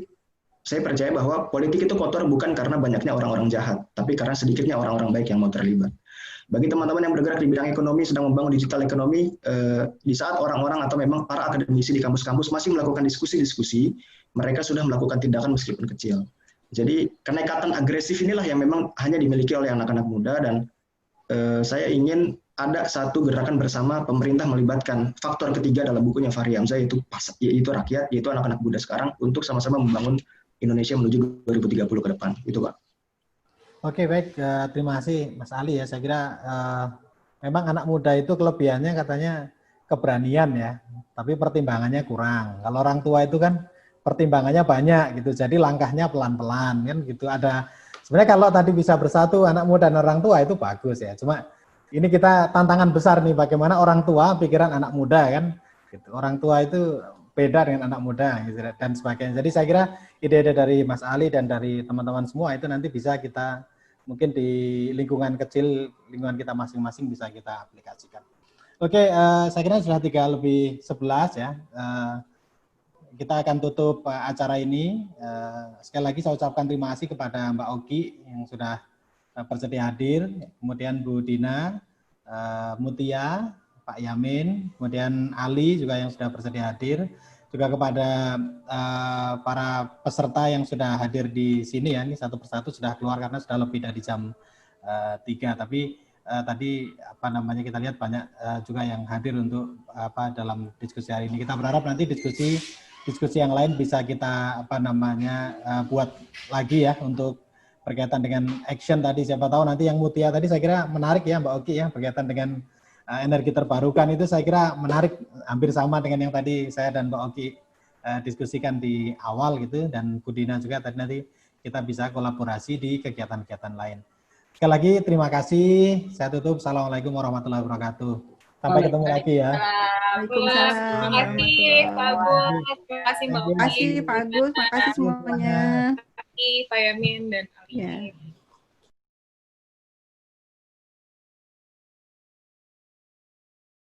saya percaya bahwa politik itu kotor bukan karena banyaknya orang-orang jahat, tapi karena sedikitnya orang-orang baik yang mau terlibat. Bagi teman-teman yang bergerak di bidang ekonomi, sedang membangun digital ekonomi, di saat orang-orang atau memang para akademisi di kampus-kampus masih melakukan diskusi-diskusi, mereka sudah melakukan tindakan meskipun kecil. Jadi kenekatan agresif inilah yang memang hanya dimiliki oleh anak-anak muda, dan saya ingin ada satu gerakan bersama pemerintah melibatkan faktor ketiga dalam bukunya Fahri Hamzah, yaitu rakyat, yaitu anak-anak muda sekarang, untuk sama-sama membangun Indonesia menuju 2030 ke depan. Itu Pak. Oke, baik. Terima kasih Mas Ali ya. Saya kira memang anak muda itu kelebihannya katanya keberanian ya, tapi pertimbangannya kurang. Kalau orang tua itu kan pertimbangannya banyak gitu, jadi langkahnya pelan-pelan kan gitu. Sebenarnya kalau tadi bisa bersatu anak muda dan orang tua itu bagus ya. Cuma ini kita tantangan besar nih, bagaimana orang tua pikiran anak muda kan gitu. Orang tua itu beda dengan anak muda gitu, dan sebagainya. Jadi saya kira ide-ide dari Mas Ali dan dari teman-teman semua itu nanti bisa kita mungkin di lingkungan kecil, lingkungan kita masing-masing bisa kita aplikasikan. Oke, saya kira sudah 3:11 ya. Kita akan tutup acara ini. Sekali lagi saya ucapkan terima kasih kepada Mbak Oki yang sudah bersedia hadir, kemudian Bu Dina, Mutia, Pak Yamin, kemudian Ali juga yang sudah bersedia hadir, juga kepada para peserta yang sudah hadir di sini ya. Ini satu persatu sudah keluar karena sudah lebih dari jam 3. Tapi tadi kita lihat banyak juga yang hadir untuk dalam diskusi hari ini. Kita berharap nanti diskusi yang lain bisa kita buat lagi ya untuk berkaitan dengan action tadi. Siapa tahu nanti yang Mutia tadi saya kira menarik ya Mbak Oki ya, berkaitan dengan energi terbarukan itu saya kira menarik, hampir sama dengan yang tadi saya dan Mbak Oki diskusikan di awal gitu, dan Bu Dina juga tadi nanti kita bisa kolaborasi di kegiatan-kegiatan lain. Sekali lagi terima kasih. Saya tutup. Assalamualaikum warahmatullahi wabarakatuh. Sampai ketemu lagi ya. Waalaikumsalam. Terima kasih Pak Agus, terima kasih Mbak Terima kasih Pak Agus, terima kasih semuanya. Terima kasih Pak Yamin dan Ali. Ya.